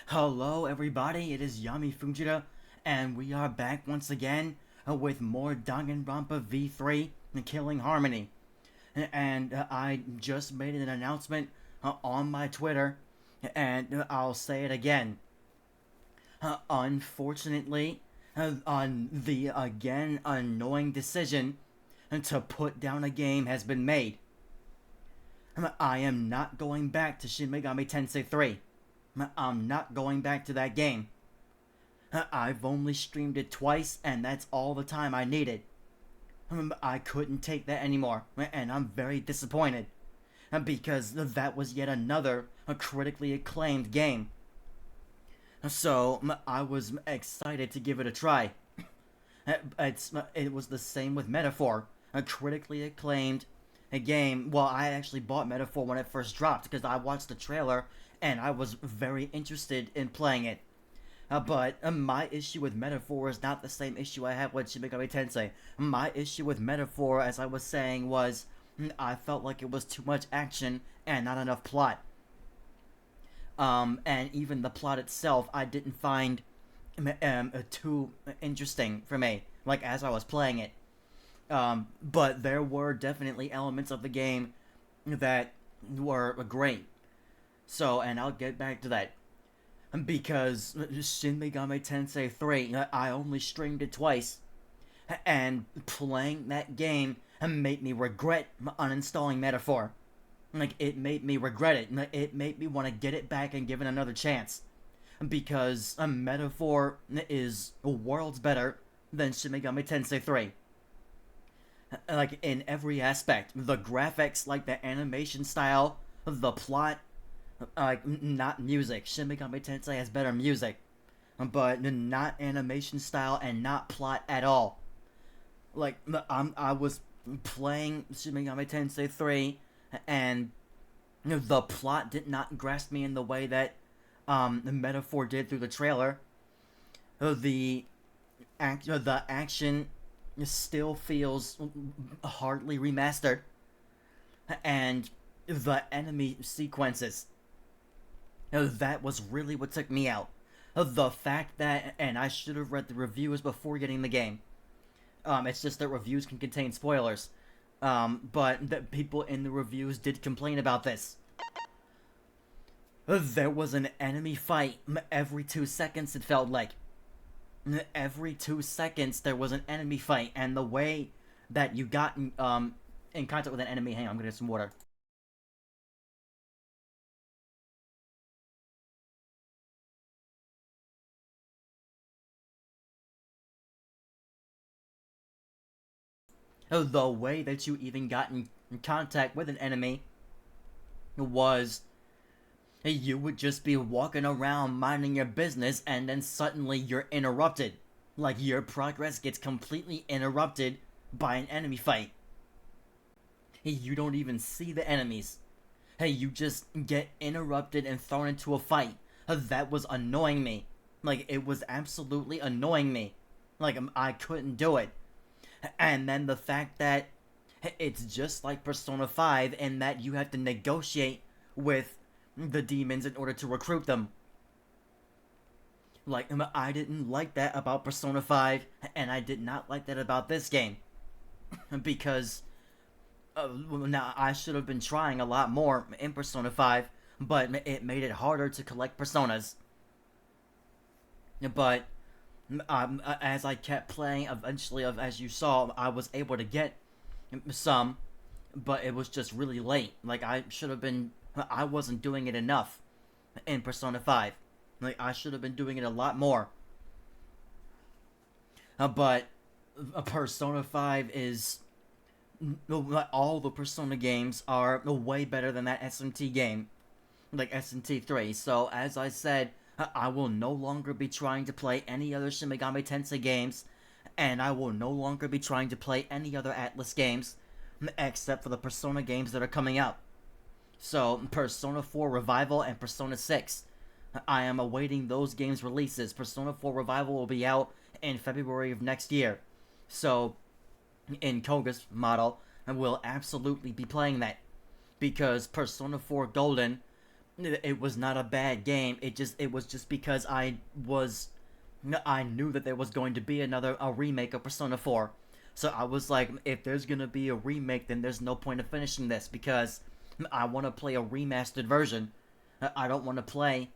Hello everybody, it is Yami Fujita, and we are back once again with more Danganronpa V3 Killing Harmony. And I just made an announcement on my Twitter, and I'll say it again. Unfortunately, on the again annoying decision to put down a game has been made. I am not going back to Shin Megami Tensei 3. I'm not going back to that game. I've only streamed it twice, and that's all the time I needed. I couldn't take that anymore, and I'm very disappointed. Because that was yet another critically acclaimed game. So, I was excited to give it a try. It was the same with Metaphor, a critically acclaimed game. Well, I actually bought Metaphor when it first dropped because I watched the trailer and I was very interested in playing it. But my issue with Metaphor is not the same issue I had with Shin Megami Tensei. My issue with Metaphor, as I was saying, was I felt like it was too much action and not enough plot. And even the plot itself, I didn't find too interesting for me, like as I was playing it. But there were definitely elements of the game that were great. So, and I'll get back to that. Because Shin Megami Tensei 3, I only streamed it twice. And playing that game made me regret uninstalling Metaphor. Like, it made me regret it. It made me want to get it back and give it another chance. Because Metaphor is worlds better than Shin Megami Tensei 3. Like, in every aspect. The graphics, like the animation style, the plot, like, not music. Shin Megami Tensei has better music. But not animation style and not plot at all. Like, I was playing Shin Megami Tensei 3, and the plot did not grasp me in the way that the Metaphor did through the trailer. The action still feels hardly remastered, and the enemy sequences, that was really what took me out. The fact that, and I should have read the reviews before getting the game. It's just that reviews can contain spoilers. But the people in the reviews did complain about this. There was an enemy fight every 2 seconds, it felt like. Every 2 seconds there was an enemy fight, and the way that you got in contact with an enemy... Hang on, I'm gonna get some water. The way that you even got in contact with an enemy was you would just be walking around minding your business, and then suddenly you're interrupted. Like, your progress gets completely interrupted by an enemy fight. You don't even see the enemies. You just get interrupted and thrown into a fight. That was annoying me. Like, it was absolutely annoying me. Like, I couldn't do it. And then the fact that it's just like Persona 5 in that you have to negotiate with the demons in order to recruit them. Like, I didn't like that about Persona 5, and I did not like that about this game. Because, now, I should have been trying a lot more in Persona 5, but it made it harder to collect Personas. But, as I kept playing, eventually, as you saw, I was able to get some, but it was just really late. Like, I wasn't doing it enough in Persona 5. Like, I should have been doing it a lot more. But Persona 5 is... all the Persona games are way better than that SMT game. Like SMT 3. So, as I said, I will no longer be trying to play any other Shin Megami Tensei games, and I will no longer be trying to play any other Atlus games, except for the Persona games that are coming out. So, Persona 4 Revival and Persona 6. I am awaiting those games' releases. Persona 4 Revival will be out in February of next year. So, in Koga's model, I will absolutely be playing that. Because Persona 4 Golden It was not a bad game. It was just because I knew that there was going to be a remake of Persona 4. So I was like, if there's gonna be a remake, then there's no point of finishing this because I want to play a remastered version. I don't want to play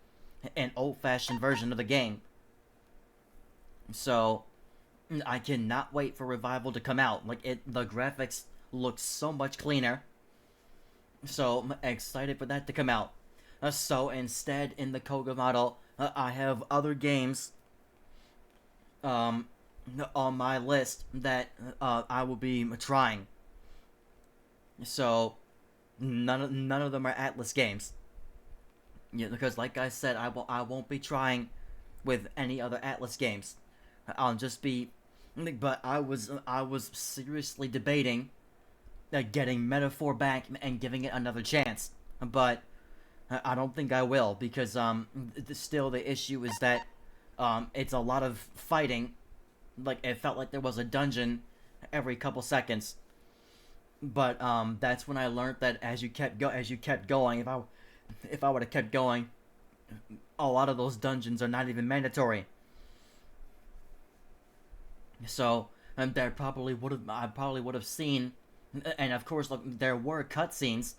an old-fashioned version of the game. So I cannot wait for Revival to come out. The graphics look so much cleaner. So I'm excited for that to come out. So instead, in the Koga model, I have other games um, on my list that I will be trying. So none of them are Atlas games. Yeah, because like I said, I won't be trying with any other Atlas games. I'll just be. But I was seriously debating getting Metaphor back and giving it another chance, but I don't think I will because still the issue is that it's a lot of fighting. Like it felt like there was a dungeon every couple seconds. But that's when I learned that as you kept going, if I would have kept going, a lot of those dungeons are not even mandatory. So I probably would have seen, and of course, look, there were cutscenes.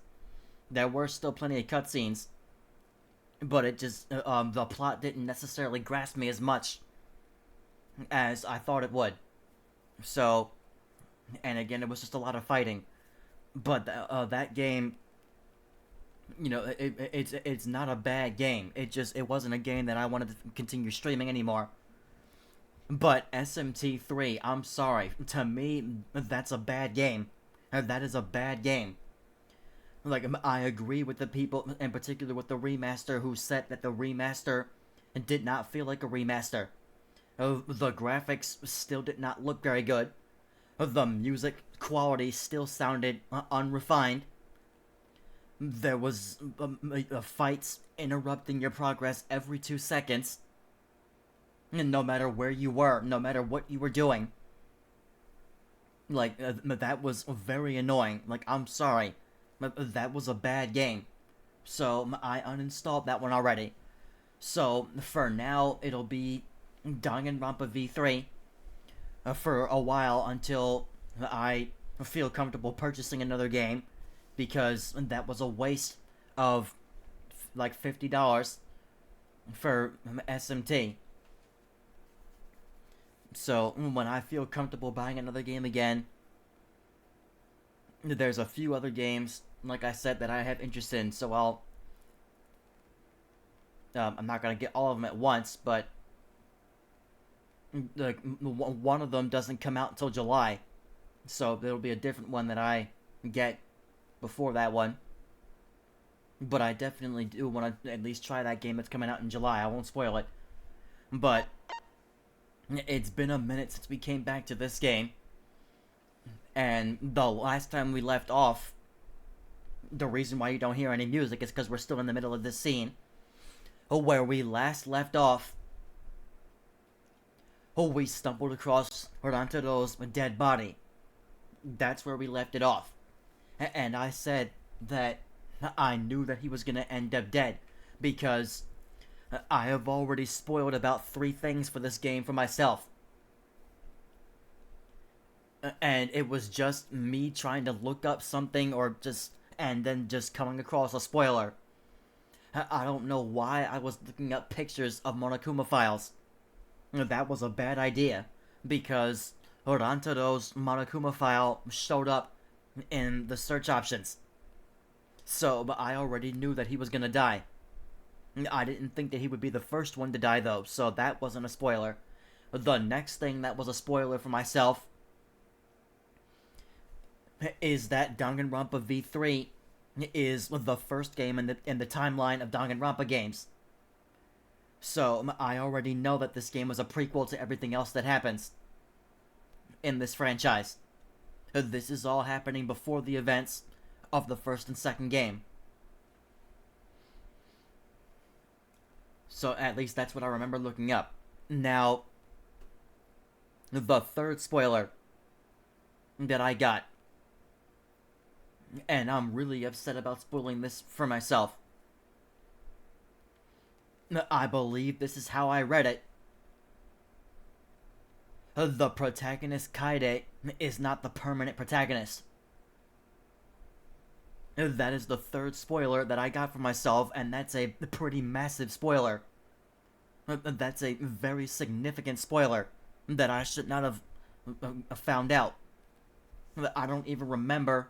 There were still plenty of cutscenes, but it just the plot didn't necessarily grasp me as much as I thought it would. So, and again, it was just a lot of fighting. But that game, it's not a bad game. It wasn't a game that I wanted to continue streaming anymore. But SMT3, I'm sorry. To me, that's a bad game. That is a bad game. Like, I agree with the people, in particular with the remaster, who said that the remaster did not feel like a remaster. The graphics still did not look very good. The music quality still sounded unrefined. There was fights interrupting your progress every 2 seconds. And no matter where you were, no matter what you were doing. Like, that was very annoying. Like, I'm sorry. That was a bad game. So, I uninstalled that one already. So, for now, it'll be Danganronpa V3 for a while until I feel comfortable purchasing another game. Because that was a waste of, like, $50 for SMT. So, when I feel comfortable buying another game again, there's a few other games, like I said, that I have interest in, so I'm not gonna get all of them at once, but one of them doesn't come out until July, so there'll be a different one that I get before that one. But I definitely do want to at least try that game that's coming out in July. I won't spoil it. But it's been a minute since we came back to this game. And the last time we left off, the reason why you don't hear any music is because we're still in the middle of this scene. Where we last left off, we stumbled across Horantaro's dead body. That's where we left it off. And I said that I knew that he was going to end up dead because I have already spoiled about 3 things for this game for myself. And it was just me trying to look up something and then just coming across a spoiler. I don't know why I was looking up pictures of Monokuma files. That was a bad idea because Horantaro's Monokuma file showed up in the search options. So, but I already knew that he was gonna die. I didn't think that he would be the first one to die though, so that wasn't a spoiler. The next thing that was a spoiler for myself is that Danganronpa V3 is the first game in the timeline of Danganronpa games. So, I already know that this game was a prequel to everything else that happens in this franchise. This is all happening before the events of the first and second game. So at least that's what I remember looking up. Now, the third spoiler that I got, and I'm really upset about spoiling this for myself, I believe this is how I read it. The protagonist Kaede is not the permanent protagonist. That is the third spoiler that I got for myself, and that's a pretty massive spoiler. That's a very significant spoiler that I should not have found out. I don't even remember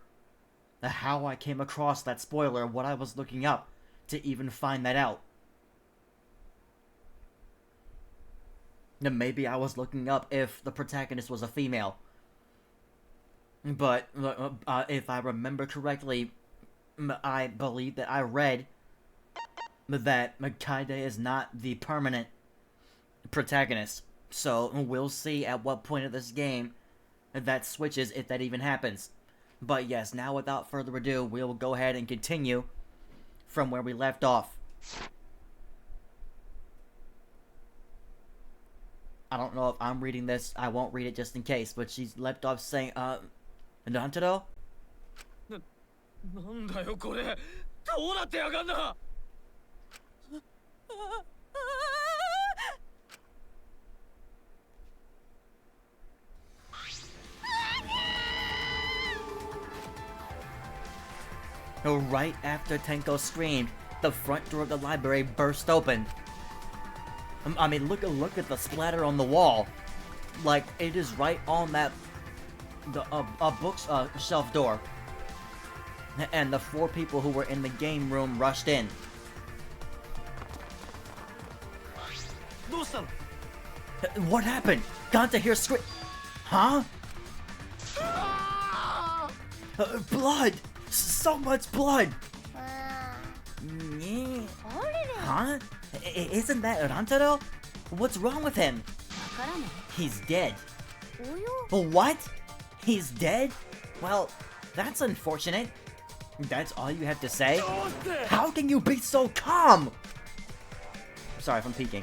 how I came across that spoiler, what I was looking up to even find that out. Maybe I was looking up if the protagonist was a female. But if I remember correctly, I believe that I read that Kaede is not the permanent protagonist. So we'll see at what point of this game that switches, if that even happens. But yes, now without further ado, we'll go ahead and continue from where we left off. I don't know if I'm reading this. I won't read it just in case, but she's left off saying, Nantaro? なんだよこれどうなってやがんだ Right after Tenko screamed, the front door of the library burst open. I mean, look at the splatter on the wall. Like, it is right on that bookshelf door. And the 4 people who were in the game room rushed in. What happened? Ganta here scream. Huh? Blood! So much blood! Huh? Isn't that Rantaro? What's wrong with him? He's dead. What? He's dead? Well, that's unfortunate. That's all you have to say? How can you be so calm? Sorry if I'm peeking.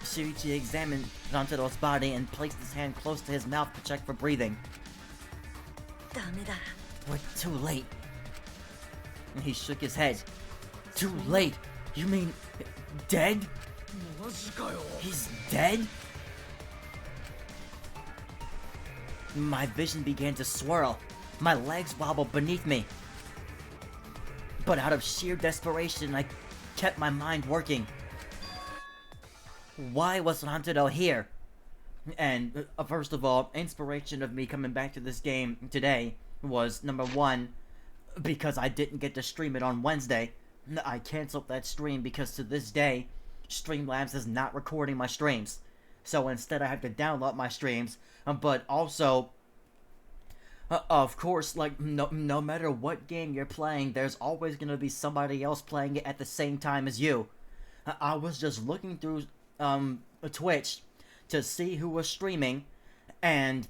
Shuichi examined Rantaro's body and placed his hand close to his mouth to check for breathing. We're too late. And he shook his head. Too late? You mean dead? He's dead? My vision began to swirl. My legs wobbled beneath me. But out of sheer desperation, I kept my mind working. Why was Rantaro here? And first of all, inspiration of me coming back to this game today was, number one, because I didn't get to stream it on Wednesday. I canceled that stream because to this day, Streamlabs is not recording my streams. So instead I have to download my streams, but also, of course, like, no matter what game you're playing, there's always gonna be somebody else playing it at the same time as you. I was just looking through Twitch to see who was streaming, and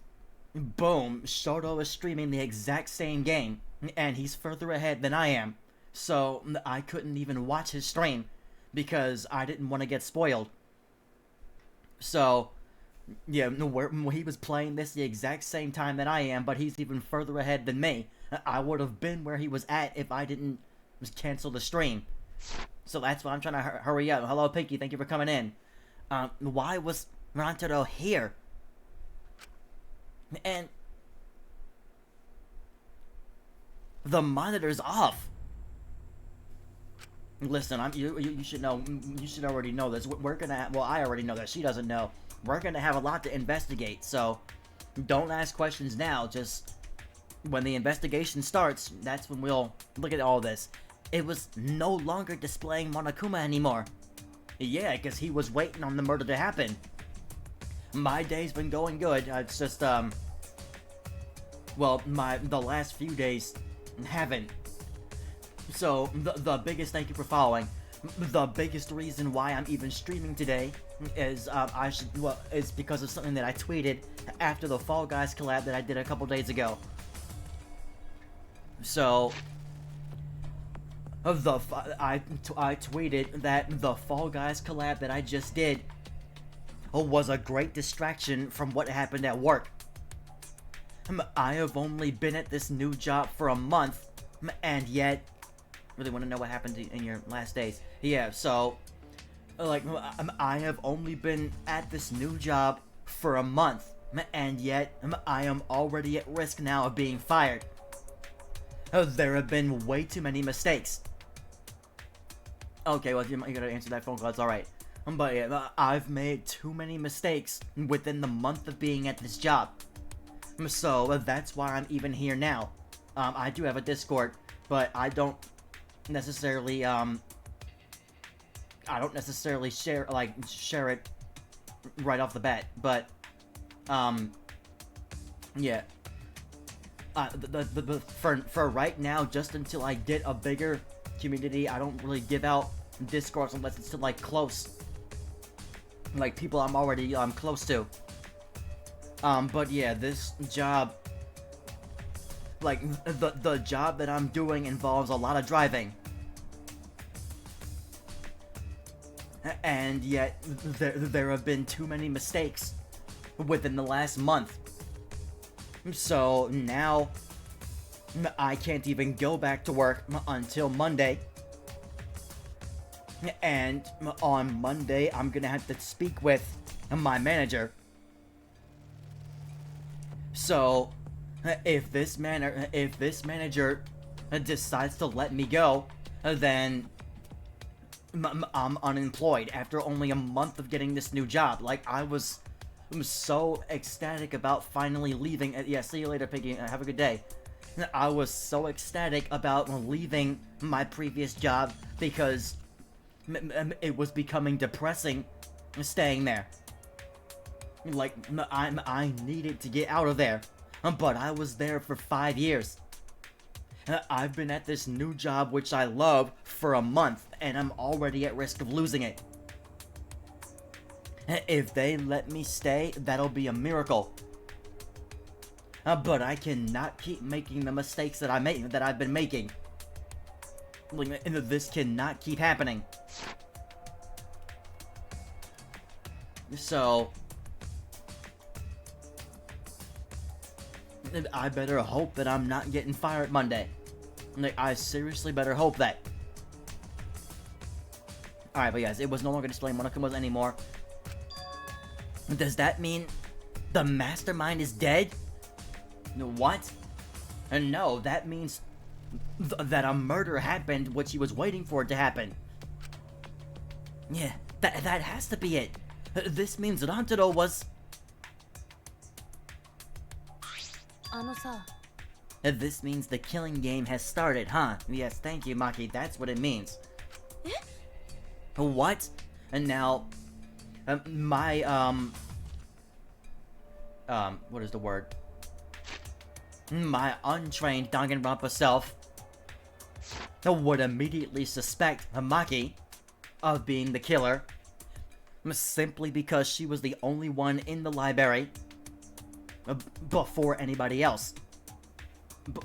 boom, Shoto is streaming the exact same game, and he's further ahead than I am. So I couldn't even watch his stream because I didn't want to get spoiled. So yeah, he was playing this the exact same time that I am, but he's even further ahead than me. I would have been where he was at if I didn't cancel the stream. So that's why I'm trying to hurry up. Hello, Pinky. Thank you for coming in. Why was Rantaro here? And the monitor's off. Listen, you should know. You should already know this. We're gonna. Well, I already know that. She doesn't know. We're gonna have a lot to investigate. So, don't ask questions now. Just when the investigation starts, that's when we'll look at all this. It was no longer displaying Monokuma anymore. Yeah, because he was waiting on the murder to happen. My day's been going good. It's just well, the last few days haven't. So, the biggest thank you for following. The biggest reason why I'm even streaming today is, is because of something that I tweeted after the Fall Guys collab that I did a couple days ago. So, I tweeted that the Fall Guys collab that I just did was a great distraction from what happened at work. I have only been at this new job for a month, and yet really want to know what happened in your last days. Yeah, so, like, I have only been at this new job for a month, and yet I am already at risk now of being fired. There have been way too many mistakes. Okay, well, you gotta answer that phone call, it's alright. But yeah, I've made too many mistakes within the month of being at this job. So that's why I'm even here now. I do have a Discord, but I don't necessarily share it right off the bat. But yeah. For right now, just until I get a bigger community, I don't really give out Discords unless it's to like close, like people I'm already close to. But yeah, this job, like the job that I'm doing involves a lot of driving, and yet there have been too many mistakes within the last month. So now I can't even go back to work until Monday. And on Monday, I'm gonna have to speak with my manager. So if this manager decides to let me go, then I'm unemployed after only a month of getting this new job. Like, I'm so ecstatic about finally leaving. Yeah, see you later, Piggy. Have a good day. I was so ecstatic about leaving my previous job because it was becoming depressing staying there. Like, I needed to get out of there. But I was there for 5 years. I've been at this new job, which I love, for a month, and I'm already at risk of losing it. If they let me stay, that'll be a miracle. But I cannot keep making the mistakes that I've been making. Like, this cannot keep happening. So I better hope that I'm not getting fired Monday. Like, I seriously better hope that. Alright, but yes, it was no longer displaying Monokumas anymore. Does that mean the mastermind is dead? What? No, that means that a murder happened, which he was waiting for it to happen. Yeah, that has to be it. This means Rantaro was... This means the killing game has started, huh? Yes, thank you, Maki. That's what it means. What? And now, what is the word? My untrained Danganronpa self would immediately suspect Maki of being the killer, simply because she was the only one in the library before anybody else,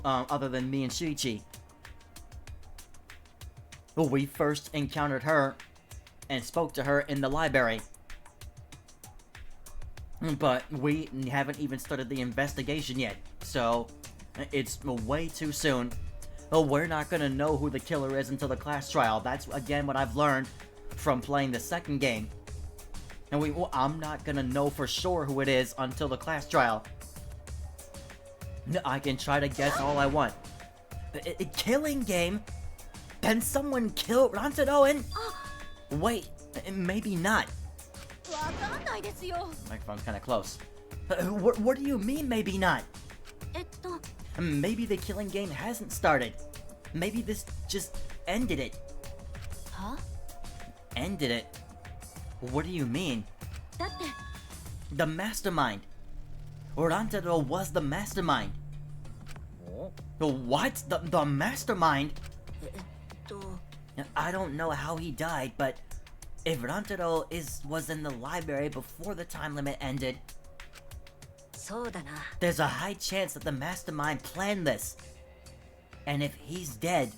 other than me and Shuichi. We first encountered her and spoke to her in the library, but we haven't even started the investigation yet, so it's way too soon. We're not gonna know who the killer is until the class trial. That's, again, what I've learned from playing the second game. And I'm not gonna know for sure who it is until the class trial. I can try to guess all I want. A killing game? Can someone kill Rantaro and... Wait, maybe not. Microphone's kinda close. What do you mean, maybe not? Maybe the killing game hasn't started. Maybe this just ended it. Huh? Ended it? What do you mean? The mastermind. Rantaro was the mastermind. What? The mastermind? I don't know how he died, but if Rantaro was in the library before the time limit ended, there's a high chance that the mastermind planned this. And if he's dead...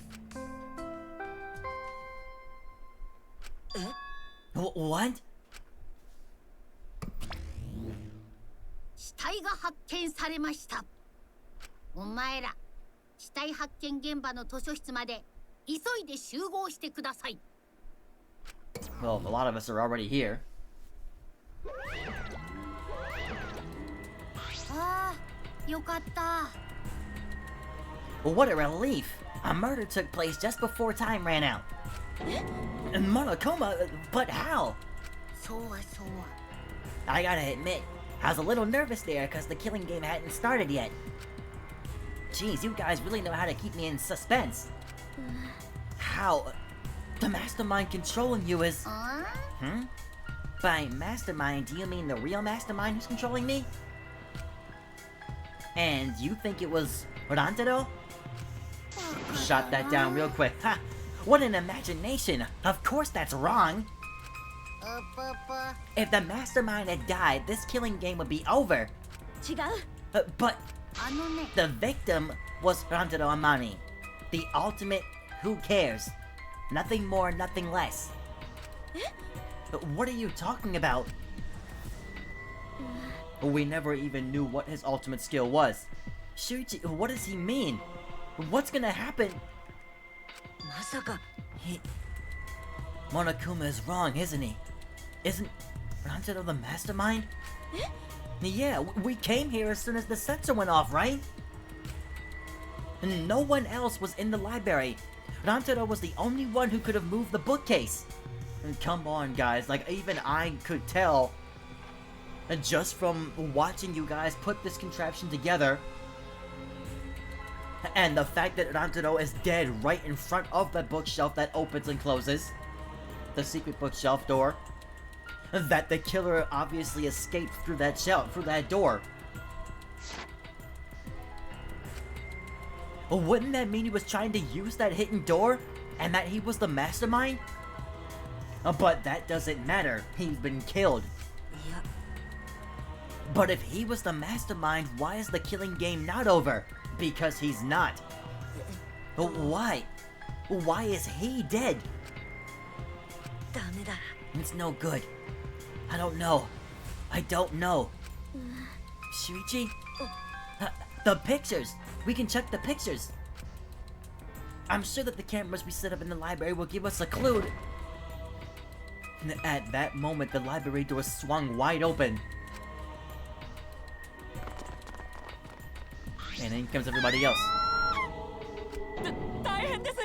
What? 死体が発見されました。お前ら、死体発見現場の図書室まで急いで集合してください。 Well, a lot of us are already here. ああ、よかった。 What a relief! A murder took place just before time ran out. Monokuma, but how? そうはそうは。 I gotta admit, I was a little nervous there because the killing game hadn't started yet. Geez, you guys really know how to keep me in suspense. How? The mastermind controlling you is... あ Hmm? By mastermind, do you mean the real mastermind who's controlling me? And you think it was Rantaro? Shot that down real quick. Ha! What an imagination! Of course that's wrong! あ。うぷぷ。 If the mastermind had died, this killing game would be over. 違う。 But あのね。 the victim was Rantaro Amani. The ultimate who cares. Nothing more, nothing less. What are you talking about? We never even knew what his ultimate skill was. Shuichi, what does he mean? What's gonna happen? まさか。 Monokuma is wrong, isn't he? Isn't Rantaro the mastermind? Yeah, we came here as soon as the sensor went off, right? No one else was in the library. Rantaro was the only one who could have moved the bookcase. And come on, guys, like, even I could tell, just from watching you guys put this contraption together, and the fact that Rantaro is dead right in front of the bookshelf that opens and closes, the secret bookshelf door, that the killer obviously escaped through that shelf, through that door. Wouldn't that mean he was trying to use that hidden door, and that he was the mastermind? But that doesn't matter, he's been killed. いや。 But if he was the mastermind, why is the killing game not over? Because he's not. Why? Why is he dead? ダメだ。 It's no good. I don't know. I don't know. Shuichi? The pictures! We can check the pictures! I'm sure that the cameras we set up in the library will give us a clue. At that moment, the library door swung wide open. And in comes everybody else. 大変です。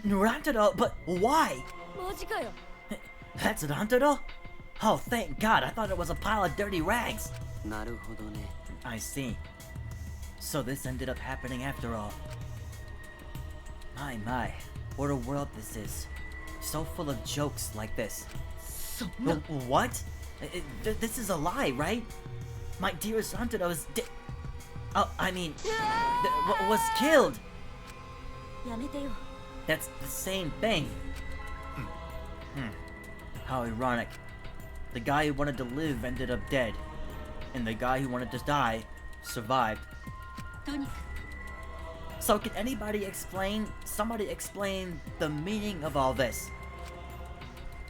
Rantaro, but why? マジかよ。 That's Rantaro? Oh, thank God, I thought it was a pile of dirty rags. なるほどね。 I see. So this ended up happening after all. My, what a world this is. So full of jokes like this. そんな。 What? This is a lie, right? My dearest Rantaro is Oh, I mean, was killed. やめてよ。 That's the same thing. How ironic. The guy who wanted to live ended up dead. And the guy who wanted to die survived. とにか So can somebody explain the meaning of all this?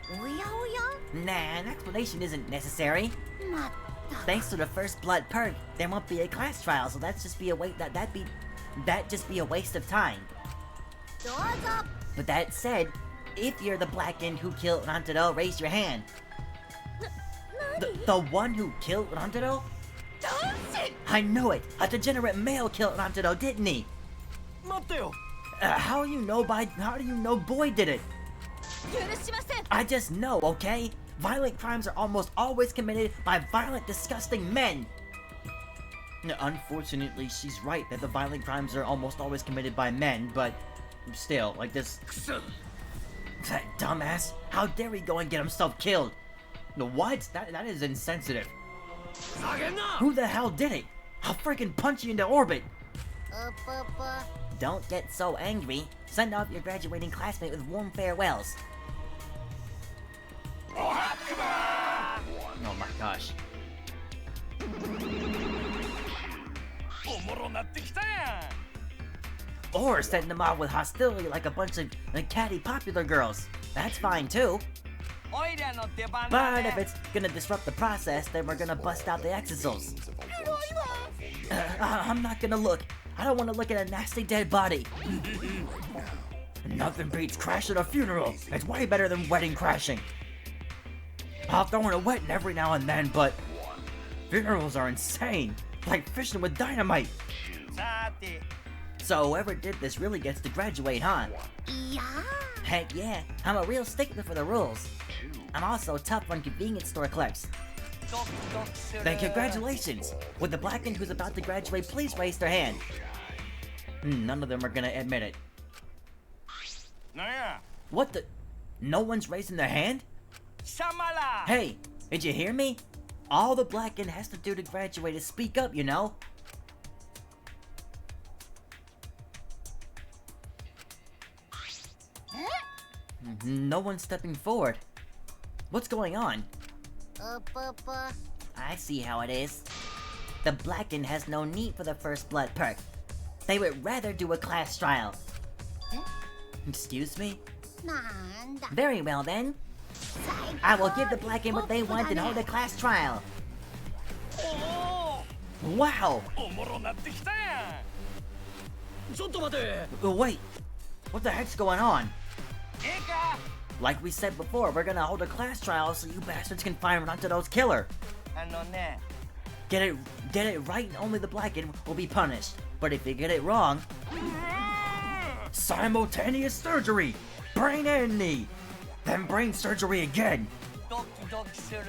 く。おやお Nah, an explanation isn't necessary. や。まったく。 Thanks to the first blood perk, there won't be a class trial, so that'd just be a waste of time. どうぞ。 But that said, if you're the blackened who killed Rantaro, raise your hand. The one who killed Rantaro? 男子。 I know it! A degenerate male killed Rantaro, didn't he? 待ってよ。 How do you know Boy did it? 許しません。 I just know, okay? Violent crimes are almost always committed by violent, disgusting men. Unfortunately, she's right that the violent crimes are almost always committed by men, but still, like this... くそ。 That dumbass! How dare he go and get himself killed? What? That is insensitive. 下げんな。 Who the hell did it? I'll freaking punch you into orbit! うぷぷ。 Don't get so angry. Send off your graduating classmate with warm farewells. Oh my gosh. おもろなってきたやん。 Or send them off with hostility like a bunch of catty popular girls. That's fine too. おいらの出番 But if it's gonna disrupt the process, then we're gonna bust out the exisals. I'm not gonna look. I don't wanna look at a nasty dead body. Nothing beats crashing a funeral. It's way better than wedding crashing. I'll throw in a wedding every now and then, but funerals are insane. Like fishing with dynamite. さて So whoever did this really gets to graduate, huh? いや Heck yeah, I'm a real stickler for the rules. I'm also tough on convenience store clerks. ドキドキする Then congratulations! Would the blackened who's about to graduate please raise their hand? None of them are gonna admit it. なんや What the? No one's raising their hand? 貴様ら Hey, did you hear me? All the blackened has to do to graduate is speak up, you know? No one's stepping forward. What's going on? うぷぷ I see how it is. The blackened has no need for the first blood perk. They would rather do a class trial. Excuse me? なんだ Very well then. I will give the blackened what they want and hold a class trial. お Wow! おおもろなってきたやんちょっと待て Wait, what the heck's going on? ええか Like we said before, we're gonna hold a class trial so you bastards can find Rantado's killer. あのね Get it right and only the blackened will be punished. But if you get it wrong, simultaneous surgery! Brain and knee! Then brain surgery again! ドキドキする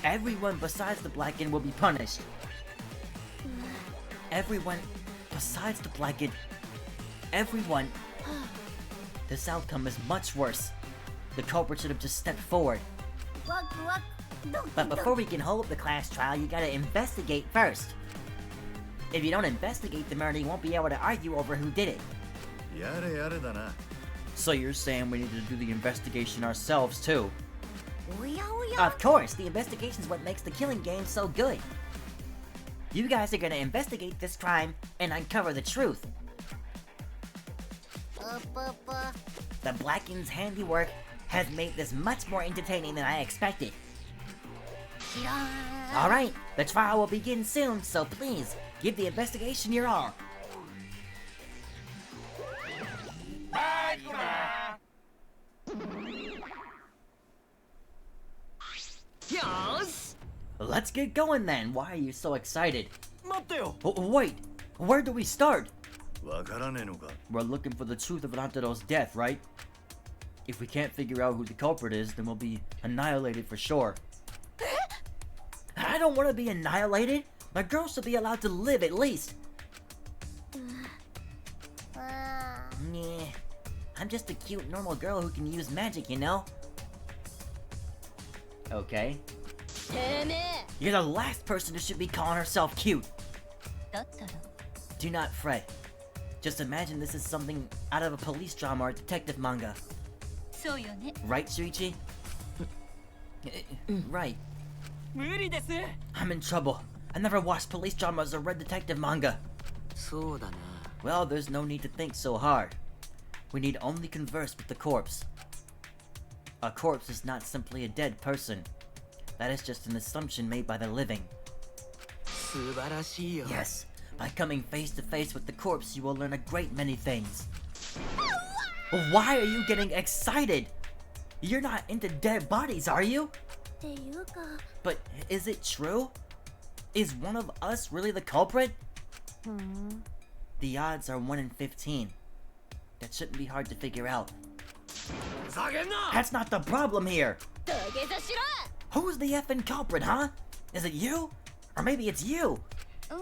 Everyone besides the blackened will be punished. Everyone besides the blackened. Everyone. This outcome is much worse. The culprit should have just stepped forward. ワクワクドキ But ド before we can hold the class trial, you gotta investigate first. If you don't investigate the murder, you won't be able to argue over who did it. やれやれだな。 So you're saying we need to do the investigation ourselves too? おやおや Of course, the investigation's what makes the killing game so good. You guys are gonna investigate this crime and uncover the truth. うぷぷ The Blackened's handiwork has made this much more entertaining than I expected. 知らん Alright, the trial will begin soon, so please, give the investigation your all. バイクマ Let's get going then. Why are you so excited? ン待ってよ Wait, where do we start? わからねえのか。 We're looking for the truth of Rantado's death, right? If we can't figure out who the culprit is, then we'll be annihilated for sure. I don't want to be annihilated. My girl should be allowed to live at least. うーん Yeah, I'm just a cute normal girl who can use magic, you know? Okay. てめえ You're the last person who should be calling herself cute. だったら Do not fret. Just imagine this is something out of a police drama or detective manga. そうよね Right, Shuichi? Right. 無理です I'm in trouble. I never watched police dramas or read detective manga. そうだな。 Well, there's no need to think so hard. We need only converse with the corpse. A corpse is not simply a dead person. That is just an assumption made by the living. 素晴らしいよ。 Yes, by coming face to face with the corpse, you will learn a great many things. Why are you getting excited? You're not into dead bodies, are you? っていうか But is it true? Is one of us really the culprit? ふん The odds are 1 in 15. That shouldn't be hard to figure out. ふざけんな That's not the problem here. 土下座し Who's the effing culprit, huh? Is it you? Or maybe it's you? ろ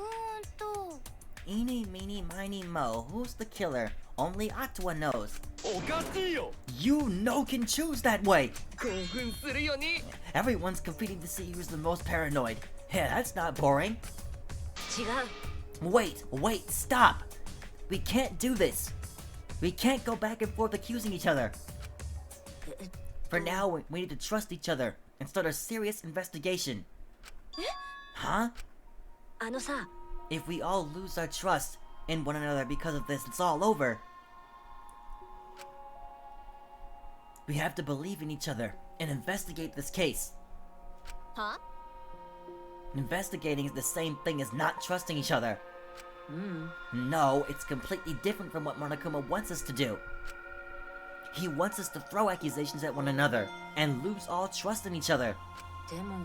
と Eeny, meeny, miny, mo. Who's the killer? Only Atua knows. おかしいよ You know can choose that way. 興奮するよね。 Everyone's competing to see who's the most paranoid. Yeah, that's not boring. 違う Wait, stop. We can't do this. We can't go back and forth accusing each other. For now, we need to trust each other and start a serious investigation. Huh? あのさ If we all lose our trust in one another because of this, it's all over. We have to believe in each other and investigate this case. は Investigating is the same thing as not trusting each other. No, it's completely different from what Monokuma wants us to do. He wants us to throw accusations at one another and lose all trust in each other. でも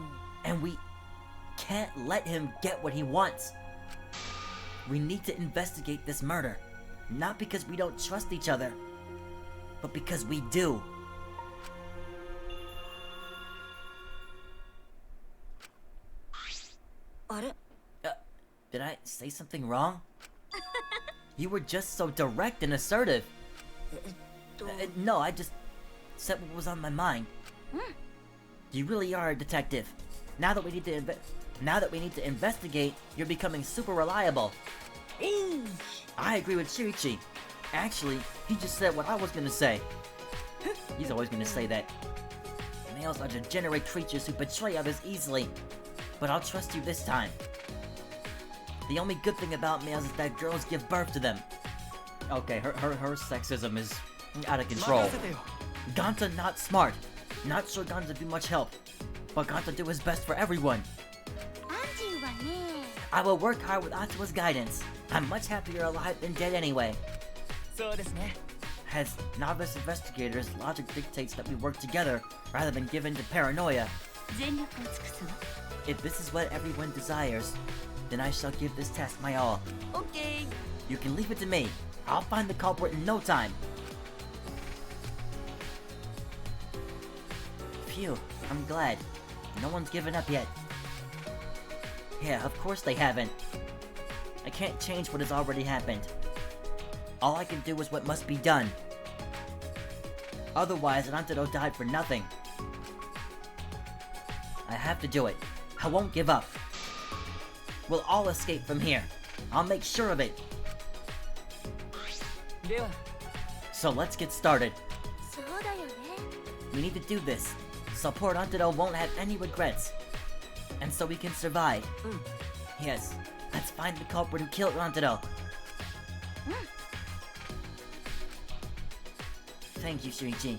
And we can't let him get what he wants. We need to investigate this murder. Not because we don't trust each other, but because we do. Did I say something wrong? You were just so direct and assertive. No, I just said what was on my mind. You really are a detective. Now that we need to investigate, you're becoming super reliable. I agree with Shuichi. Actually, he just said what I was gonna say. He's always gonna say that. Males are degenerate creatures who betray others easily. But I'll trust you this time. The only good thing about males is that girls give birth to them. Okay, her sexism is out of control. Ganta not smart. Not sure Ganta do much help. But Ganta do his best for everyone. アンジュはね I will work hard with Atawa's guidance. I'm much happier alive than dead anyway. そうですね As novice investigators, logic dictates that we work together rather than give in to paranoia. 全力を尽くすわ If this is what everyone desires, then I shall give this task my all. オッケー You can leave it to me. I'll find the culprit in no time. Phew, I'm glad. No one's given up yet. Yeah, of course they haven't. I can't change what has already happened. All I can do is what must be done. Otherwise, Anantado died for nothing. I have to do it. I won't give up. We'll all escape from here. I'll make sure of it. では So let's get started. そうだよね We need to do this, so poor Antado won't have any regrets. And so we can survive. Yes, let's find the culprit who killed Antado. Thank you, Shuichi.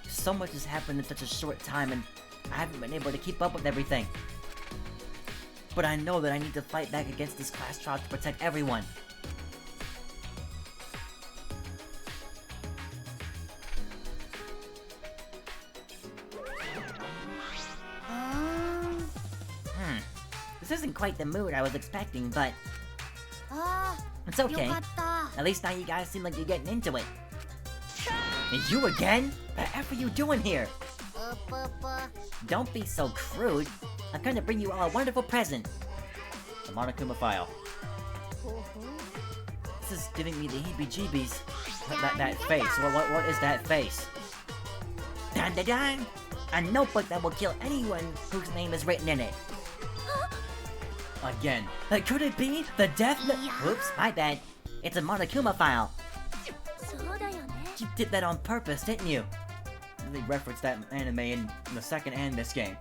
So much has happened in such a short time, and I haven't been able to keep up with everything. But I know that I need to fight back against this class trial to protect everyone. This isn't quite the mood I was expecting, but あ it's あ okay. よかった At least now you guys seem like you're getting into it. You again? The F are you doing here? うぷぷ Don't be so crude. I'm gonna bring you all a wonderful present. The Monokuma file. ほほ This is giving me the heebie-jeebies. That face. What is that face? Dun dun dun! A notebook that will kill anyone whose name is written in it. Again. Could it be the death note? Yeah. Oops, my bad. It's a Monokuma file. そうだよね You did that on purpose, didn't you? They referenced that anime in the second and this game.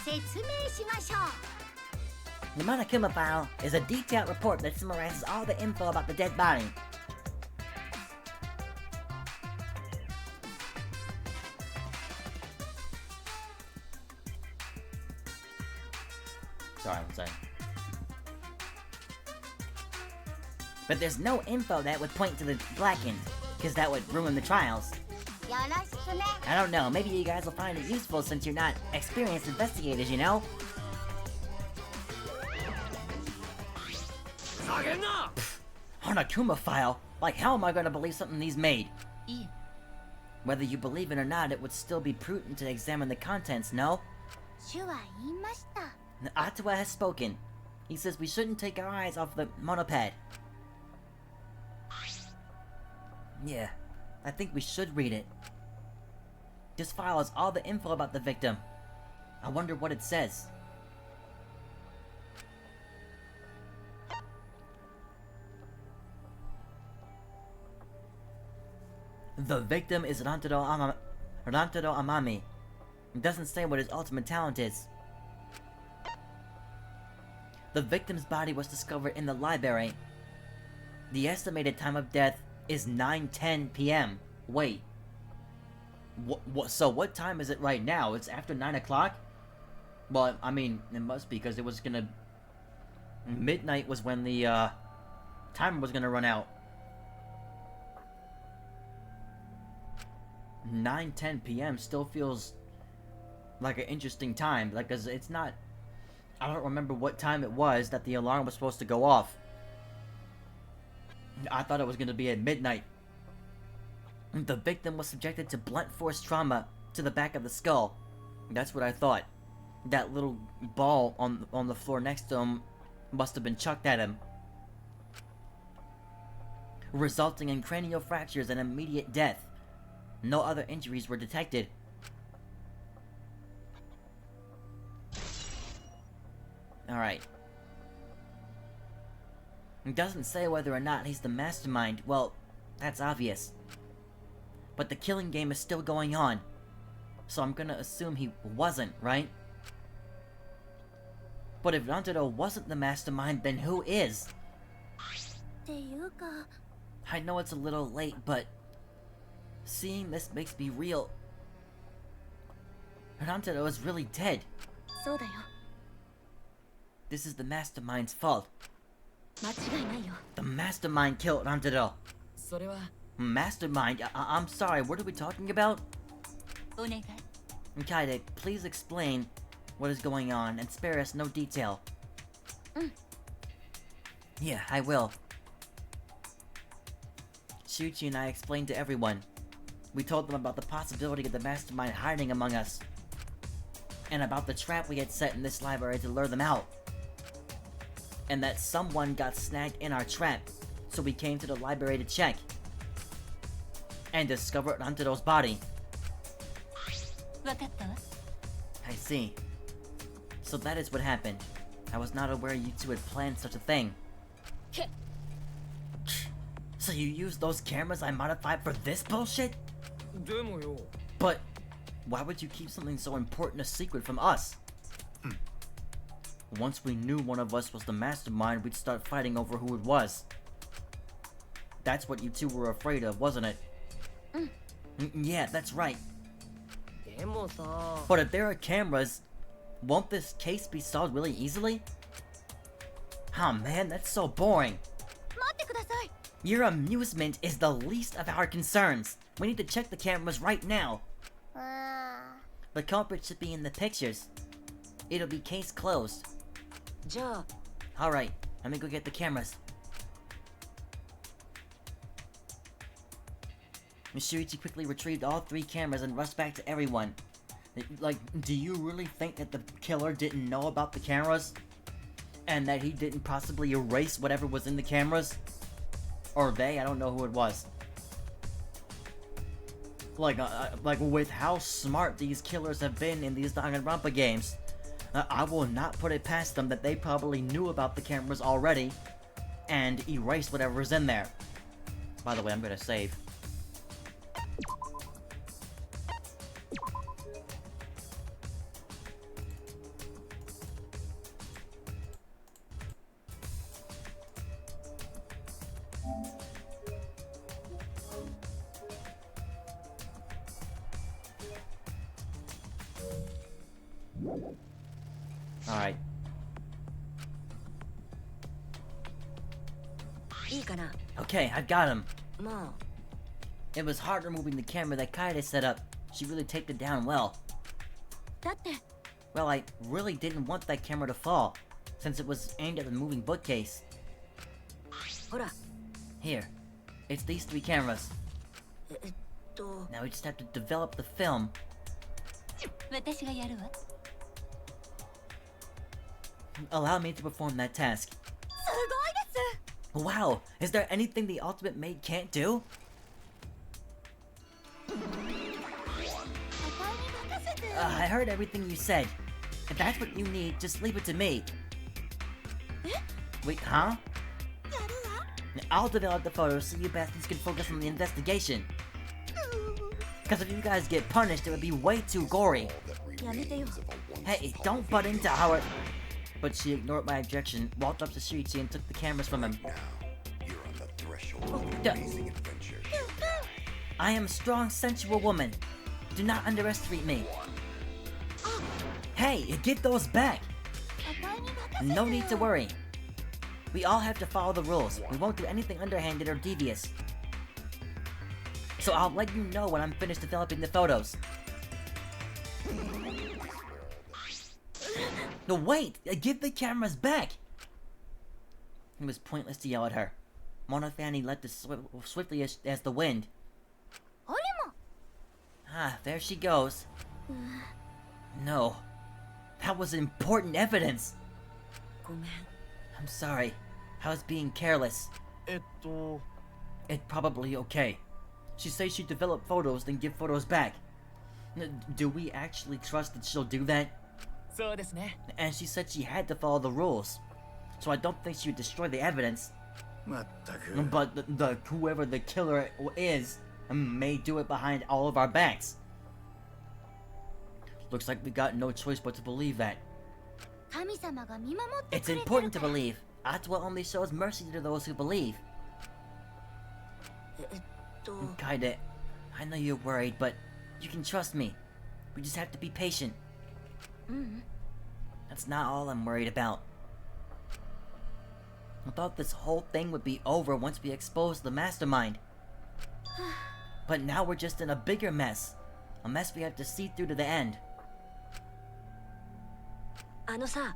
説明しましょ The Monokuma file is a detailed report that summarizes all the info about the dead body. Sorry, one second. But there's no info that would point to the blackened, because that would ruin the trials. うよろしくね I don't know, maybe you guys will find it useful since you're not experienced investigators, you know? 下げんな Monokuma file? Like, how am I gonna believe something he's made? いい Whether you believe it or not, it would still be prudent to examine the contents, no? 主は言いました Atawa has spoken. He says we shouldn't take our eyes off the monopad. Yeah, I think we should read it. This file has all the info about the victim. I wonder what it says. The victim is Rantaro Amami. It doesn't say what his ultimate talent is. The victim's body was discovered in the library. The estimated time of death is 9:10 p.m. Wait. So what time is it right now? It's after 9 o'clock? Well, I mean, it must be because it was gonna... Midnight was when the, timer was gonna run out. 9:10 p.m. still feels like an interesting time. Like, 'cause it's not. I don't remember what time it was that the alarm was supposed to go off. I thought it was going to be at midnight. The victim was subjected to blunt force trauma to the back of the skull. That's what I thought. That little ball on the floor next to him must have been chucked at him, resulting in cranial fractures and immediate death. No other injuries were detected. Alright. It doesn't say whether or not he's the mastermind. Well, that's obvious. But the killing game is still going on. So I'm gonna assume he wasn't, right? But if Nantaro wasn't the mastermind, then who is? っていうか I know it's a little late, but seeing this makes me real. Nantaro is really dead. そうだよ This is the mastermind's fault. 間違いないよ The mastermind killed Nantaro. それは Mastermind? I'm sorry, what are we talking about? お願い Kaide, please explain what is going on and spare us no detail. Yeah, I will. Shuichi and I explained to everyone. We told them about the possibility of the mastermind hiding among us, and about the trap we had set in this library to lure them out, and that someone got snagged in our trap, so we came to the library to check, and discovered Nantaro's body. 分かったわ I see. So that is what happened. I was not aware you two had planned such a thing. So you used those cameras I modified for this bullshit? でもよ But why would you keep something so important a secret from us? Once we knew one of us was the mastermind, we'd start fighting over who it was. That's what you two were afraid of, wasn't it? Yeah, that's right. でもさ But if there are cameras, won't this case be solved really easily? Oh man, that's so boring. 待ってください Your amusement is the least of our concerns. We need to check the cameras right now. The culprit should be in the pictures. It'll be case closed. じゃあ Alright, let me go get the cameras. Shuichi quickly retrieved all 3 cameras and rushed back to everyone. Like, do you really think that the killer didn't know about the cameras? And that he didn't possibly erase whatever was in the cameras? Or they, I don't know who it was. Like with how smart these killers have been in these Danganronpa games, I will not put it past them that they probably knew about the cameras already and erased whatever's in there. By the way, I'm gonna save. Alright. いいかな Okay, I've got him. ま It was hard removing the camera that Kaede set up. She really taped it down well. あだって Well, I really didn't want that camera to fall, since it was aimed at the moving bookcase. ほら Here. It's these 3 cameras. えっと Now we just have to develop the film. 私がやるわ Allow me to perform that task. すごいです Wow! Is there anything the Ultimate Maid can't do? お前に任せて I heard everything you said. If that's what you need, just leave it to me. Wait, huh? やるわ I'll develop the photos so you bastards can focus on the investigation. Because if you guys get punished, it would be way too gory. やめてよ Hey, don't butt into our... But she ignored my objection, walked up to Shuichi and took the cameras from him. You're on the threshold of of Duh. amazing adventure. I am a strong, sensual woman. Do not underestimate me. Hey, get those back! お前に任せて No need to worry. We all have to follow the rules. We won't do anything underhanded or devious. So I'll let you know when I'm finished developing the photos. No, wait! Give the cameras back! It was pointless to yell at her. Monofani leapt as swiftly as the wind. あれも Ah, there she goes. No. That was important evidence! ごめん I'm sorry. I was being careless. It's probably okay. She says she developed photos, then give photos back. Do we actually trust that she'll do that? そうですね And she said she had to follow the rules. So I don't think she would destroy the evidence. まったく But whoever the killer is may do it behind all of our backs. Looks like we got no choice but to believe that. 神様が見守って It's くれて important る to から believe. Atwa only shows mercy to those who believe. えっと Kaide, I know you're worried, but you can trust me. We just have to be patient. うん That's not all I'm worried about. I thought this whole thing would be over once we exposed the mastermind. But now we're just in a bigger mess. A mess we have to see through to the end. あのさ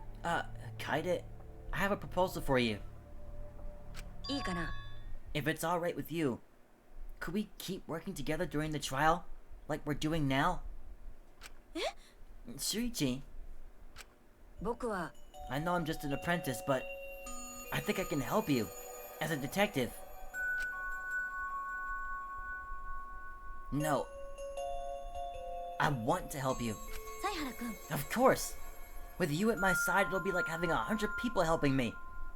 Kaide, I have a proposal for you. いいかな If it's alright with you, could we keep working together during the trial? Like we're doing now? Shuichi, 僕は I know I'm just an apprentice, but I think I can help you as a detective. No. I want to help you. 犀原君 Of course. With you at my side, it'll be like having 100 people helping me.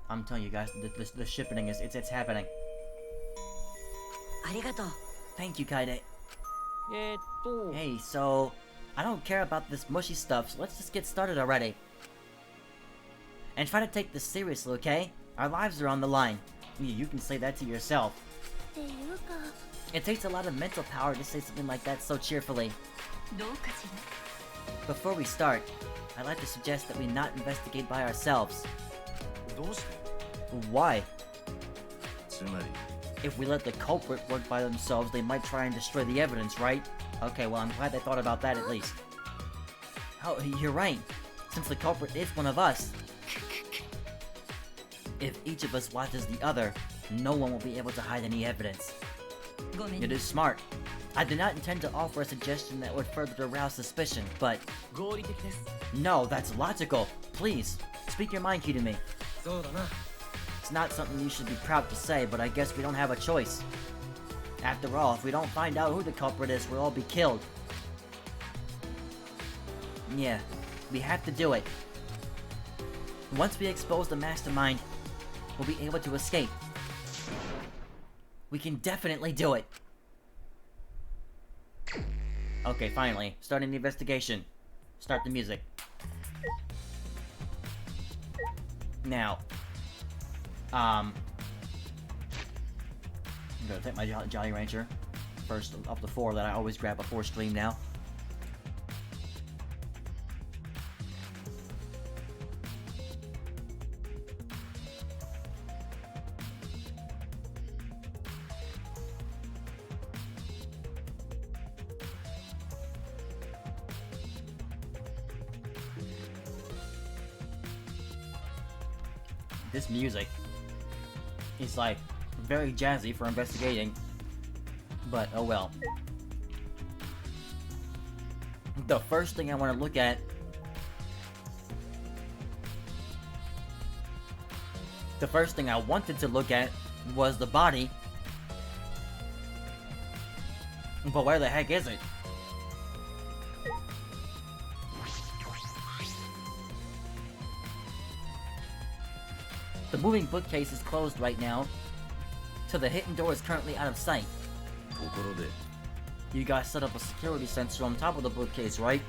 I'm telling you guys, the shipping is it's happening. ありがとう Thank you, Kaide. えっと Hey, so I don't care about this mushy stuff, so let's just get started already. And try to take this seriously, okay? Our lives are on the line. You can say that to yourself. っていうか It takes a lot of mental power to say something like that so cheerfully. どうかし Before we start, I'd like to suggest that we not investigate by ourselves. どうして Why? つまり If we let the culprit work by themselves, they might try and destroy the evidence, right? Okay, well, I'm glad they thought about that at least. Oh, you're right. Since the culprit is one of us. If each of us watches the other, no one will be able to hide any evidence. ごめん It is smart. I did not intend to offer a suggestion that would further arouse suspicion, but 合理的です no, that's logical. Please, speak your mind, Kirumi. そうだな It's not something you should be proud to say, but I guess we don't have a choice. After all, if we don't find out who the culprit is, we'll all be killed. Yeah, we have to do it. Once we expose the mastermind, we'll be able to escape. We can definitely do it. Okay, finally, starting the investigation. Start the music. Now, I'm gonna take my Jolly Rancher. First of the 4 that I always grab before stream now. This music is like very jazzy for investigating, but oh well. The first thing I want to look at the first thing I wanted to look at was the body, but where the heck is it? The moving bookcase is closed right now, so the hidden door is currently out of sight. ところで You guys set up a security sensor on top of the bookcase, right?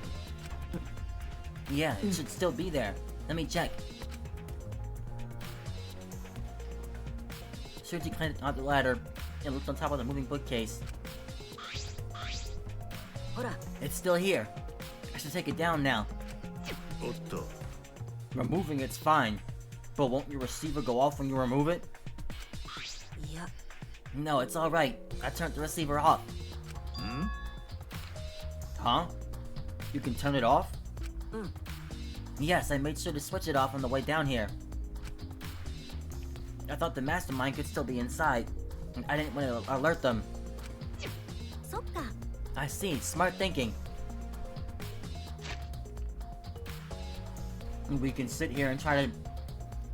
Yeah, it should still be there. Let me check. Shuji climbed out the ladder and looked on top of the moving bookcase. ほら It's still here. I should take it down now. おっと Removing it's fine, but won't your receiver go off when you remove it? いや No, it's alright. I turned the receiver off. Huh? You can turn it off? Mm. Yes, I made sure to switch it off on the way down here. I thought the mastermind could still be inside, and I didn't want to alert them. そっか I see, smart thinking. We can sit here and try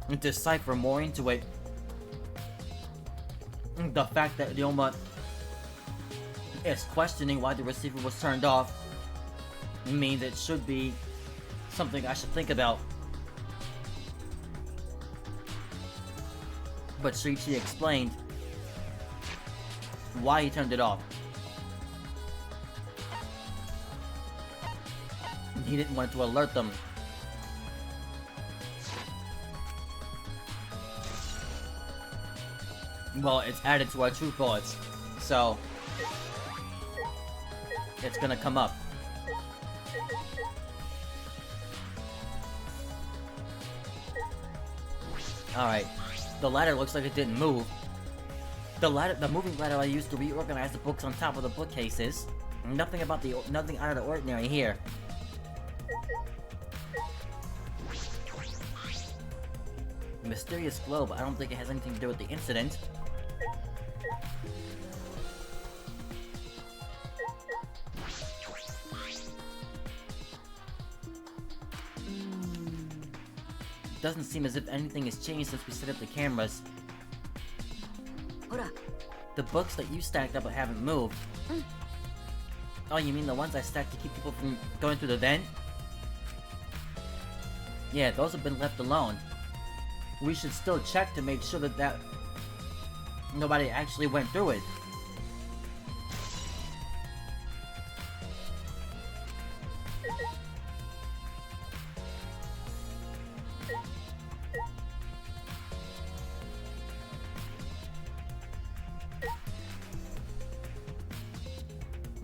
to decipher more into it. The fact that Ryoma is questioning why the receiver was turned off means it should be something I should think about. But she explained why he turned it off. He didn't want to alert them. Well, it's added to our truth bullets, so it's gonna come up. Alright, the ladder looks like it didn't move. The moving ladder I used to reorganize the books on top of the bookcases. Nothing out of the ordinary here. Mysterious glow, but I don't think it has anything to do with the incident. Doesn't seem as if anything has changed since we set up the cameras. ほら The books that you stacked up haven't moved. Oh, you mean the ones I stacked to keep people from going through the vent? Yeah, those have been left alone. We should still check to make sure that nobody actually went through it.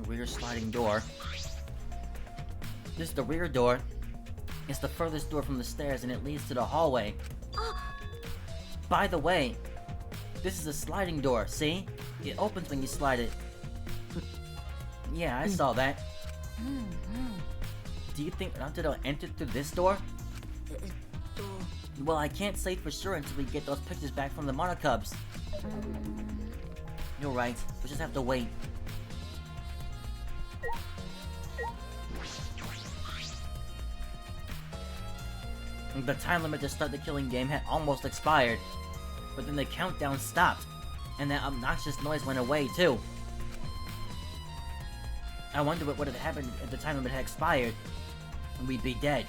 Rear sliding door. This is the rear door. It's the furthest door from the stairs and it leads to the hallway. By the way, this is a sliding door, see? It opens when you slide it. Yeah, I saw that. Do you think Rantanto entered through this door? えっと Well, I can't say for sure until we get those pictures back from the Monocubs. You're right, we'll just have to wait. The time limit to start the killing game had almost expired, but then the countdown stopped, and that obnoxious noise went away too. I wonder what would have happened if the time limit had expired. We'd be dead.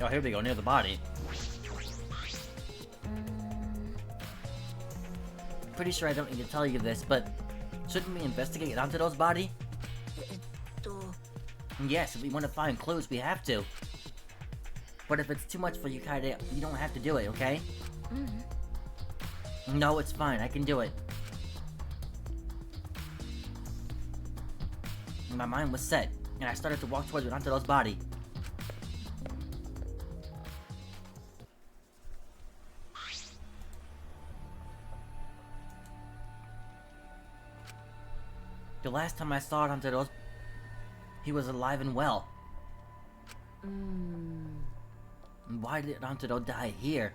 Oh, here we go, near the body. Pretty sure I don't need to tell you this, but shouldn't we investigate Rantaro's body? えっと Yes, if we want to find clues, we have to. But if it's too much for you, Kaede, you don't have to do it, okay? No, it's fine, I can do it. My mind was set, and I started to walk towards Rantaro's body. The last time I saw Rantaro's, he was alive and well. Why did Rantaro die here?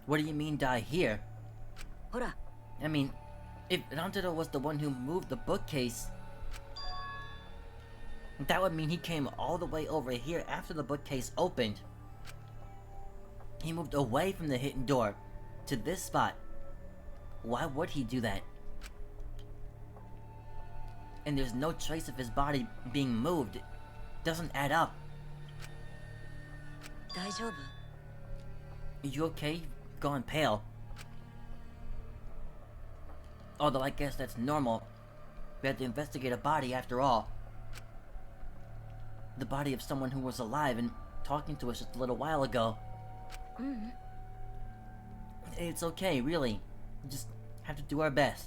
What do you mean die here? ほら I mean, if Rantaro was the one who moved the bookcase, that would mean he came all the way over here after the bookcase opened. He moved away from the hidden door to this spot. Why would he do that? And there's no trace of his body being moved. It doesn't add up. 大丈夫 You okay? Going pale. Although I guess that's normal. We had to investigate a body after all. The body of someone who was alive and talking to us just a little while ago. It's okay, really. We just have to do our best.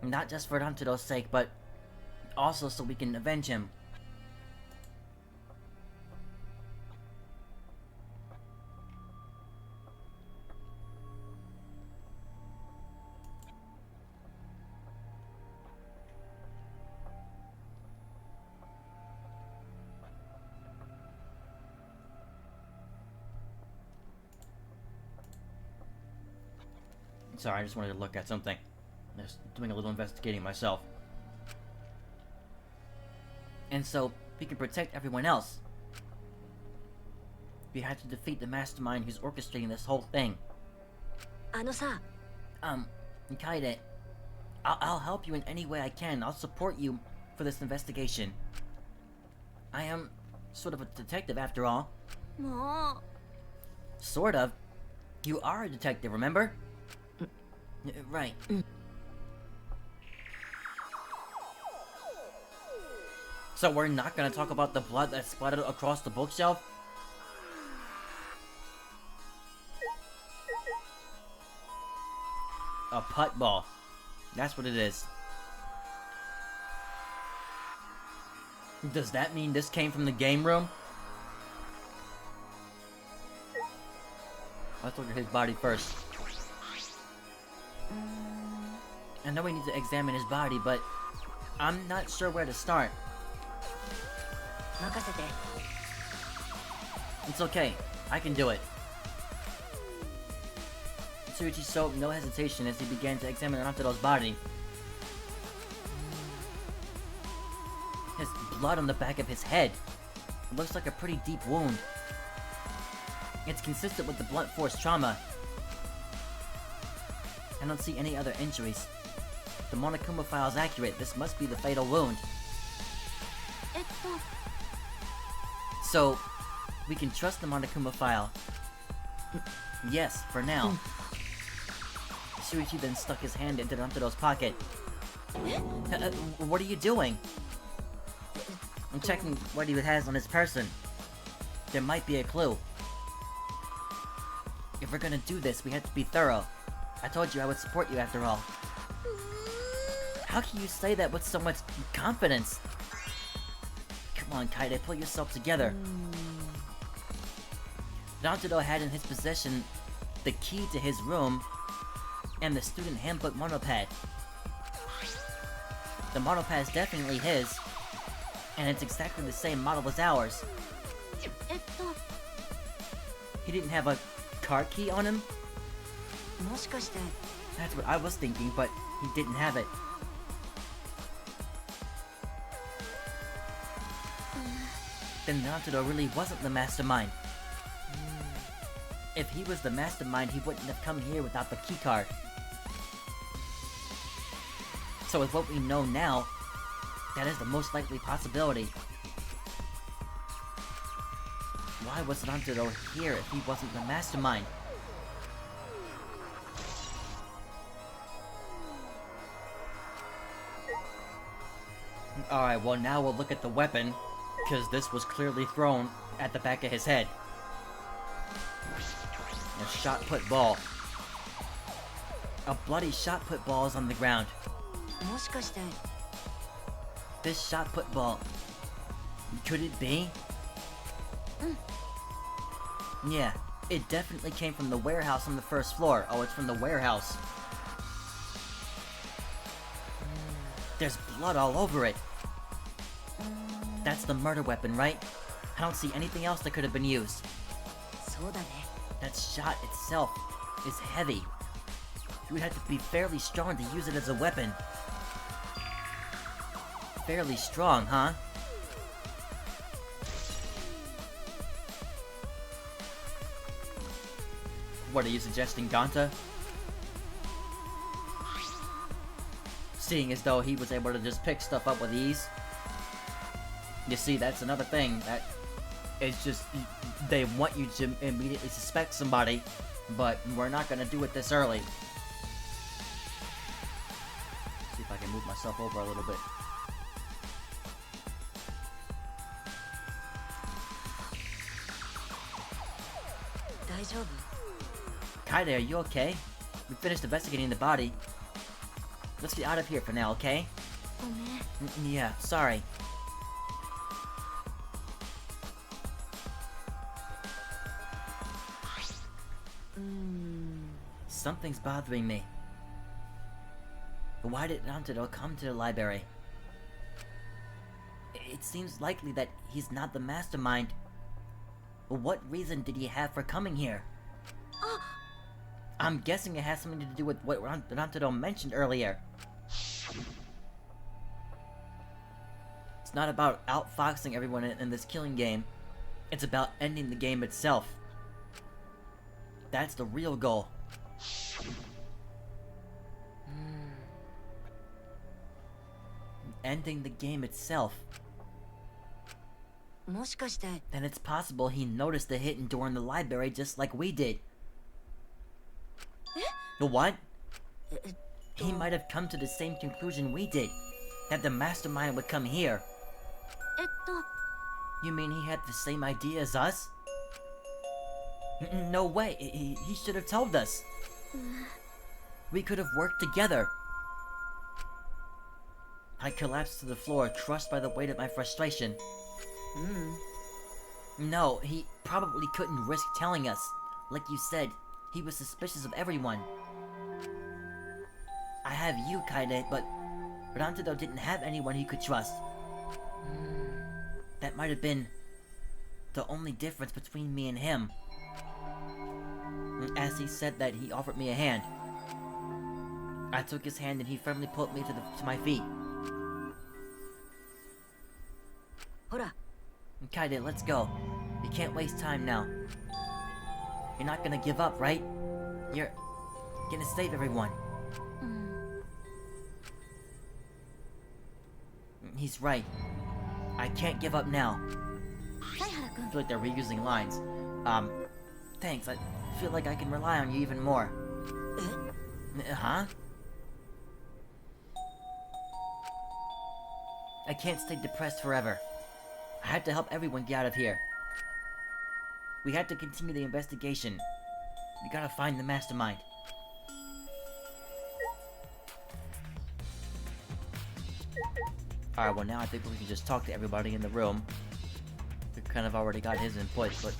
Not just for Dantado's sake, but also so we can avenge him. Sorry, I just wanted to look at something. Just doing a little investigating myself. And so, we can protect everyone else. We have to defeat the mastermind who's orchestrating this whole thing. あのさ、 Kaede, I'll help you in any way I can. I'll support you for this investigation. I am sort of a detective after all. もう Sort of. You are a detective, remember? Right. So we're not gonna talk about the blood that splattered across the bookshelf? A putt ball. That's what it is. Does that mean this came from the game room? Let's look at his body first. I know we need to examine his body, but I'm not sure where to start. 任せて。 It's okay. I can do it. Tsuichi showed no hesitation as he began to examine Antado's body. His blood on the back of his head. It looks like a pretty deep wound. It's consistent with the blunt force trauma. I don't see any other injuries. The Monokuma file is accurate. This must be the fatal wound. えっと、 So, we can trust the Monokuma file. Yes, for now. Shuichi then stuck his hand into Dantado's pocket. What are you doing? I'm checking what he has on his person. There might be a clue. If we're gonna do this, we have to be thorough. I told you I would support you after all. How can you say that with so much confidence? Come on, Kaede, pull yourself together. Dantado had in his possession the key to his room and the student handbook monopad. The monopad is definitely his, and it's exactly the same model as ours. えっと、 He didn't have a car key on him? もしかして、 That's what I was thinking, but he didn't have it. Then Dantado really wasn't the mastermind. If he was the mastermind, he wouldn't have come here without the keycard. So with what we know now, that is the most likely possibility. Why was Dantado here if he wasn't the mastermind? Alright, well now we'll look at the weapon, because this was clearly thrown at the back of his head. A shot put ball. A bloody shot put ball is on the ground. もしかして、 This shot put ball. Could it be? Yeah, it definitely came from the warehouse on the first floor. Oh, it's from the warehouse. There's blood all over it. That's the murder weapon, right? I don't see anything else that could have been used. そうだね。 That shot itself is heavy. You would have to be fairly strong to use it as a weapon. Fairly strong, huh? What are you suggesting, Ganta? Seeing as though he was able to just pick stuff up with ease. You see, that's another thing that it's just they want you to immediately suspect somebody, but we're not gonna do it this early. See if I can move myself over a little bit. Kaede, are you okay? We finished investigating the body. Let's get out of here for now, okay? ごめん。 Yeah, sorry. Something's bothering me. Why did Nanto come to the library? It seems likely that he's not the mastermind. What reason did he have for coming here? I'm guessing it has something to do with what Nanto mentioned earlier. It's not about outfoxing everyone in this killing game. It's about ending the game itself. That's the real goal. Ending the game itself. もしかして Then it's possible he noticed the hidden door in the library just like we did. The what? He might have come to the same conclusion we did. That the mastermind would come here. えっと You mean he had the same idea as us? No way. He should have told us. We could have worked together. I collapsed to the floor, crushed by the weight of my frustration. No, he probably couldn't risk telling us. Like you said, he was suspicious of everyone. I have you, Kaide, but Rantido didn't have anyone he could trust. That might have been the only difference between me and him. As he said that, he offered me a hand. I took his hand and he firmly pulled me to my feet. ほら Kaide, let's go. We can't waste time now. You're not gonna give up, right? You're gonna save everyone. He's right. I can't give up now. 犀原君 I feel like they're reusing lines. Thanks. I feel like I can rely on you even more. Huh? I can't stay depressed forever. I have to help everyone get out of here. We have to continue the investigation. We gotta find the mastermind. Alright, well now I think we can just talk to everybody in the room. We kind of already got his input, but...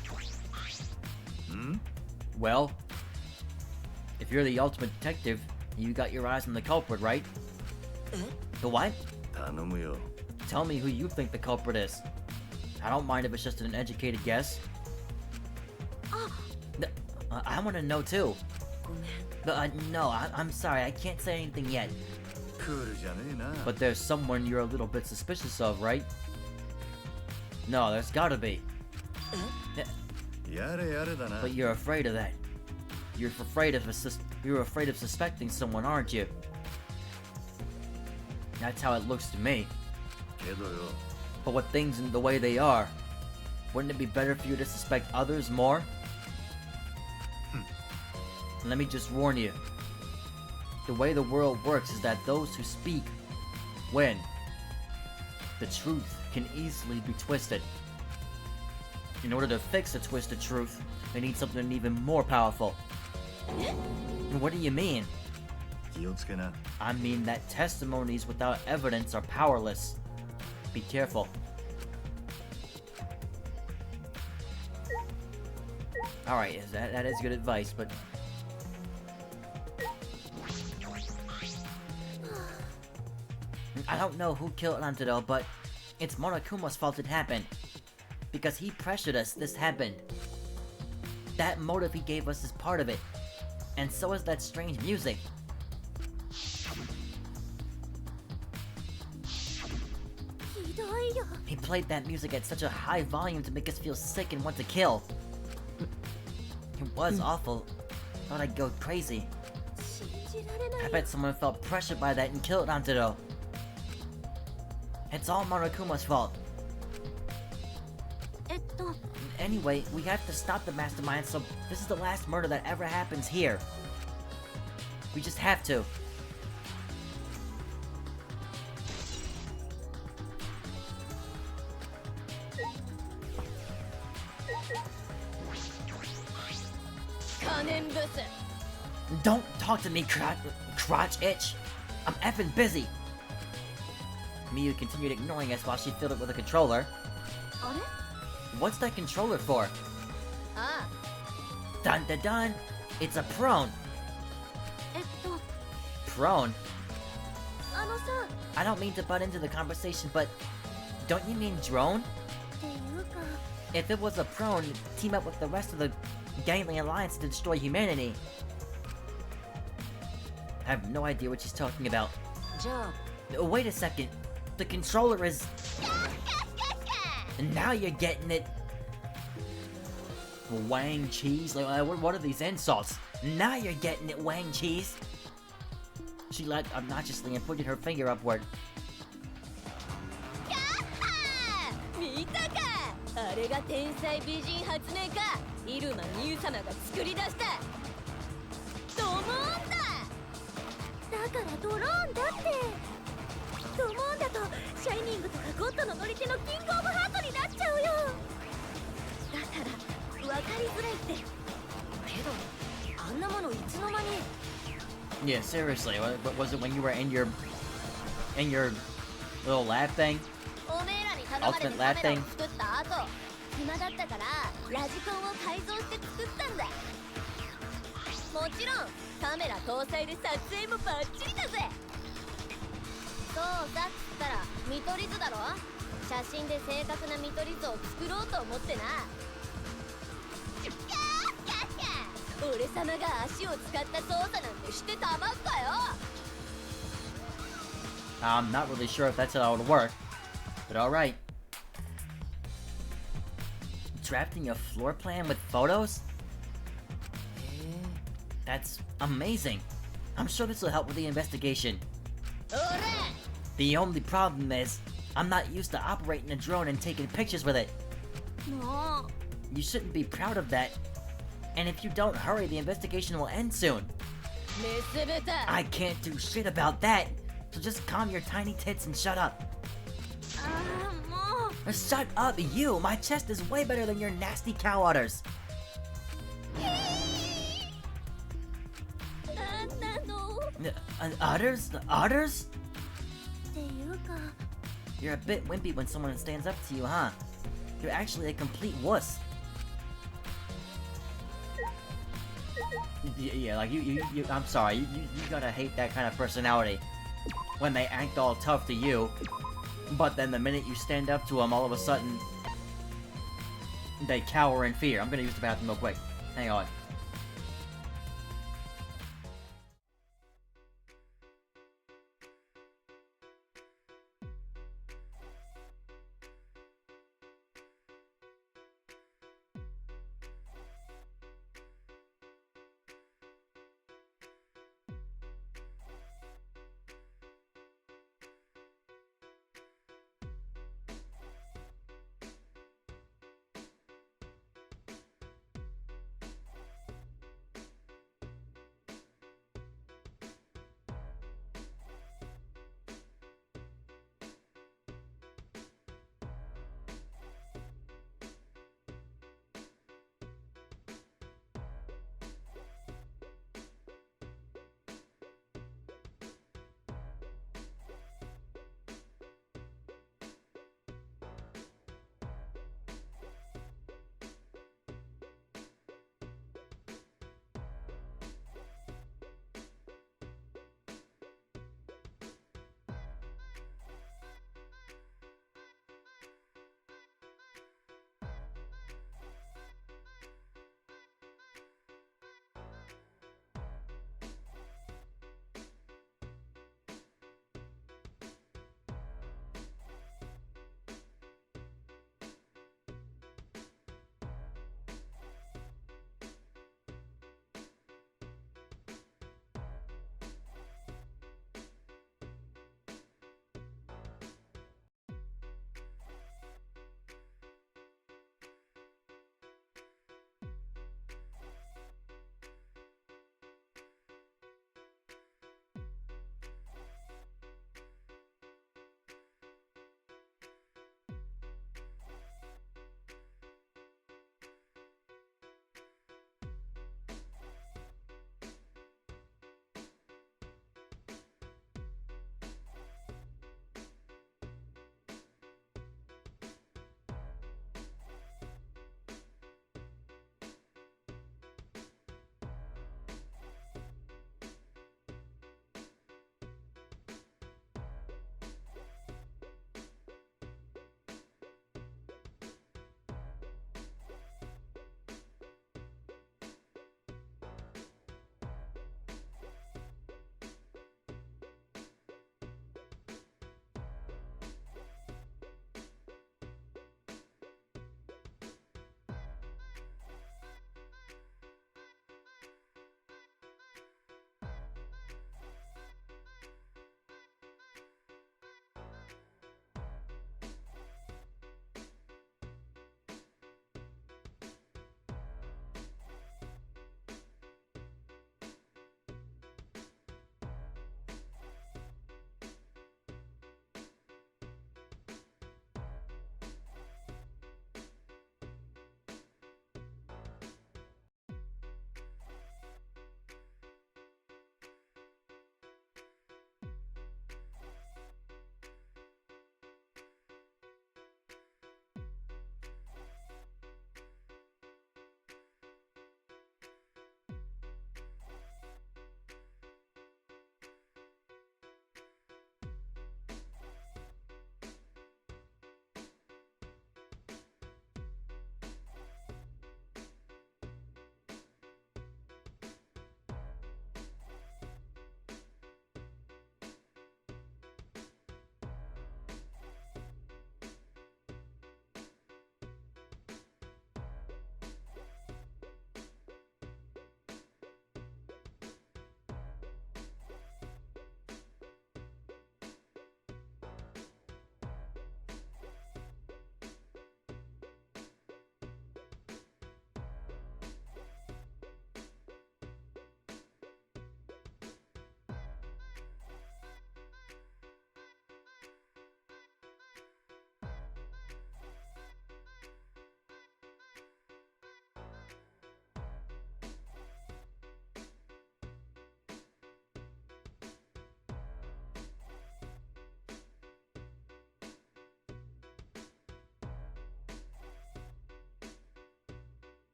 Well, if you're the ultimate detective, you got your eyes on the culprit, right? The what? 頼むよ Tell me who you think the culprit is. I don't mind if it's just an educated guess. I want to know too. ごめん No, I'm sorry, I can't say anything yet. クールじゃねえな But there's someone you're a little bit suspicious of, right? No, there's gotta be. やれやれだな But you're afraid of that. You're afraid of suspecting someone, aren't you? That's how it looks to me. けどよ But with things in the way they are, wouldn't it be better for you to suspect others more? Let me just warn you. The way the world works is that those who speak win. The truth can easily be twisted. In order to fix a twisted truth, they need something even more powerful. What do you mean? 気をつけな I mean that testimonies without evidence are powerless. Be careful. Alright, that is good advice, but... I don't know who killed Nanto, but it's Monokuma's fault it happened. Because he pressured us, this happened. That motive he gave us is part of it. And so is that strange music. ひどいよ He played that music at such a high volume to make us feel sick and want to kill. It was awful. Thought I'd go crazy. 信じられな I い bet someone felt pressured by that and killed Nanto. It's all Monokuma's fault. えっと Anyway, we have to stop the mastermind, so this is the last murder that ever happens here. We just have to. Kanen Don't talk to me, crotch itch. I'm effing busy! Miyu continued ignoring us while she filled it with a controller. あれ What's that controller for? あ Dun dun dun! It's a prone! あProne? あのさ I don't mean to butt into the conversation, but don't you mean drone? っていうか If it was a prone, team up with the rest of the Gangly Alliance to destroy humanity. I have no idea what she's talking about. じゃあ Wait a second. The controller is... And now you're getting it. Wang cheese? Like, what are these insults? Now you're getting it, Wang cheese. She laughed obnoxiously and pointed her finger upward. 見たかあれが天才美人発明家入間みゆ様が作り出したドモーンだだからドローンだってドモーンだとシャイニングとかゴッドの乗り手のキングオブハートになっちゃうよだから分かりづらいってけどあんなものいつの間に Yeah, seriously, was it when you were in your little lab thing? おめえらに頼まれてカメラを作った後暇だったからラジコンを改造して作ったんだもちろんカメラ搭載で撮影もバッチリだぜそうさっつったら見取り図だろ写真で正確な見取り図を作ろうと思ってなキャーキャーキャー俺様が足を使った操作なんてしてたまっかよ I'm not really sure if that's how it would work, but alright. Drafting a floor plan with photos? That's amazing. I'm sure this will help with the investigation. The only problem is, I'm not used to operating a drone and taking pictures with it. もう You shouldn't be proud of that. And if you don't hurry, the investigation will end soon. メス豚 I can't do shit about that. So just calm your tiny tits and shut up. ああもう Shut up, you! My chest is way better than your nasty cow udders. なんなの Udders? Udders? っていうか You're a bit wimpy when someone stands up to you, huh? You're actually a complete wuss. Yeah, like you I'm sorry, you gotta hate that kind of personality. When they act all tough to you, but then the minute you stand up to them, all of a sudden, they cower in fear. I'm gonna use the bathroom real quick. Hang on.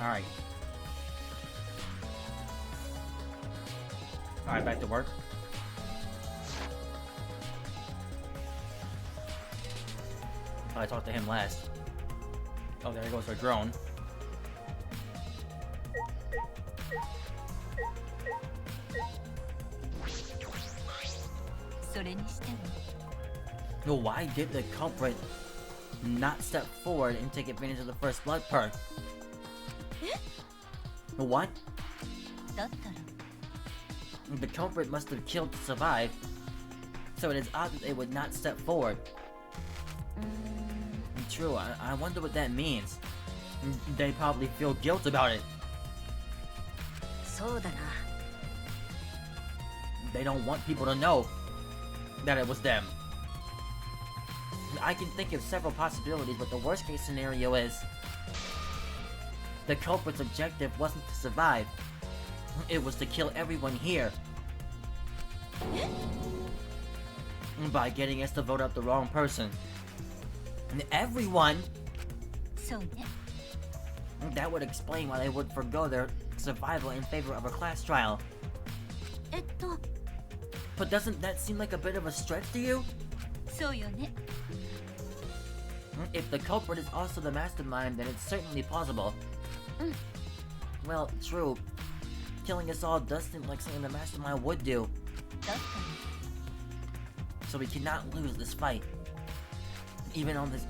Alright. Alright, back to work. I talked to him last. Oh, there goes our drone. Well, why did the culprit not step forward and take advantage of the first blood perk? What? The culprit must have killed to survive, so it is odd that they would not step forward. True, I wonder what that means. They probably feel guilt about it. They don't want people to know that it was them. I can think of several possibilities, but the worst case scenario is the culprit's objective wasn't to survive. It was to kill everyone here. By getting us to vote out the wrong person. And everyone! That would explain why they would forgo their survival in favor of a class trial. But doesn't that seem like a bit of a stretch to you? If the culprit is also the mastermind, then it's certainly plausible. Well, true. Killing us all does seem like something the mastermind would do. So we cannot lose this fight. Even on this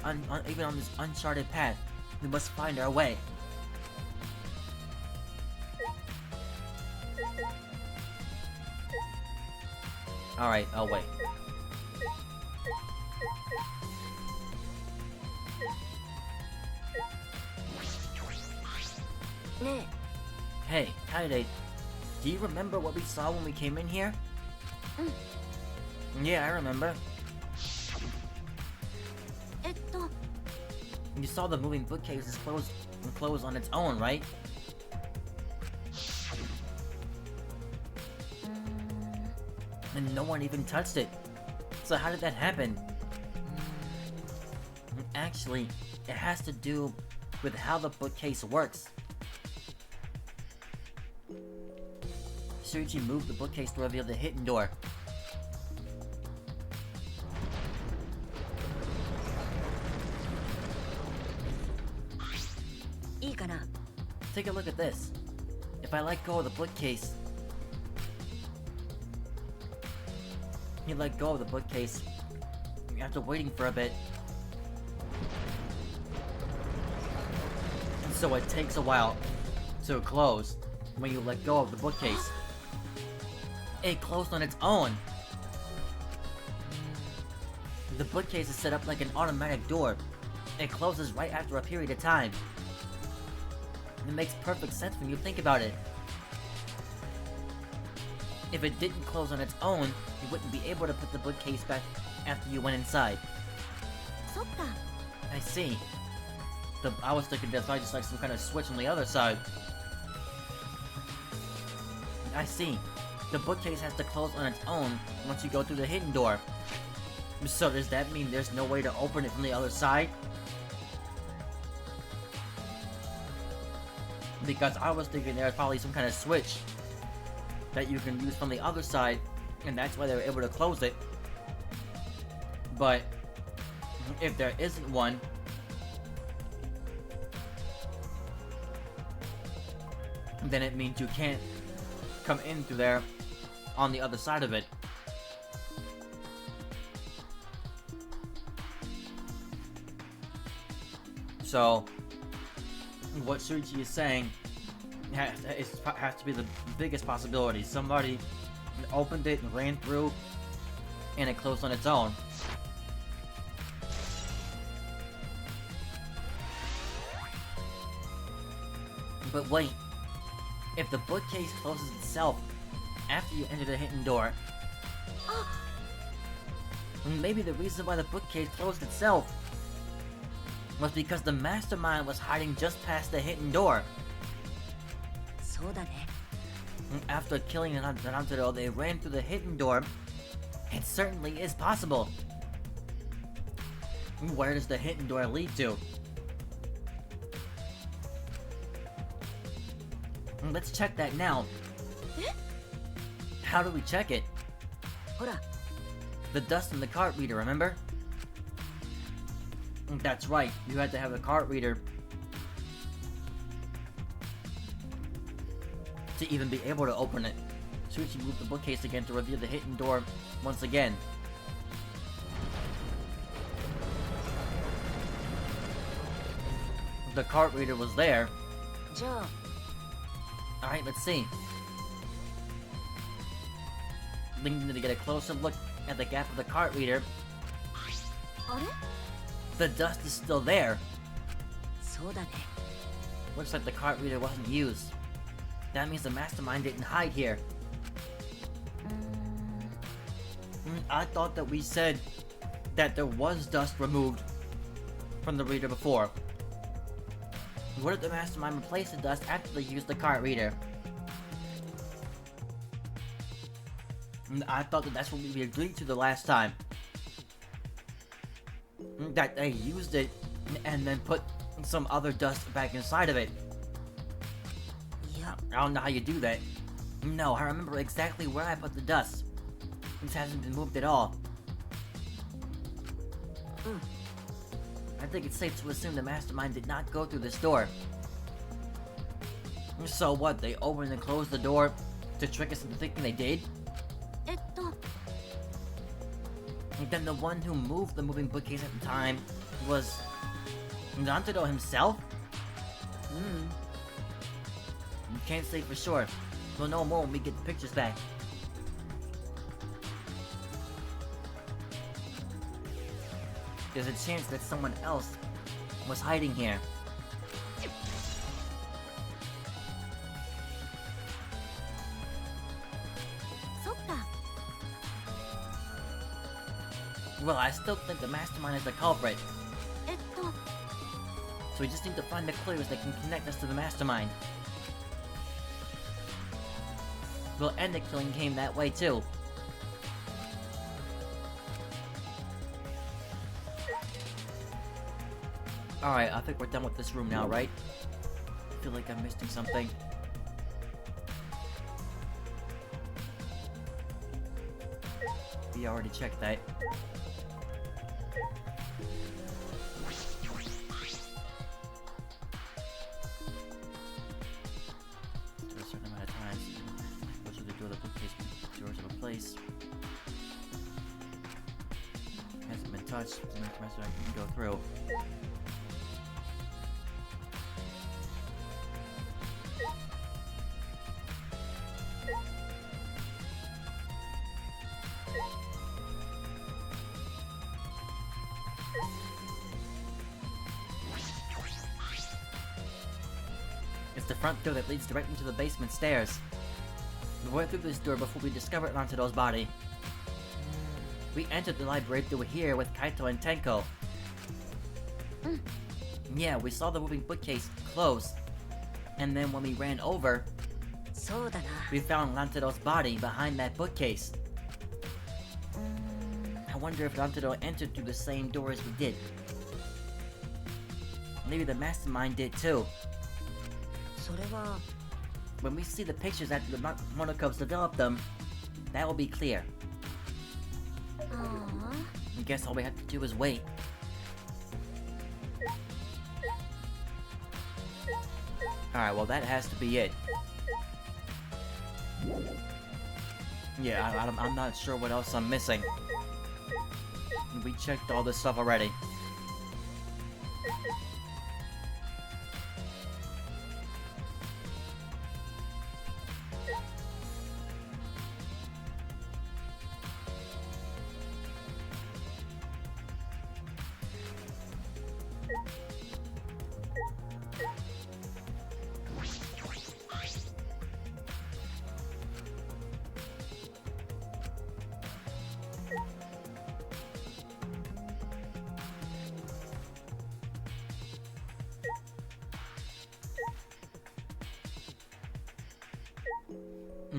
uncharted path, we must find our way. Alright, I'll wait. Hey, Kaide, do you remember what we saw when we came in here? Yeah, I remember. You saw the moving bookcases close on its own, right? And no one even touched it. So how did that happen? Actually, it has to do with how the bookcase works. Shuichi moved the bookcase to reveal the hidden door. Take a look at this. If I let go of the bookcase... You let go of the bookcase after waiting for a bit. And so it takes a while to close when you let go of the bookcase. It closed on its own. The bookcase is set up like an automatic door. It closes right after a period of time. It makes perfect sense when you think about it. If it didn't close on its own, you wouldn't be able to put the bookcase back after you went inside. I see. I was thinking there's probably just like some kind of switch on the other side. I see. The bookcase has to close on its own once you go through the hidden door. So does that mean there's no way to open it from the other side? Because I was thinking there's probably some kind of switch that you can use from the other side, and that's why they were able to close it. But if there isn't one, then it means you can't come in through there on the other side of it. So what Shuichi is saying has to be the biggest possibility. Somebody opened it and ran through, and it closed on its own. But wait, if the bookcase closes itself after you enter the hidden door, maybe the reason why the bookcase closed itself was because the mastermind was hiding just past the hidden door. After killing Nanataro, they ran through the hidden door. It certainly is possible. Where does the hidden door lead to? Let's check that now. How do we check it? ほら The dust in the card reader, remember? That's right, you had to have a card reader to even be able to open it. Shuichi moved the bookcase again to reveal the hidden door once again. The card reader was there. じゃあ Alright, let's see. Link needed to get a closer look at the gap of the card reader. あれ The dust is still there. そうだね Looks like the card reader wasn't used. That means the mastermind didn't hide here. I thought that we said that there was dust removed from the reader before. What if the mastermind replaced the dust after they used the card reader? I thought that that's what we agreed to the last time. That they used it and then put some other dust back inside of it. いや I don't know how you do that. No, I remember exactly where I put the dust. This hasn't been moved at all. I think it's safe to assume the mastermind did not go through this door. So what, they opened and closed the door to trick us into thinking they did? えっと And then the one who moved the moving bookcase at the time was Nantaro himself? You can't say for sure. We'll know more when we get the pictures back. There's a chance that someone else was hiding here. Well, I still think the mastermind is the culprit. えっと So we just need to find the clues that can connect us to the mastermind. We'll end the killing game that way too. Alright, I think we're done with this room now, right? I feel like I'm missing something. We already checked that. After a certain amount of time, push the door of the bookcase doors of a place. Hasn't been touched, the next master I can go through. It's the front door that leads directly to the basement stairs. We went through this door before we discovered Rantaro's body. We entered the library through here with Kaito and Tenko. Yeah, we saw the moving bookcase close. And then when we ran over, そうだな we found Rantaro's body behind that bookcase. I wonder if Rantaro entered through the same door as we did. Maybe the mastermind did too. それは When we see the pictures after the Monokubs develop them, that will be clear. ああ I guess all we have to do is wait. Alright, well that has to be it. Yeah, I'm not sure what else I'm missing. We checked all this stuff already.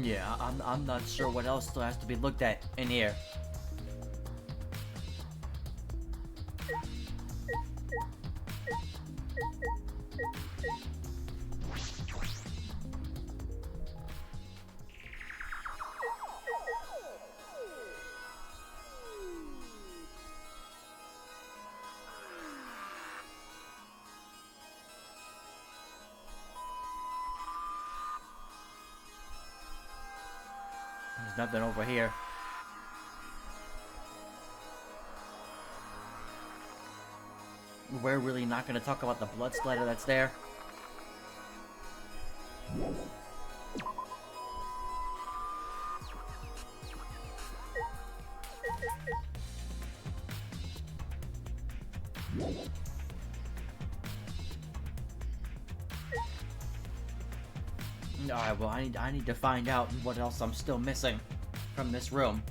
Yeah, I'm not sure what else still has to be looked at in here. Nothing over here. We're really not gonna talk about the blood splatter that's there. Alright, well, I need to find out what else I'm still missing from this room.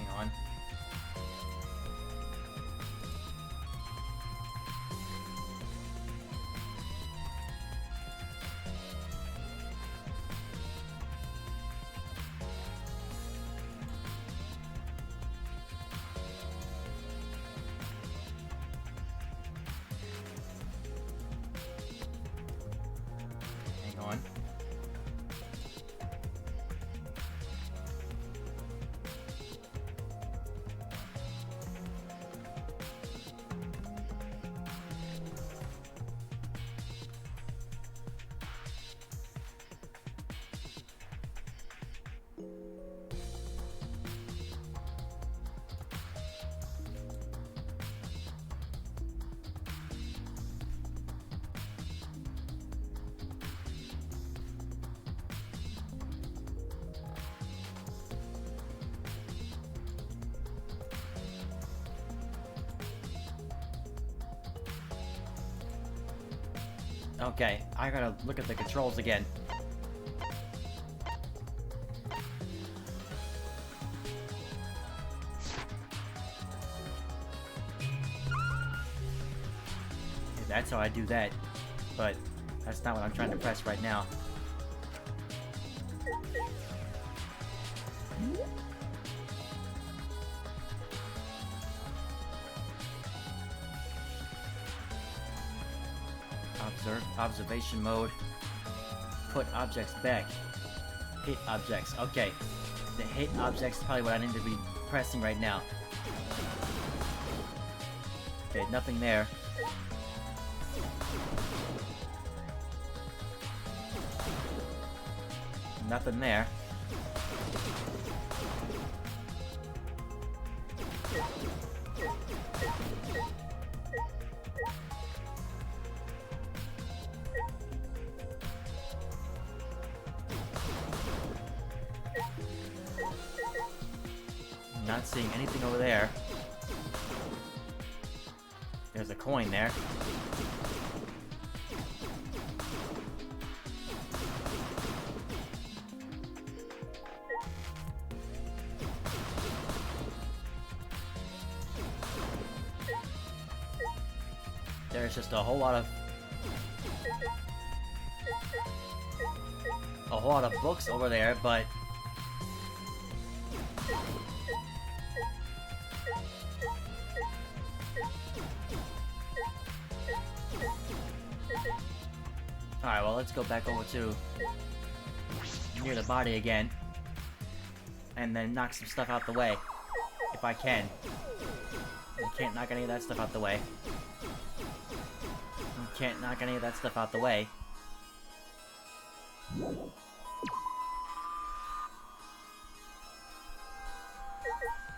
On. Hang on. Okay, I gotta look at the controls again. That's how I do that, but that's not what I'm trying to press right now. Observation mode. Put objects back. Hit objects. Okay. The hit objects is probably what I need to be pressing right now. Okay, nothing there. Nothing there. Not seeing anything over there. There's a coin there. There's just a whole lot of books over there, but alright, well, let's go back over to near the body again and then knock some stuff out the way if I can. I can't knock any of that stuff out the way. Can't knock any of that stuff out the way.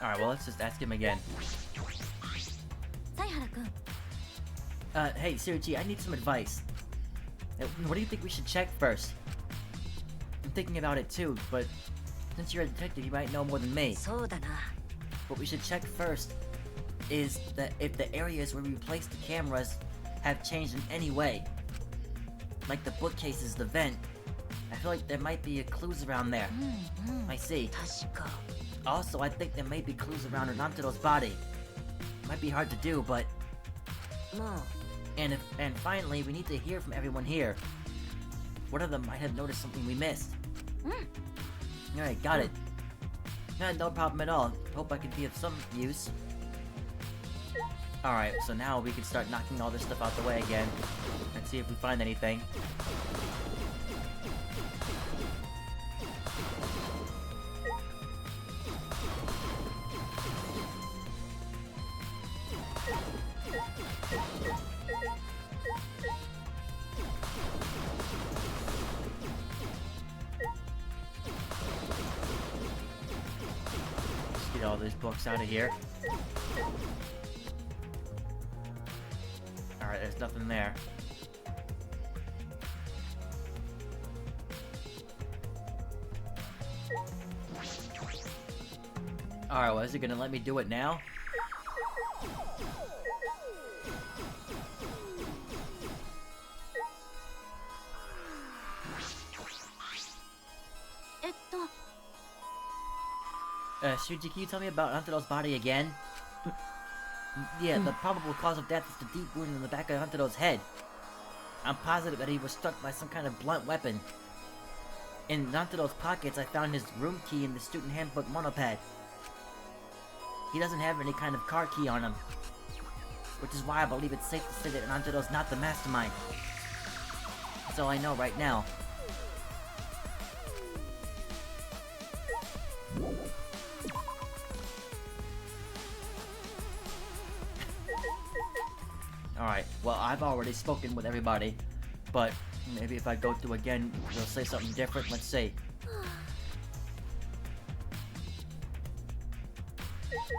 Alright, well, let's just ask him again. Hey, Suichi, I need some advice. What do you think we should check first? I'm thinking about it too, but since you're a detective, you might know more than me. What we should check first is that if the areas where we placed the cameras have changed in any way. Like the bookcases, the vent. I feel like there might be clues around there. I see. Also, I think there may be clues around Renantero's body. might be hard to do, but... まあ And finally, we need to hear from everyone here. One of them might have noticed something we missed. Alright, got it. No problem at all. Hope I can be of some use. Alright, so now we can start knocking all this stuff out the way again. And see if we find anything. Let's get all these books out of here. Alright, there's nothing there. Alright, well, is it gonna let me do it now? Shuji, can you tell me about Hantaro's body again? Yeah, the probable cause of death is the deep wound in the back of Hantaro's head. I'm positive that he was struck by some kind of blunt weapon. In Hantaro's pockets, I found his room key and the student handbook monopad. He doesn't have any kind of car key on him. Which is why I believe it's safe to say that Hantaro's not the mastermind. That's all I know right now. Alright, well, I've already spoken with everybody, but maybe if I go through again, they'll say something different. Let's see.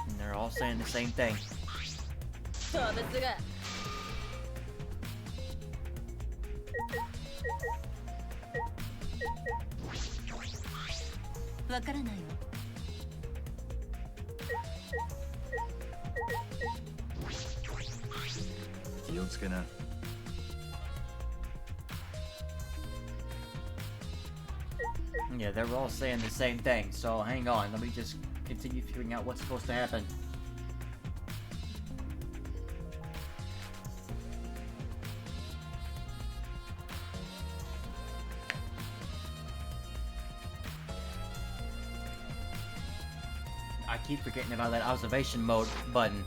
And they're all saying the same thing. そうですが わからないわ 気をつけな。 Yeah, they're all saying the same thing, so hang on, let me just continue figuring out what's supposed to happen. I keep forgetting about that observation mode button.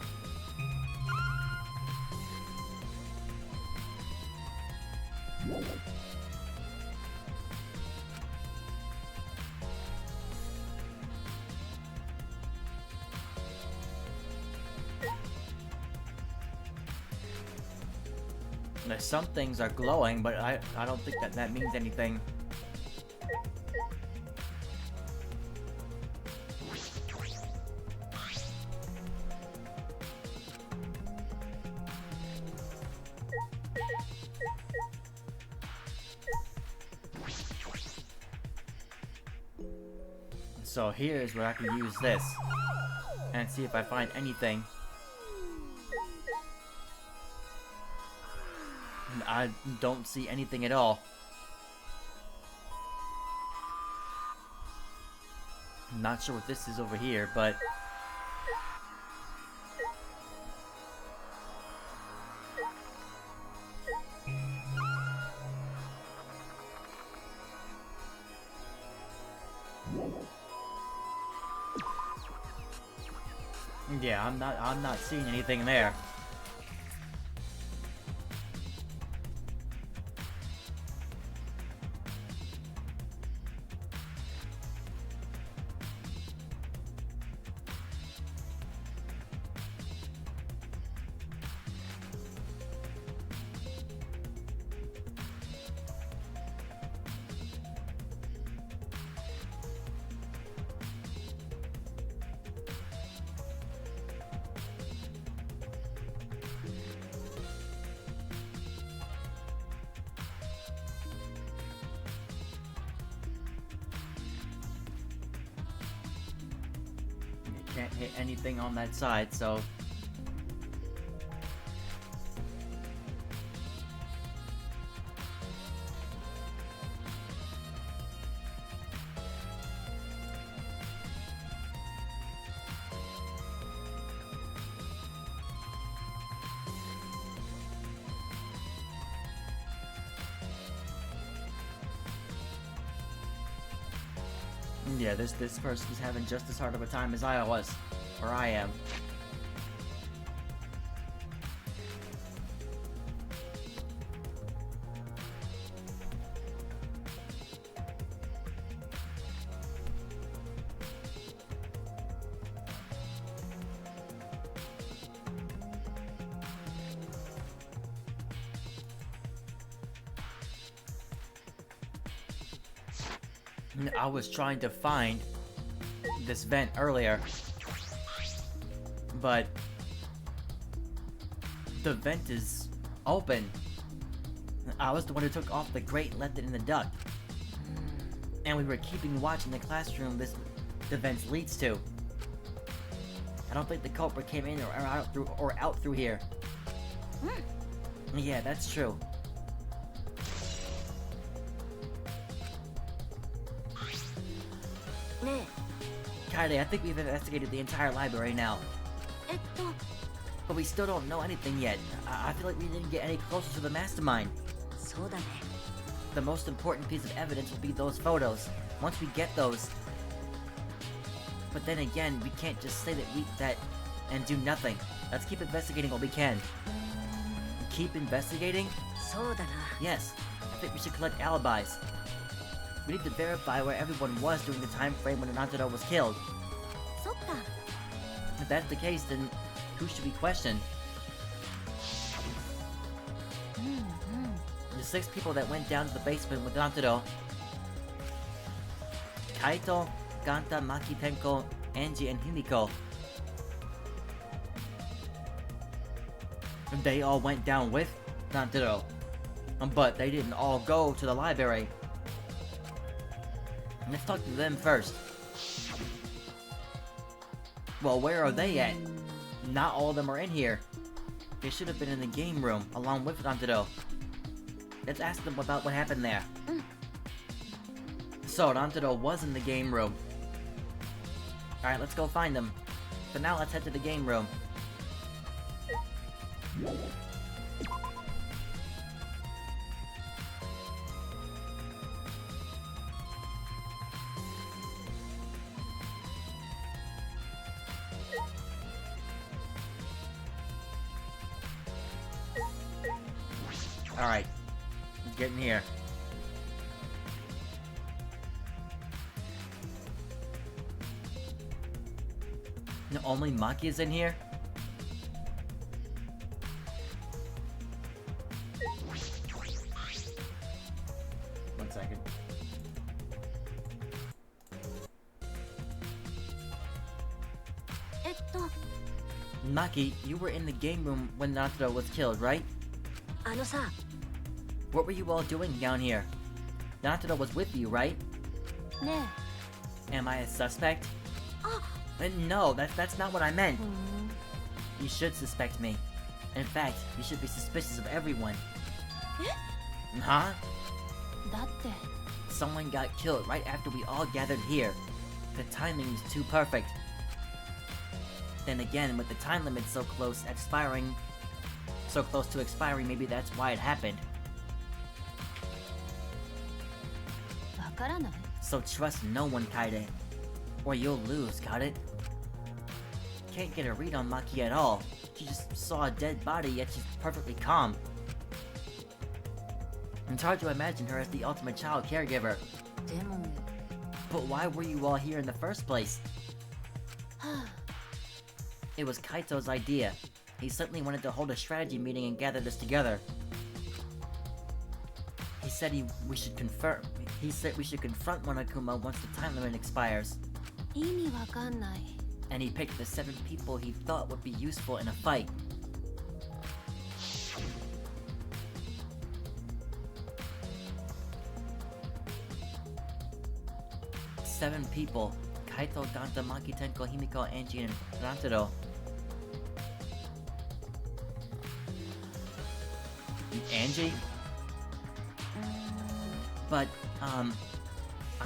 Now, some things are glowing, but I don't think that means anything. So here's where I can use this and see if I find anything. I don't see anything at all. I'm not sure what this is over here, but... yeah, I'm not seeing anything there. Can't hit anything on that side, so... Yeah, this person's having just as hard of a time as I was. Or I am. I was trying to find this vent earlier, but the vent is open. I was the one who took off the grate and left it in the duct. And we were keeping watch in the classroom the vent leads to. I don't think the culprit came in or out through here. Yeah, that's true. Kaede, I think we've investigated the entire library now. But we still don't know anything yet. I feel like we didn't get any closer to the mastermind. The most important piece of evidence will be those photos. Once we get those. But then again, we can't just say that and do nothing. Let's keep investigating what we can. Keep investigating? Yes. I think we should collect alibis. We need to verify where everyone was during the time frame when Nantaro was killed. If that's the case, then who should we question? The 6 people that went down to the basement with Nantaro: Kaito, Ganta, Maki, Tenko, Angie, and Himiko. They all went down with Nantaro. But they didn't all go to the library. Let's talk to them first. Well, where are they at? Not all of them are in here. They should have been in the game room, along with Nantaro. Let's ask them about what happened there. So, Nantaro was in the game room. Alright, let's go find them. So now let's head to the game room. Alright, let's get in here. No, only Maki is in here? One second. Maki, you were in the game room when Nantaro was killed, right? What were you all doing down here? Nantaro was with you, right? Am I a suspect? No, that's not what I meant. You should suspect me. In fact, you should be suspicious of everyone. Huh? Someone got killed right after we all gathered here. The timing was too perfect. Then again, with the time limit so close to expiring, maybe that's why it happened. So trust no one, Kaede. Or you'll lose, got it? Can't get a read on Maki at all. She just saw a dead body, yet she's perfectly calm. It's hard to imagine her as the ultimate child caregiver. But why were you all here in the first place? It was Kaito's idea. He certainly wanted to hold a strategy meeting and gather this together. He said we should confront Monokuma once the time limit expires. And he picked the 7 people he thought would be useful in a fight. Seven people: Kaito, Ganta, Maki, Tenko, Himiko, Angie, and Nantaro. Angie? But, I'm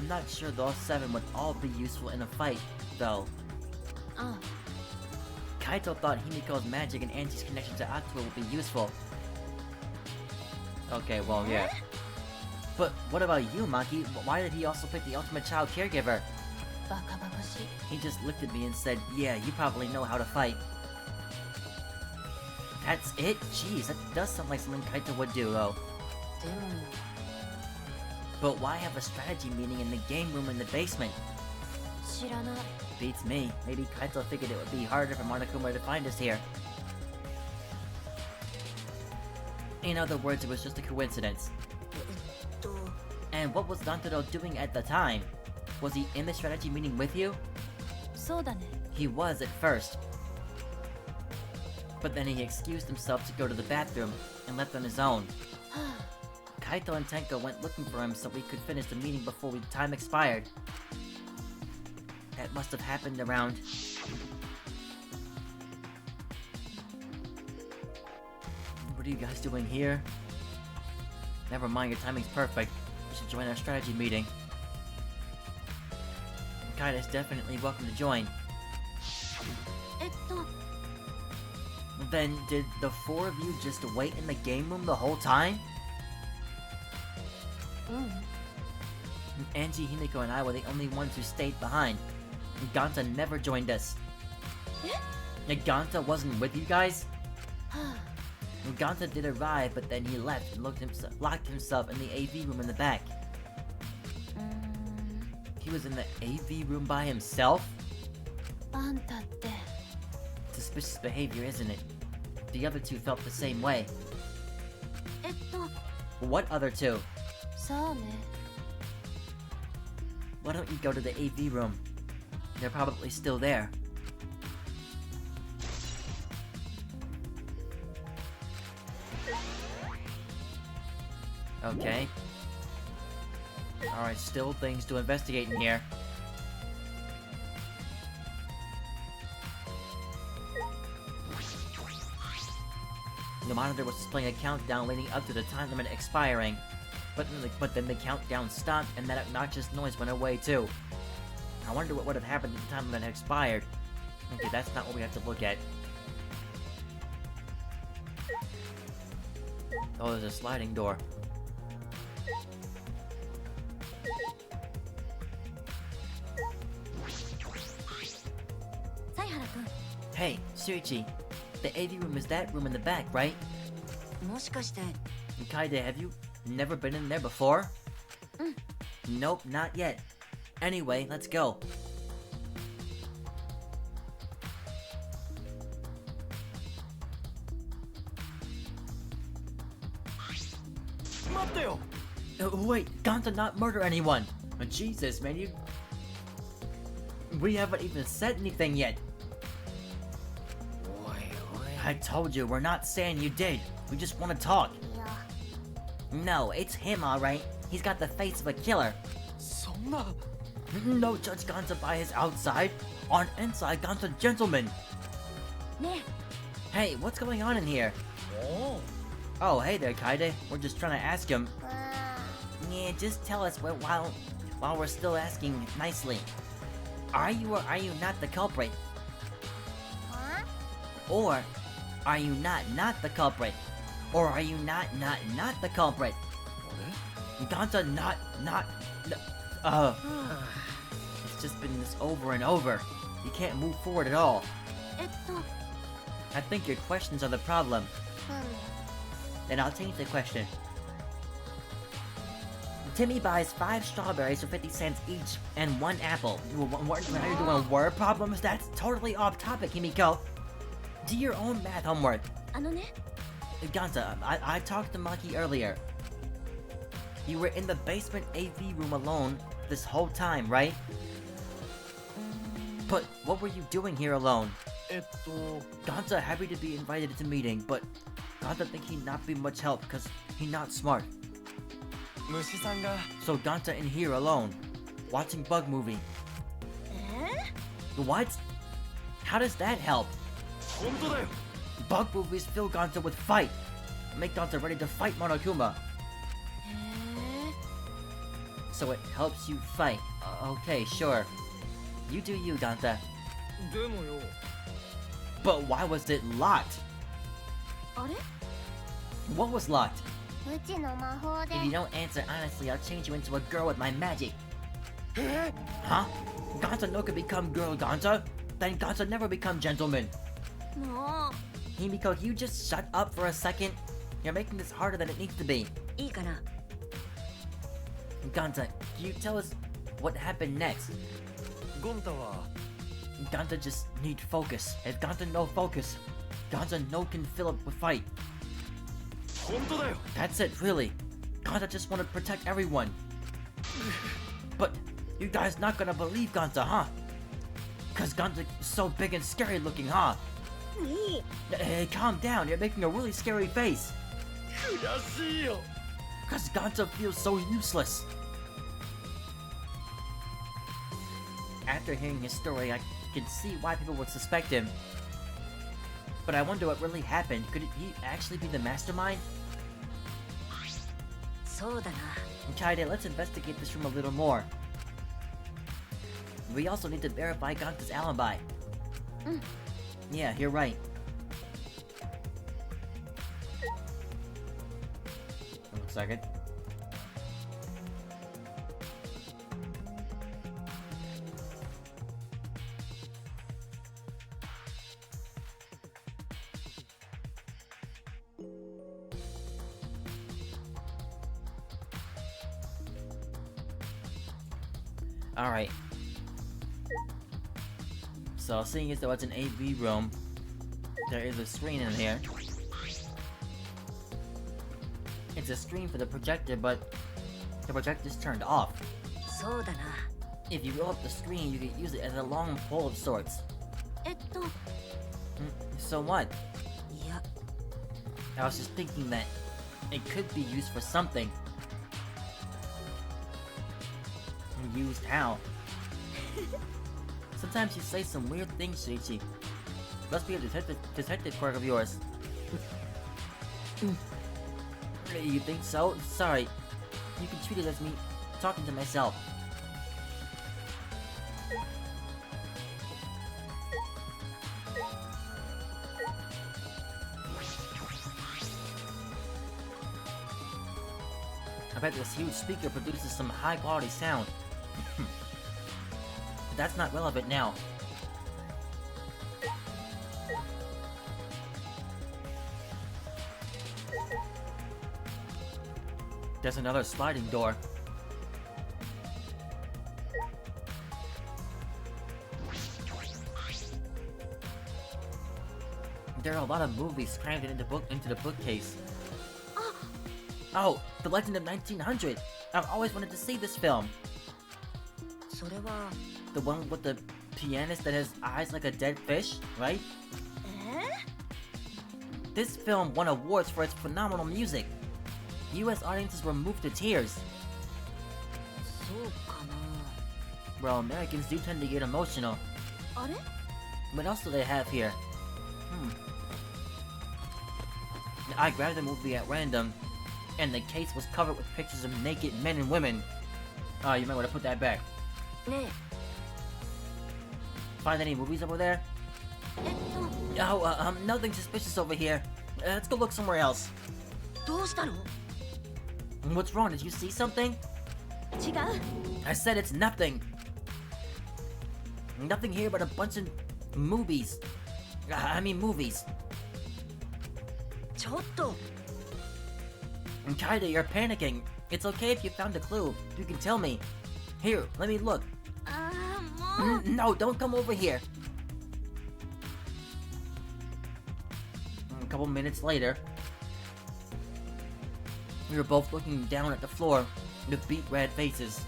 not sure those 7 would all be useful in a fight, though. Kaito thought Himiko's magic and Angie's connection to Akua would be useful. Okay, well, yeah. But what about you, Maki? Why did he also pick the ultimate child caregiver? バカバカしい He just looked at me and said, "Yeah, you probably know how to fight." That's it? Jeez, that does sound like something Kaito would do, though. でも But why have a strategy meeting in the game room in the basement? 知らない Beats me. Maybe Kaito figured it would be harder for Monokuma to find us here. In other words, it was just a coincidence. と And what was Dantaro doing at the time? Was he in the strategy meeting with you? そうだね He was at first. But then he excused himself to go to the bathroom and left on his own. Kaito and Tenko went looking for him so we could finish the meeting before time expired. That must have happened around... What are you guys doing here? Never mind, your timing's perfect. You should join our strategy meeting. Kaito's definitely welcome to join. えっと Then, did the four of you just wait in the game room the whole time? うん Angie, Himiko, and I were the only ones who stayed behind. Ganta never joined us. Ganta wasn't with you guys? Ganta did arrive, but then he left and locked himself in the AV room in the back. うーん He was in the AV room by himself? あんたって Suspicious behavior, isn't it? The other two felt the same way. えっと What other two? さあね Why don't you go to the AV room? They're probably still there. Okay. Alright, still things to investigate in here. The monitor was displaying a countdown leading up to the time limit expiring. But then the countdown stopped and that obnoxious noise went away too. I wonder what would have happened if the time limit expired. Okay, that's not what we have to look at. Oh, there's a sliding door. Hey, Shuichi. The AV room is that room in the back, right? もしかして Kaide, have you never been in there before? Nope, not yet. Anyway, let's go. Wait, Ganta not murder anyone! Jesus, man, we haven't even said anything yet. I told you, we're not saying you did. We just want to talk. いや No, it's him, alright. He's got the face of a killer. そんな No judge Ganta by his outside. On inside, Ganta gentleman. ね Hey, what's going on in here? Oh, hey there, Kaide. We're just trying to ask him. うーん Yeah, just tell us while we're still asking nicely. Are you or are you not the culprit? は Or are you not the culprit? Or are you not the culprit? Ganta not It's just been this over and over. You can't move forward at all. えっと I think your questions are the problem. うん Then I'll change the question. Timmy buys 5 strawberries for 50 cents each and 1 apple. What are you doing word problems? That's totally off topic, Himiko. Do your own math homework. あのね Ganta, I talked to Maki earlier. You were in the basement AV room alone this whole time, right? But what were you doing here alone? えっと Ganta happy to be invited to meeting, but Ganta think he'd not be much help because he not smart. 虫さんが So Ganta in here alone, watching bug movie. え What? How does that help? 本当だよ Bug movies fill Ganta with fight. Make Ganta ready to fight Monokuma. へ So it helps you fight. Okay, sure. You do you, Ganta. でもよ But why was it locked? あれ What was locked? うちの魔法で If you don't answer honestly, I'll change you into a girl with my magic. え Huh? Gonta no could become girl Gonta, then Gonta never become gentleman. もう Himiko, can you just shut up for a second? You're making this harder than it needs to be. いいかな。 Gonta, can you tell us what happened next? ゴンタは Gonta just need focus. If Gonta no focus, Gonta no can fill up with fight. 本当だよ。 That's it, really. Gonta just want to protect everyone. But you guys not gonna believe Gonta, huh? Cause Gonta's so big and scary looking, huh? Hey, calm down. You're making a really scary face. 悔しいよ。 Cause Gonta feels so useless. After hearing his story, I can see why people would suspect him. But I wonder what really happened. Could he actually be the mastermind? そうだな。 Kaide, let's investigate this room a little more. We also need to verify Gonta's alibi. Yeah, you're right. One second. Alright. So, seeing as though it's an AV room, there is a screen in here. It's a screen for the projector, but the projector's turned off. そうだな。 If you roll up the screen, you can use it as a long pole of sorts. と So what? いや I was just thinking that it could be used for something. Used how? Sometimes you say some weird things, Shiichi. Must be a detective quirk of yours. You think so? Sorry. You can treat it as me talking to myself. I bet this huge speaker produces some high quality sound. But that's not relevant now. There's another sliding door. There are a lot of movies crammed into the bookcase. Oh, The Legend of 1900! I've always wanted to see this film. それは The one with the pianist that has eyes like a dead fish, right? This film won awards for its phenomenal music. US audiences were moved to tears. そうかな。 Well, Americans do tend to get emotional. あれ What else do they have here? I grabbed the movie at random, and the case was covered with pictures of naked men and women. Oh, you might want to put that back. ね Find any movies over there? え Oh, nothing suspicious over here. Let's go look somewhere else. どうしたの What's wrong? Did you see something? 違う I said it's nothing. Nothing here but a bunch of movies. I mean movies. ちょっと Kaide, you're panicking. It's okay if you found a clue. You can tell me. Here, let me look. ああもう No, don't come over here. A couple minutes later, we were both looking down at the floor with beet red faces.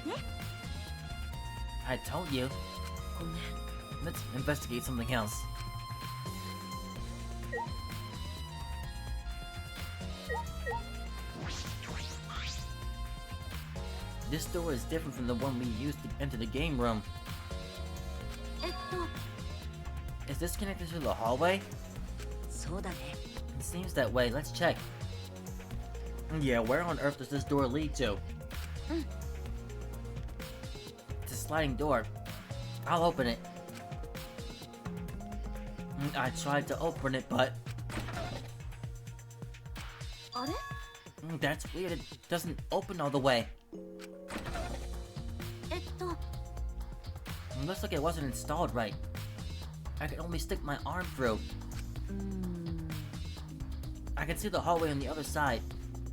Yeah? I told you. ごめん Let's investigate something else. This door is different from the one we used to enter the game room. えっと Is this connected to the hallway? そうだね It seems that way. Let's check. Yeah, where on earth does this door lead to? It's a sliding door. I'll open it. I tried to open it, but あれ that's weird. It doesn't open all the way. Looks like it wasn't installed right. I could only stick my arm through. I can see the hallway on the other side,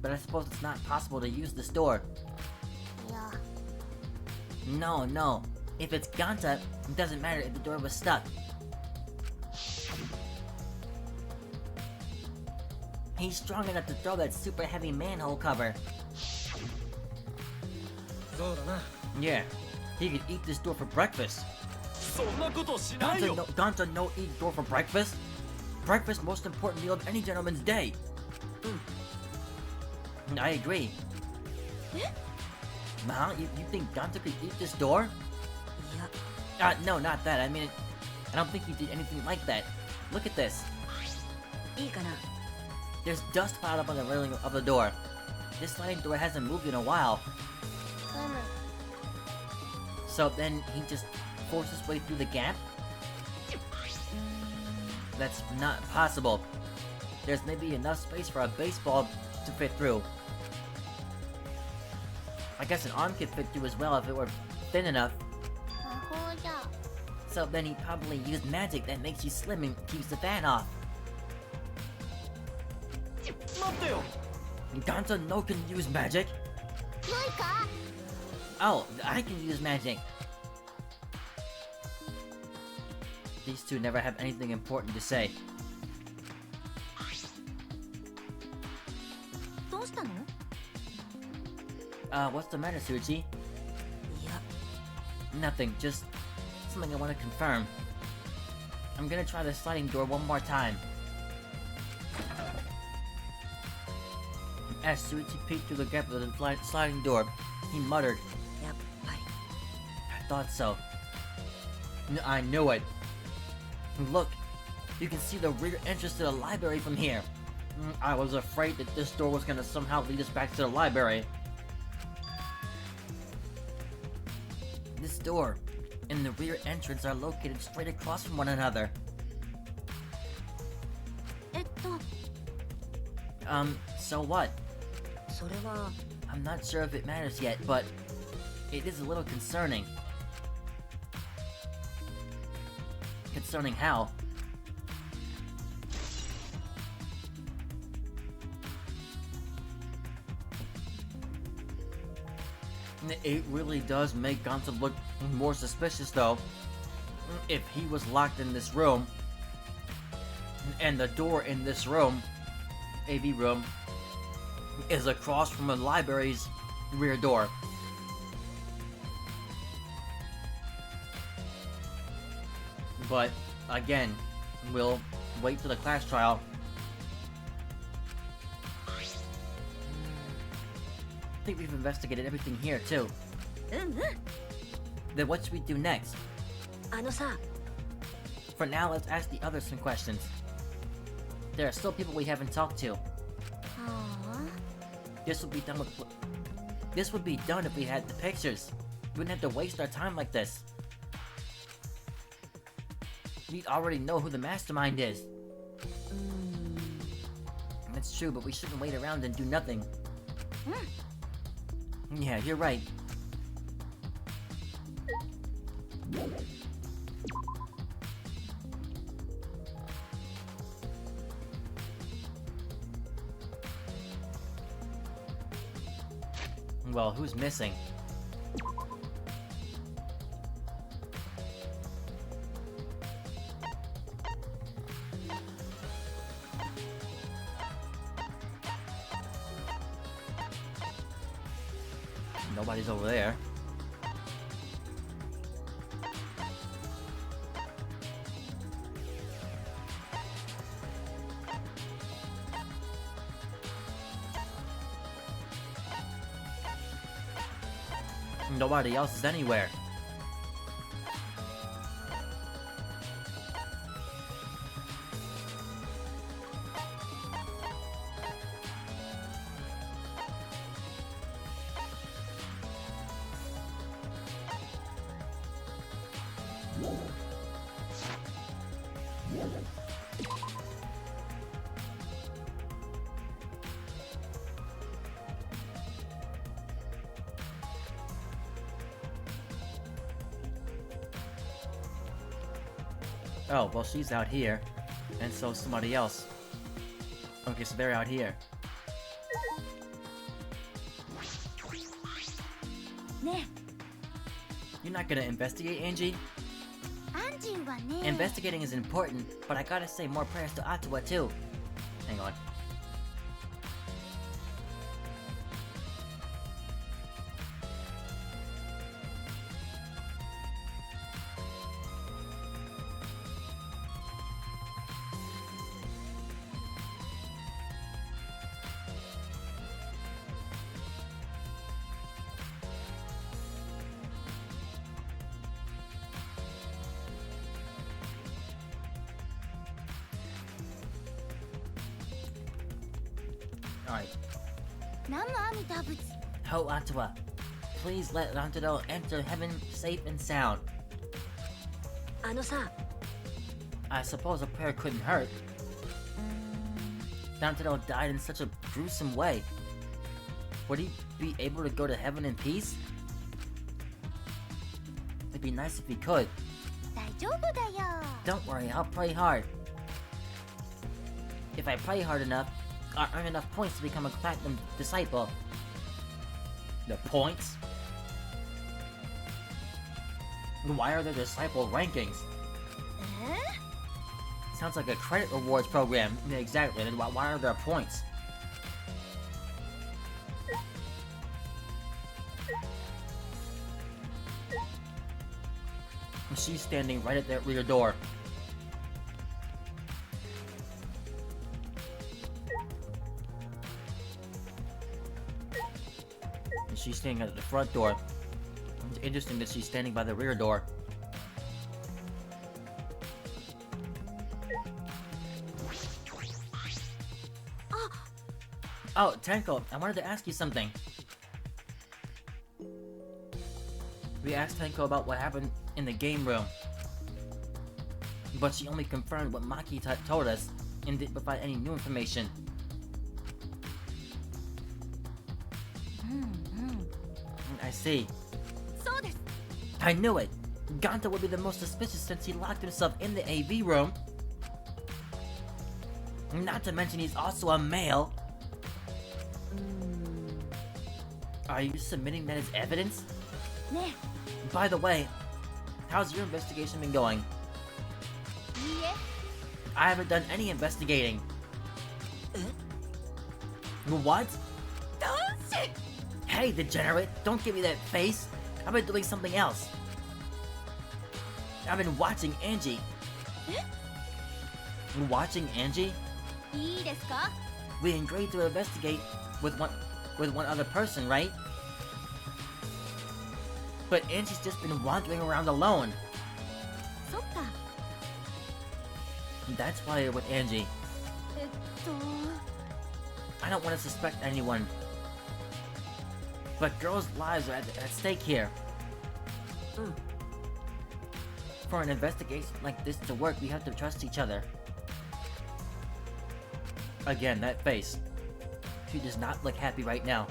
but I suppose it's not possible to use this door. いや No. If it's Ganta, it doesn't matter if the door was stuck. He's strong enough to throw that super heavy manhole cover. そうだな Yeah, he could eat this door for breakfast. そんなことしないよ Ganta no eat door for breakfast? Breakfast most important meal of any gentleman's day. I agree. Huh? You think Ganta could eat this door? いや No, not that. I mean, I don't think he did anything like that. Look at this. いいかな There's dust piled up on the railing of the door. This sliding door hasn't moved in a while. うむ So then he just forced his way through the gap? That's not possible. There's maybe enough space for a baseball to fit through. I guess an arm could fit through as well if it were thin enough. 魔法じゃ So then he probably used magic that makes you slim and keeps the fan off. 待ってよ Ganta no can use magic? ないか Oh, I can use magic. These two never have anything important to say. どうしたの What's the matter, Suchi? いや Nothing, just something I want to confirm. I'm gonna try the sliding door one more time. As Suichi peeked through the gap of the sliding door, he muttered, やっぱり I thought so. I knew it. Look, you can see the rear entrance to the library from here. I was afraid that this door was gonna somehow lead us back to the library. This door and the rear entrance are located straight across from one another. えっと So what? それは I'm not sure if it matters yet, but it is a little concerning. Concerning how? It really does make Ganta look more suspicious though. If he was locked in this room, and the door in this room, AV room, is across from the library's rear door. But, again, we'll wait for the class trial. I think we've investigated everything here, too. うんうん Then what should we do next? あのさ For now, let's ask the others some questions. There are still people we haven't talked to. ああ This would be done if we had the pictures. We wouldn't have to waste our time like this. We already know who the mastermind is. That's true, but we shouldn't wait around and do nothing. Yeah, you're right. Well, who's missing? Nobody's over there. Nobody else is anywhere. Oh, well, she's out here. And so somebody else. Okay, so they're out here. ね You're not gonna investigate, Angie? アンジーはね Investigating is important, but I gotta say more prayers to Ottawa too. Hang on. Alright. 南無阿弥陀仏 Ho Ottawa, please let Lantado enter heaven safe and sound. あのさ I suppose a prayer couldn't hurt. Lantado died in such a gruesome way. Would he be able to go to heaven in peace? It'd be nice if he could. 大丈夫だよ Don't worry, I'll pray hard. If I pray hard enough, I'll earn enough points to become a platinum disciple. The points? Why are there disciple rankings? え Sounds like a credit rewards program. Yeah, exactly. Then why are there points? She's standing right at that rear door. And she's standing at the front door. It's interesting that she's standing by the rear door. Oh, Tenko, I wanted to ask you something. We asked Tenko about what happened in the game room, but she only confirmed what Maki told us and didn't provide any new information. I see. そうです I knew it! Ganta would be the most suspicious since he locked himself in the AV room. Not to mention he's also a male. Are you submitting that as evidence? ね By the way, how's your investigation been going? いいえ I haven't done any investigating. What? 男子 Hey, degenerate! Don't give me that face! I've been doing something else. I've been watching Angie. Watching Angie? いいですか We agreed to investigate with one other person, right? But Angie's just been wandering around alone. そっか That's why you're with Angie. えっと I don't want to suspect anyone. But girls' lives are at stake here. For an investigation like this to work, we have to trust each other. Again, that face. She does not look happy right now.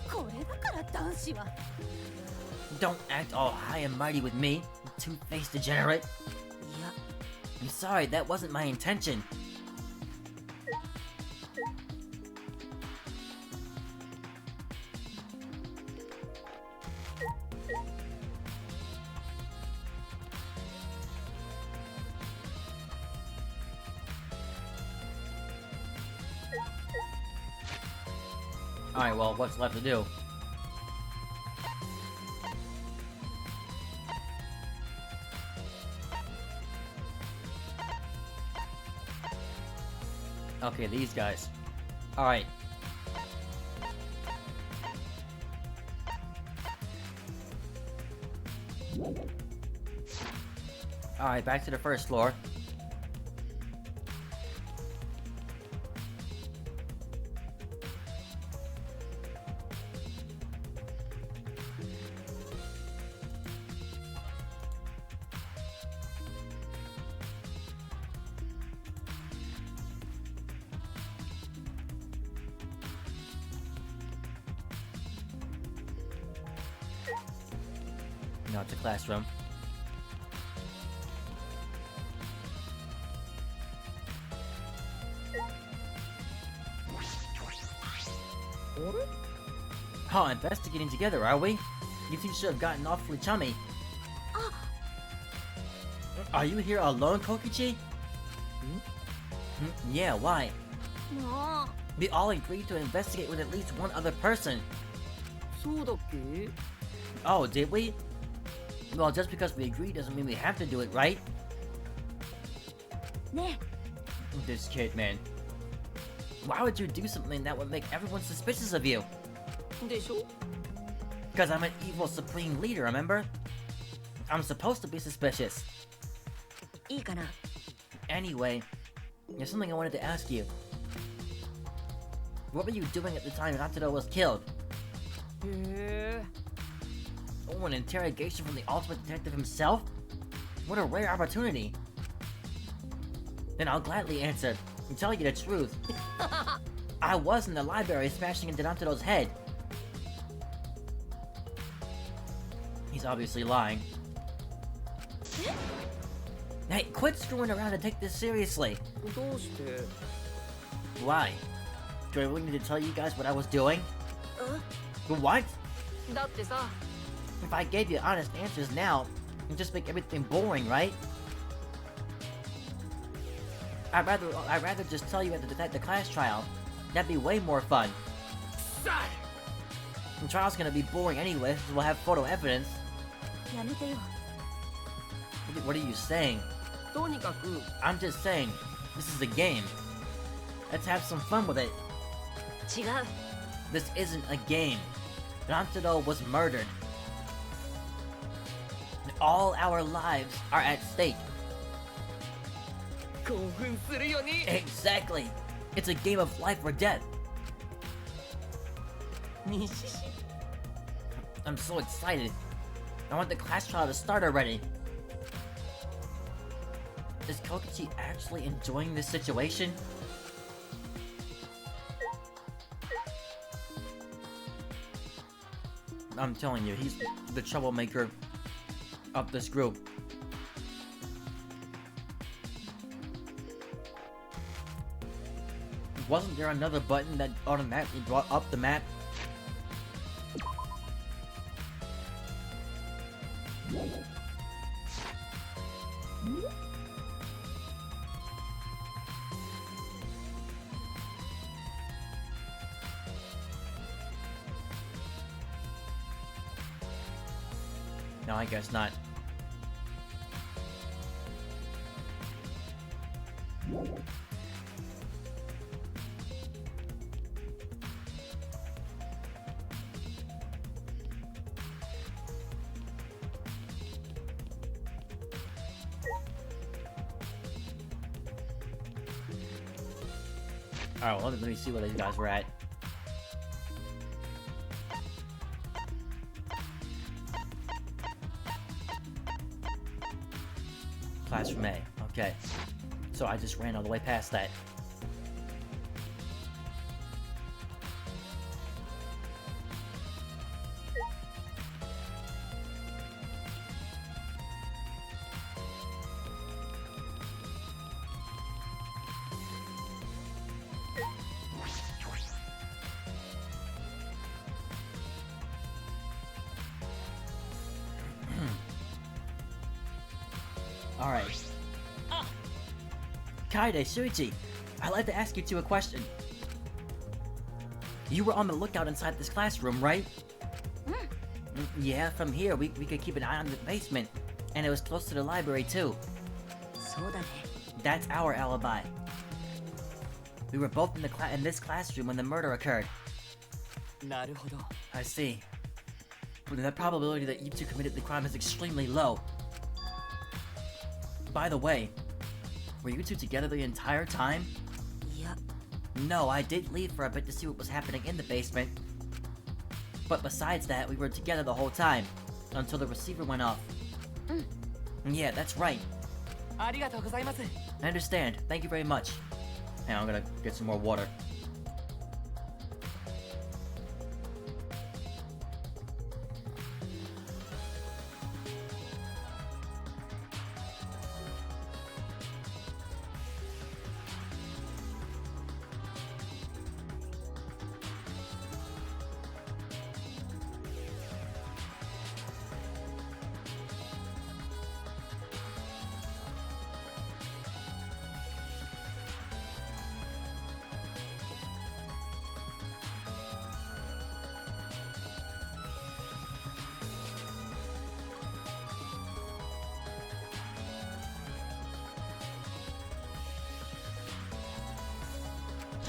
これだから男子は Don't act all high and mighty with me, you two-faced degenerate. いや I'm sorry, that wasn't my intention. Alright, well, what's left to do? Okay, these guys. Alright. Alright, back to the first floor. No, it's a classroom. Oh, investigating together, are we? You two should have gotten awfully chummy. Are you here alone, Kokichi? Yeah, why? も We all agreed to investigate with at least one other person. そうだっけ Oh, did we? Well, just because we agree doesn't mean we have to do it, right? うね This kid, man. Why would you do something that would make everyone suspicious of you? でしょ Because I'm an evil supreme leader, remember? I'm supposed to be suspicious. いいかな Anyway, there's something I wanted to ask you. What were you doing at the time Natsudo was killed? へえ Oh, an interrogation from the ultimate detective himself? What a rare opportunity. Then I'll gladly answer and tell you the truth. I was in the library smashing into Natsudo's head. He's obviously lying. Hey, quit screwing around and take this seriously. どうして Why? Do I really need to tell you guys what I was doing? What? だってさ If I gave you honest answers now, it'd just make everything boring, right? I'd rather just tell you at the class trial. That'd be way more fun. The trial's gonna be boring anyway, since we'll have photo evidence. やめてよ What are you saying? とにかく I'm just saying, this is a game. Let's have some fun with it. 違う This isn't a game. Natsudo was murdered. All our lives are at stake. 興奮するよね Exactly. It's a game of life or death. 西市 I'm so excited. I want the class trial to start already. Is Kokichi actually enjoying this situation? I'm telling you, he's the troublemaker of this group. Wasn't there another button that automatically brought up the map? No, I guess not. Alright, well, let me see where these guys were at. Classroom A. Okay. So I just ran all the way past that. Alright. Kaede, Shuichi, I'd like to ask you two a question. You were on the lookout inside this classroom, right? Yeah, from here we could keep an eye on the basement. And it was close to the library too. そうだね That's our alibi. We were both in this classroom when the murder occurred. なるほど I see. But the probability that you two committed the crime is extremely low. By the way, were you two together the entire time? いや No, I did leave for a bit to see what was happening in the basement. But besides that, we were together the whole time, until the receiver went off. Yeah, that's right. ありがとうございます I understand. Thank you very much. And I'm gonna get some more water.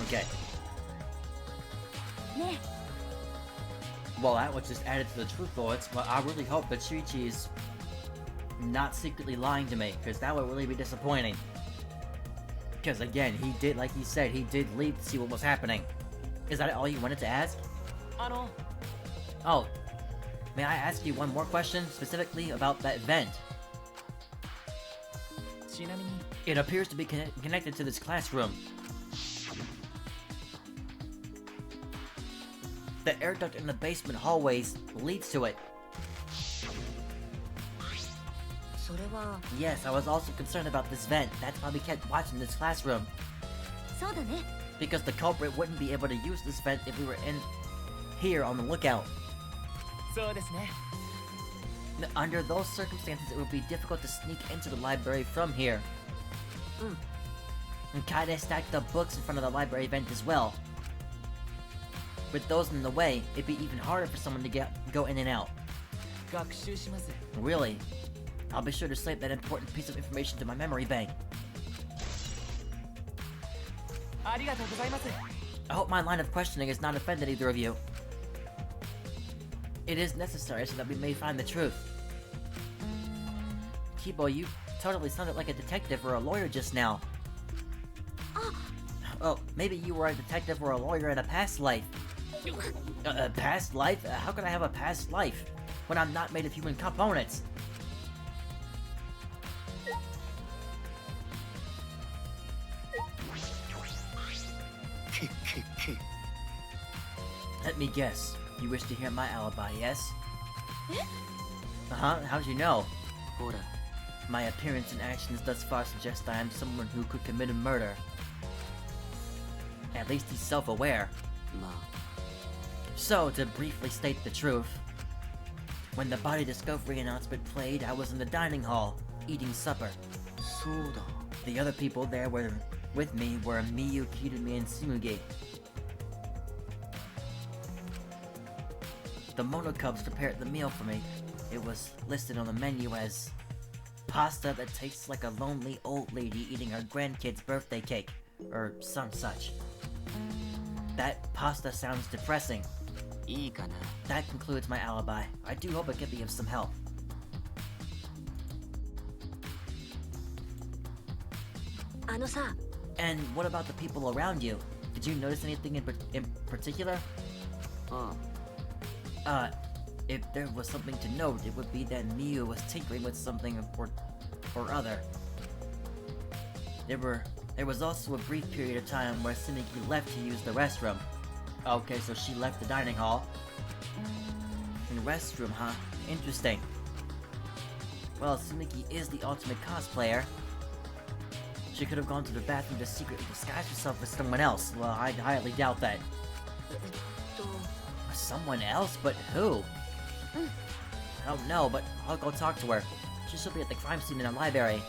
Okay. ね Well, that was just added to the truth bullets, but I really hope that Chi-Chi is not secretly lying to me, because that would really be disappointing. Because again, he did, like he said, he did leave to see what was happening. Is that all you wanted to ask? あの Oh, may I ask you one more question, specifically about that vent? ちなみに It appears to be connected to this classroom. The air duct in the basement hallways leads to it. それは Yes, I was also concerned about this vent. That's why we kept watching this classroom. そうだね Because the culprit wouldn't be able to use this vent if we were in here on the lookout. そうですね Under those circumstances, it would be difficult to sneak into the library from here. And Kaide stacked the books in front of the library vent as well. With those in the way, it'd be even harder for someone to go in and out. 学習します Really? I'll be sure to save that important piece of information to my memory bank. ありがとうございます I hope my line of questioning has not offended either of you. It is necessary so that we may find the truth. Kibo, you totally sounded like a detective or a lawyer just now. Oh, maybe you were a detective or a lawyer in a past life. A past life? How could I have a past life when I'm not made of human components? Let me guess. You wish to hear my alibi, yes? Uh-huh, how'd you know? ほら My appearance and actions thus far suggest I am someone who could commit a murder. At least he's self-aware. まあ So, to briefly state the truth, when the body discovery announcement played, I was in the dining hall, eating supper. そうだ The other people there with me were Miyu, Kirumi, and Tsurugi. The Monocubs prepared the meal for me. It was listed on the menu as pasta that tastes like a lonely old lady eating her grandkid's birthday cake, or some such. That pasta sounds depressing. いいかな That concludes my alibi. I do hope it can be of some help. あのさ And what about the people around you? Did you notice anything in particular? あ If there was something to note, it would be that Miyu was tinkering with something or other. There was also a brief period of time where Tsurugi left to use the restroom. Okay, so she left the dining hall. And restroom, huh? Interesting. Well, Tsurugi is the ultimate cosplayer. She could have gone to the bathroom to secretly disguise herself as someone else. Well, I highly doubt that. えっと Someone else? But who? I don't know, but I'll go talk to her. She should be at the crime scene in the library.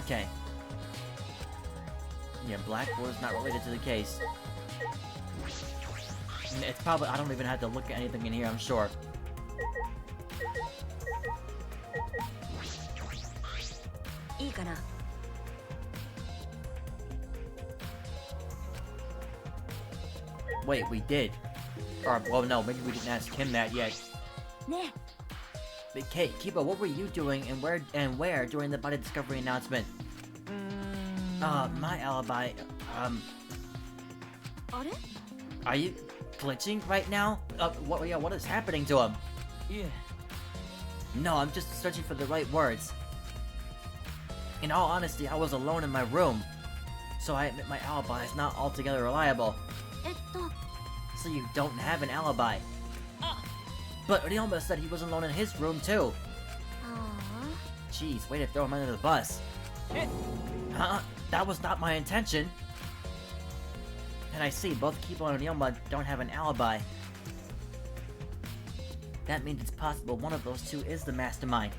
Okay. Yeah, Blackboard's not related to the case. It's probably, I don't even have to look at anything in here, I'm sure. Wait, we did. Or, well, no, maybe we didn't ask him that yet. ね But Kate, Kiba, what were you doing and where during the body discovery announcement? My alibi, あれ are you glitching right now? What is happening to him? いえ No, I'm just searching for the right words. In all honesty, I was alone in my room. So I admit my alibi is not altogether reliable. えっと So you don't have an alibi. But Ryoma said he was alone in his room too. あ Jeez, way to throw him under the bus. え Huh? That was not my intention. And I see, both Kibo and Ryoma don't have an alibi. That means it's possible one of those two is the mastermind.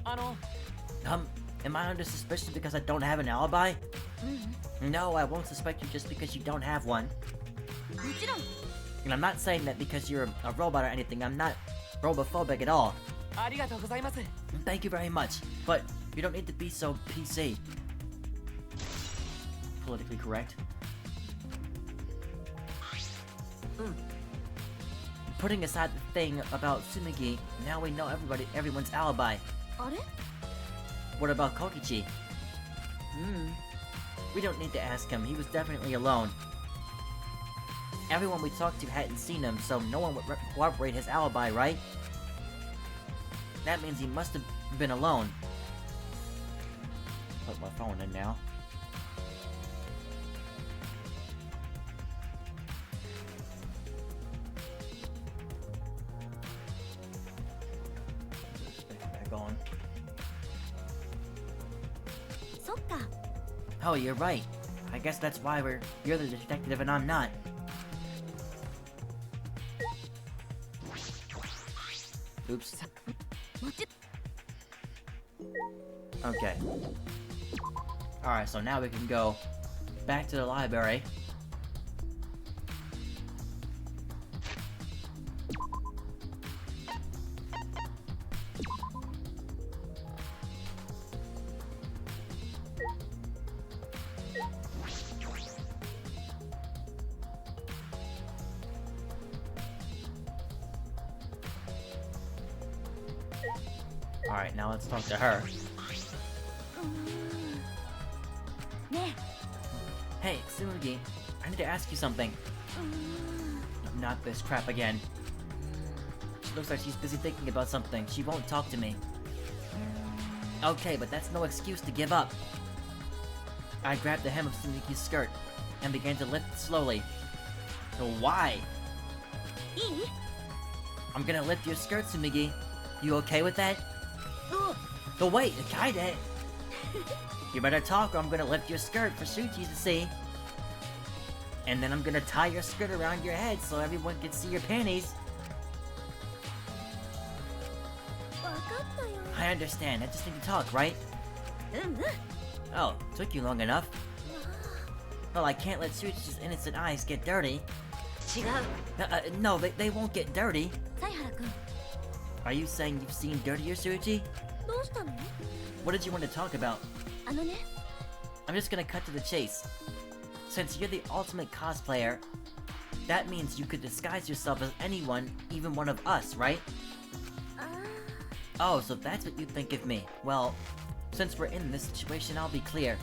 あの Am I under suspicion because I don't have an alibi? あうん No, I won't suspect you just because you don't have one. もちろん And I'm not saying that because you're a robot or anything. I'm not robophobic at all. ありがとうございます Thank you very much. But you don't need to be so PC. Politically correct. Putting aside the thing about Tsumugi, now we know everyone's alibi. あれ What about Kokichi? We don't need to ask him. He was definitely alone. Everyone we talked to hadn't seen him, so no one would corroborate his alibi, right? That means he must have been alone. Put my phone in now. Back on. そっか Oh, you're right. I guess that's why you're the detective and I'm not. Oops. もち Okay. Alright, so now we can go back to the library. Alright, now let's talk to her. ね Hey, Tsumugi, I need to ask you something. え Not this crap again. She looks like she's busy thinking about something. She won't talk to me. Okay, but that's no excuse to give up. I grabbed the hem of Tsumugi's skirt and began to lift it slowly. Why? いい I'm gonna lift your skirt, Tsumugi. You okay with that? お Oh wait, Kaide! You better talk or I'm gonna lift your skirt for Shuji to see. And then I'm gonna tie your skirt around your head so everyone can see your panties. わかったよ I understand, I just need to talk, right? うんうん Oh, took you long enough. Well, I can't let Shuji's innocent eyes get dirty. 違う No, they won't get dirty. 犀原くん Are you saying you've seen dirtier, Shuji? どうしたの What did you want to talk about? あのね I'm just gonna cut to the chase. Since you're the ultimate cosplayer, that means you could disguise yourself as anyone, even one of us, right? あ Oh, so that's what you think of me. Well, since we're in this situation, I'll be clear.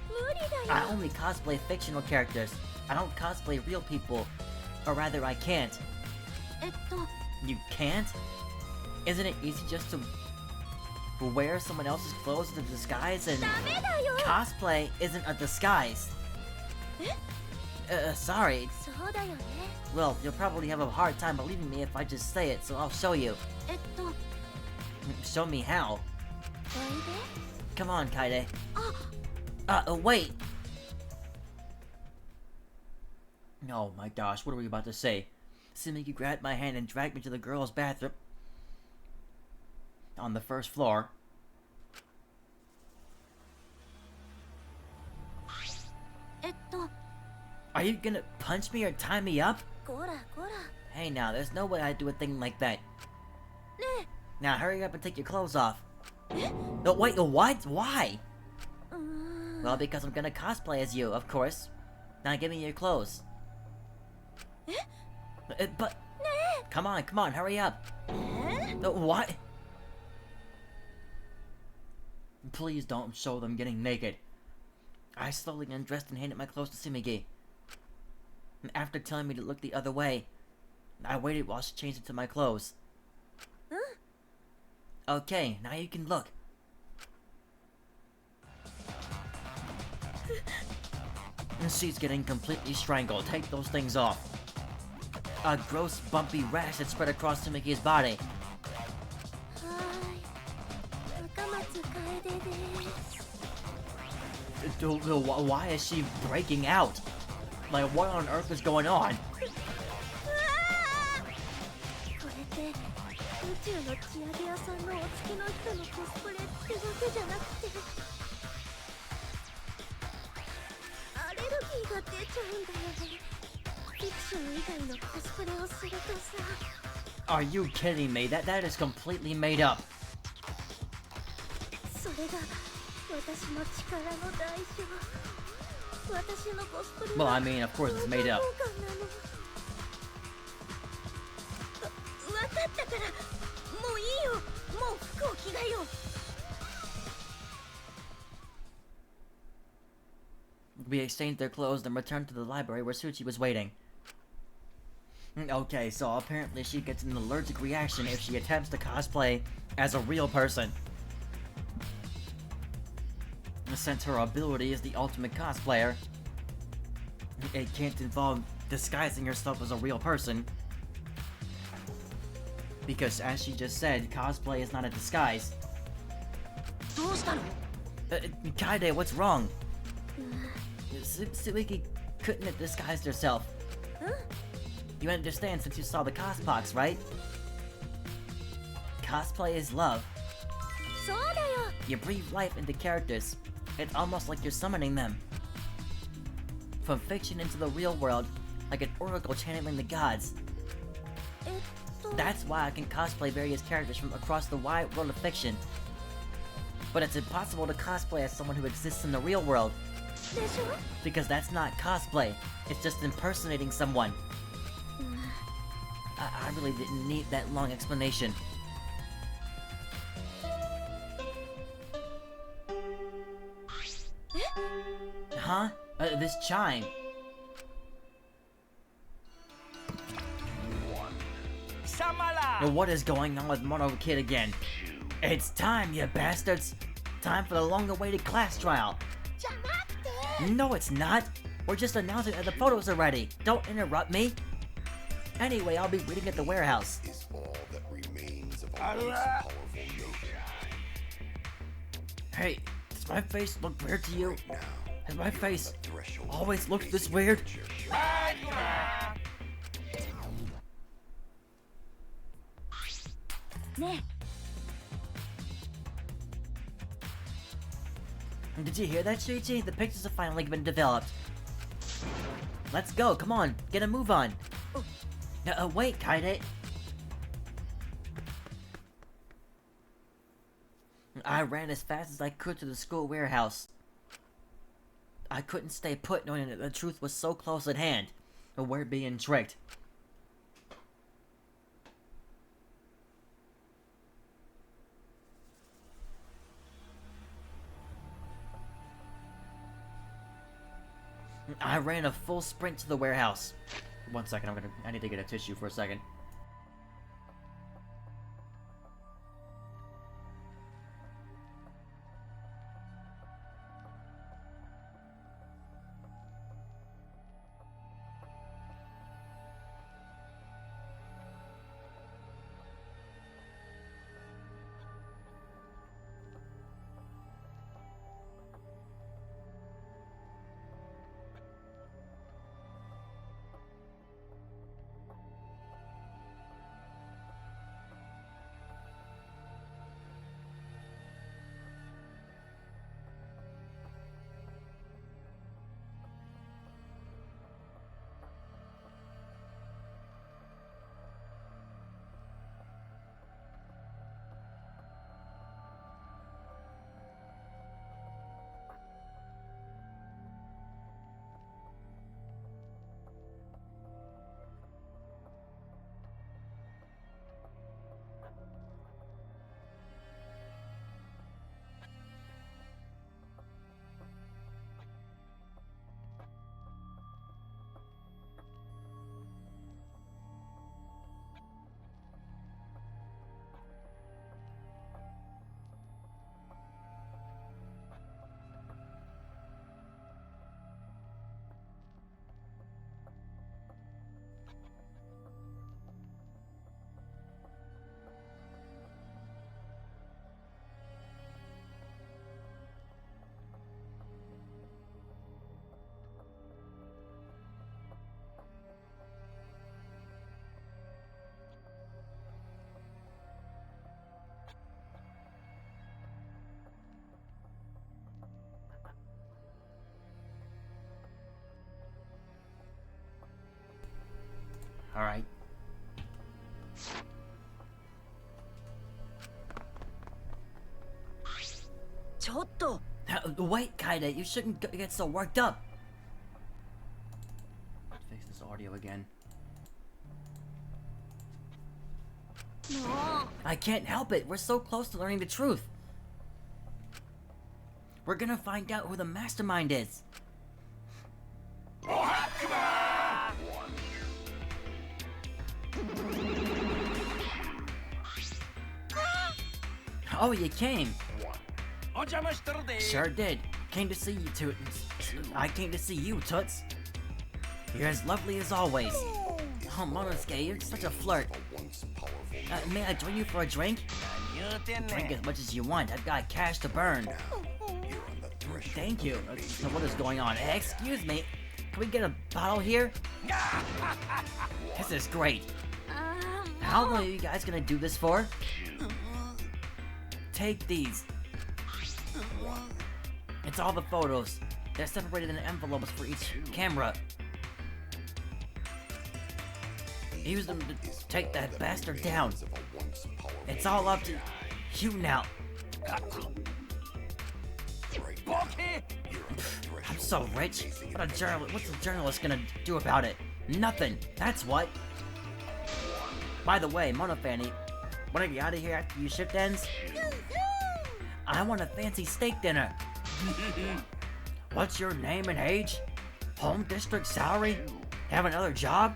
無理だ I よ only cosplay fictional characters. I don't cosplay real people. Or rather, I can't. えっと You can't? Isn't it easy just to wear someone else's clothes as a disguise and ダメだよ cosplay isn't a disguise? Sorry. そうだよね Well, you'll probably have a hard time believing me if I just say it, so I'll show you. えっとおい Show me how. で Come on, Kaide. あ Wait! Oh my gosh, what are we about to say? Tsumugi grabbed my hand and dragged me to the girls' bathroom on the first floor. えっと Are you gonna punch me or tie me up? こらこら Hey now, there's no way I'd do a thing like that. ね Now hurry up and take your clothes off. No, wait, what? Why? えうーん Well, because I'm gonna cosplay as you, of course. Now give me your clothes. But... Come on, hurry up. え What? Please don't show them getting naked. I slowly undressed and handed my clothes to Tsumugi. And after telling me to look the other way, I waited while she changed into my clothes. うん Okay, now you can look. And she's getting completely strangled. Take those things off. A gross, bumpy rash had spread across Tsumugi's body. はーい赤松楓です Why is she breaking out? Like, what on earth is going on? これって宇宙の地上げ屋さんのお月の人のコスプレってわけじゃなくてアレルギーが出ちゃうんだよねフィクション以体のコスプレをするとさ Are you kidding me? That is completely made up. それが私の力の代償私のコスプレ Well, は I mean, of course it's made up. わかったからもういいよもう服を着替えよう We exchanged their clothes and returned to the library where Suchi was waiting. Okay, so apparently she gets an allergic reaction if she attempts to cosplay as a real person. Since her ability is the ultimate cosplayer, it can't involve disguising herself as a real person. Because as she just said, cosplay is not a disguise. どうしたの Kaide, what's wrong? Suiki couldn't have disguised herself. Huh? You understand since you saw the cospox, right? Cosplay is love. そうだよ You breathe life into characters. It's almost like you're summoning them. From fiction into the real world, like an oracle channeling the gods. えっと That's why I can cosplay various characters from across the wide world of fiction. But it's impossible to cosplay as someone who exists in the real world. でしょ Because that's not cosplay. It's just impersonating someone. I really didn't need that long explanation. Huh? This chime. 貴様ら What is going on with Mono Kid again? It's time, you bastards! Time for the long-awaited class trial. じゃなくて No, it's not. We're just announcing that the photos are ready. Don't interrupt me. Anyway, I'll be reading at the warehouse. Is all that remains of a Allah. once powerful nation. Hey, does my face look weird to you? Right now, Has my face the threshold always of looked this facing weird? the future. はい今 ね Did you hear that, Shuichi? The pictures have finally been developed. Let's go, come on, get a move on. Wait, Kaide. I ran as fast as I could to the school warehouse. I couldn't stay put knowing that the truth was so close at hand. We're being tricked. I ran a full sprint to the warehouse. One second, I need to get a tissue for a second. Alright. Wait, Kaide, you shouldn't get so worked up. Let's fix this audio again. I can't help it. We're so close to learning the truth. We're gonna find out who the mastermind is. Oh, you came. Sure did. Came to see you, Toots. I came to see you, Toots. You're as lovely as always. Oh, Monosuke, you're such a flirt. May I join you for a drink? Drink as much as you want. I've got cash to burn. Thank you. So what is going on? Excuse me. Can we get a bottle here? This is great. How long are you guys gonna do this for? Take these. It's all the photos. They're separated in envelopes for each camera. Use them to take that bastard down. It's all up to you now. I'm so rich. What's a journalist gonna do about it? Nothing. That's what. By the way, Monofanny, wanna get out of here after your shift ends? I want a fancy steak dinner. What's your name and age? Home district salary? Have another job?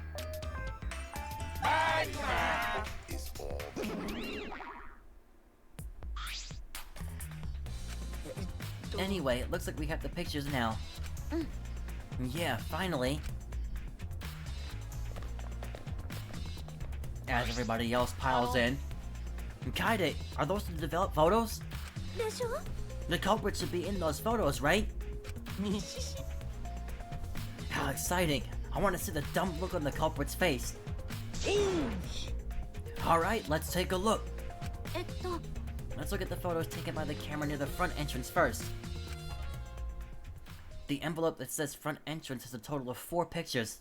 Anyway, it looks like we have the pictures now. Yeah, finally. As everybody else piles in. Kaide, are those the developed photos? The culprit should be in those photos, right? How exciting. I want to see the dumb look on the culprit's face. Alright, let's take a look. Let's look at the photos taken by the camera near the front entrance first. The envelope that says front entrance has a total of 4 pictures.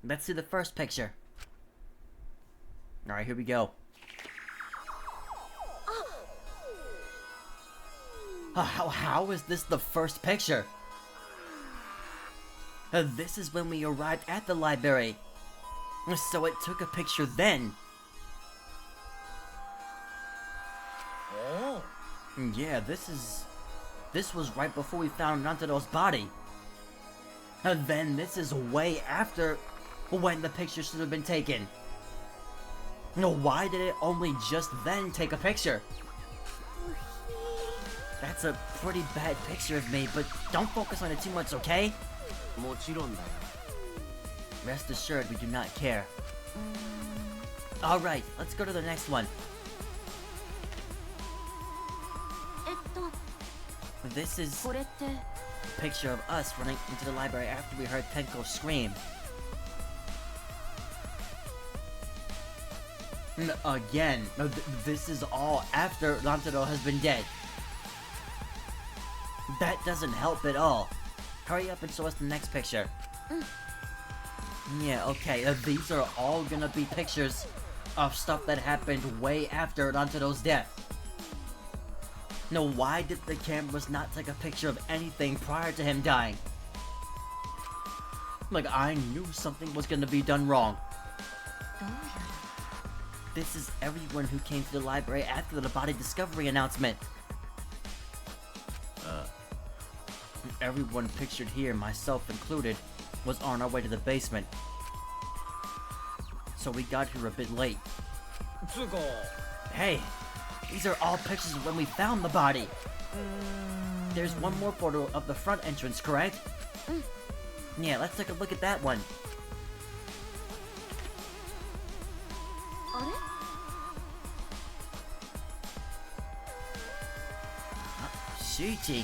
Let's see the first picture. Alright, here we go. How is this the first picture? This is when we arrived at the library. So it took a picture then. Yeah, this was right before we found Nantado's body. Then this is way after when the picture should have been taken. Why did it only just then take a picture? That's a pretty bad picture of me, but don't focus on it too much, okay? Rest assured, we do not care. Alright, let's go to the next one. This is a picture of us running into the library after we heard Tenko scream. Again, this is all after Nantado has been dead. That doesn't help at all. Hurry up and show us the next picture. Yeah, okay, these are all gonna be pictures of stuff that happened way after Nantado's death. Why did the cameras not take a picture of anything prior to him dying? I knew something was gonna be done wrong. This is everyone who came to the library after the body discovery announcement. Everyone pictured here, myself included, was on our way to the basement. So we got here a bit late. Hey, these are all pictures of when we found the body. There's one more photo of the front entrance, correct? Yeah, let's take a look at that one. Shiichi.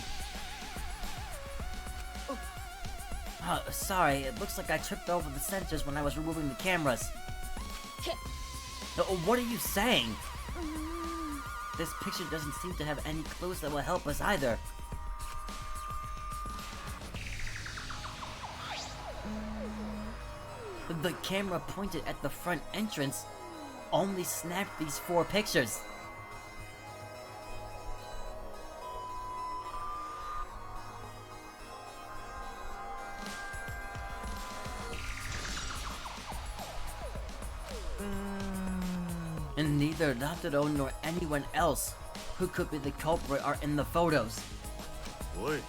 Sorry, it looks like I tripped over the sensors when I was removing the cameras. What are you saying? This picture doesn't seem to have any clues that will help us either. The camera pointed at the front entrance only snapped these 4 pictures. And neither Nataro nor anyone else who could be the culprit are in the photos. Oi.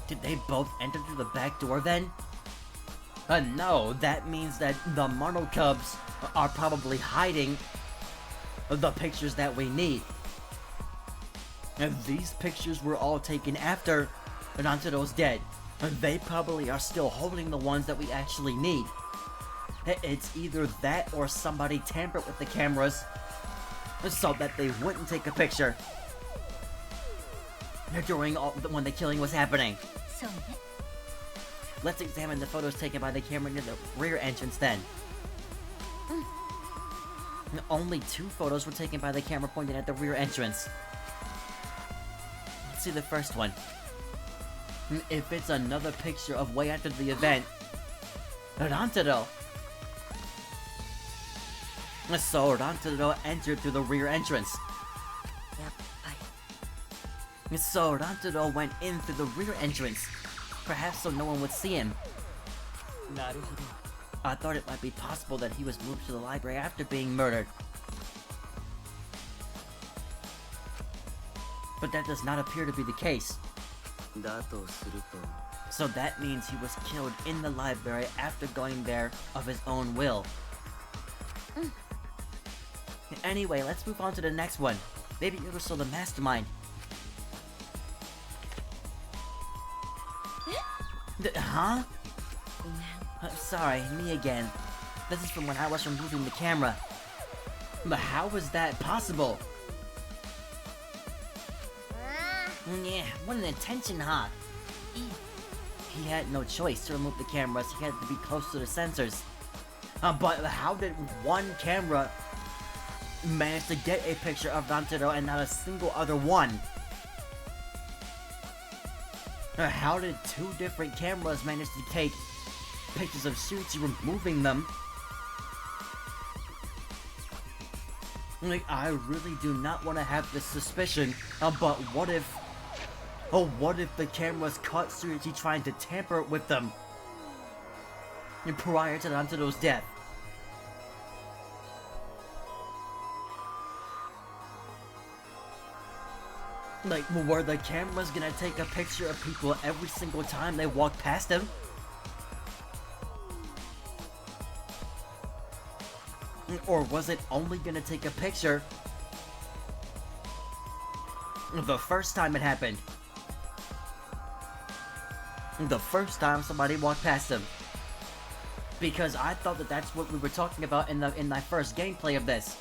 Did they both enter through the back door then? No, that means that the Mono Cubs are probably hiding the pictures that we need. And these pictures were all taken after Nantaro's dead. They probably are still holding the ones that we actually need. It's either that or somebody tampered with the cameras so that they wouldn't take a picture during when the killing was happening. そうね Let's examine the photos taken by the camera near the rear entrance then. Only 2 photos were taken by the camera pointing at the rear entrance. Let's see the first one. If it's another picture of way after the event, Rantaro. So Rantaro entered through the rear entrance. やっぱり So Rantaro went in through the rear entrance, perhaps so no one would see him. なるほど I thought it might be possible that he was moved to the library after being murdered. But that does not appear to be the case. だとすると So that means he was killed in the library after going there of his own will. Anyway, let's move on to the next one. Maybe you were still the mastermind. Huh? ごめん Sorry, me again. This is from when I was removing the camera. But how was that possible? あ Yeah, what an intention, huh? いい He had no choice to remove the cameras, he had to be close to the sensors. But how did one camera manage to get a picture of Rantaro and not a single other one? How did 2 different cameras manage to take pictures of Shuichi removing them? Like, I really do not want to have this suspicion, but what if... Oh, what if the cameras caught Shuichi trying to tamper with them prior to Rantaro's death? Like, were the cameras gonna take a picture of people every single time they walked past him? Or was it only gonna take a picture the first time it happened? The first time somebody walked past him. Because I thought that that's what we were talking about in my first gameplay of this.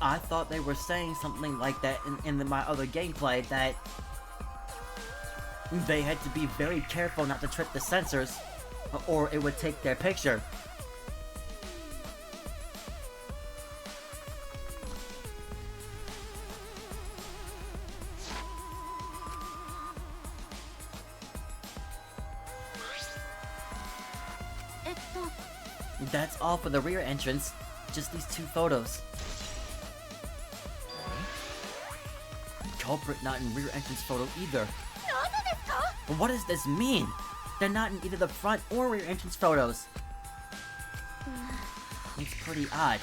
I thought they were saying something like that in my other gameplay, that they had to be very careful not to trip the sensors, or it would take their picture. That's all for the rear entrance, just these 2 photos. Culprit not in rear entrance photo either. What does this mean? They're not in either the front or rear entrance photos. It's pretty odd.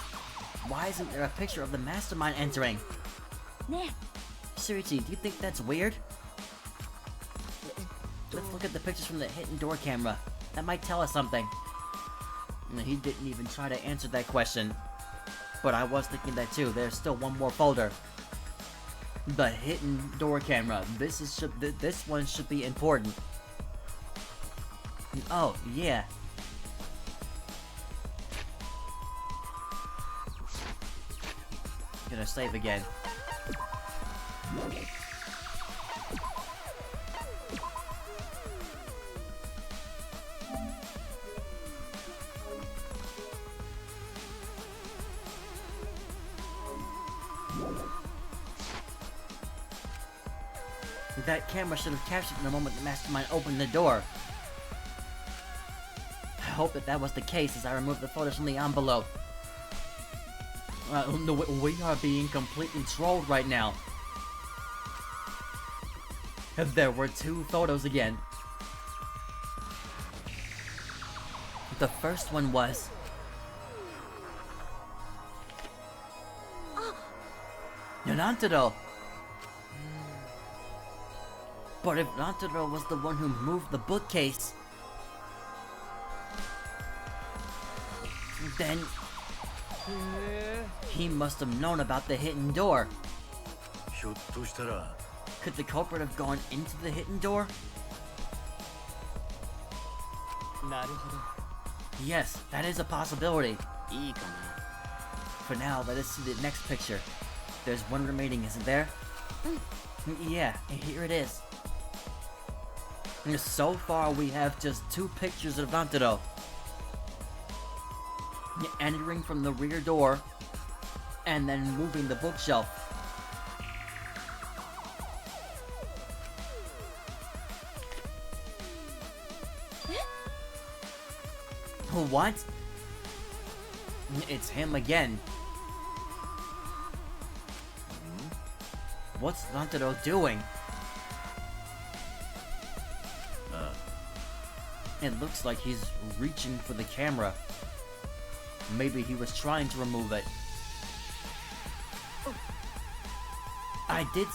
Why isn't there a picture of the mastermind entering? ね Shuichi, do you think that's weird? Let's look at the pictures from the hidden door camera. That might tell us something. He didn't even try to answer that question. But I was thinking that too. There's still one more folder. The hidden door camera. This one should be important. Oh, yeah. Gonna save again. That camera should have captured the moment the mastermind opened the door. I hope that was the case as I removed the photos from the envelope. No, we are being completely trolled right now. There were 2 photos again. The first one was... Nantaro! But if Nantaro was the one who moved the bookcase, then he must have known about the hidden door. ひょっとしたら Could the culprit have gone into the hidden door? なるほど Yes, that is a possibility. いいかな For now, let us see the next picture. There's one remaining, isn't there? Yeah, here it is. So far, we have just 2 pictures of Nantaro. Entering from the rear door, and then moving the bookshelf. What? It's him again. What's Nantaro doing? It looks like he's reaching for the camera. Maybe he was trying to remove it. I did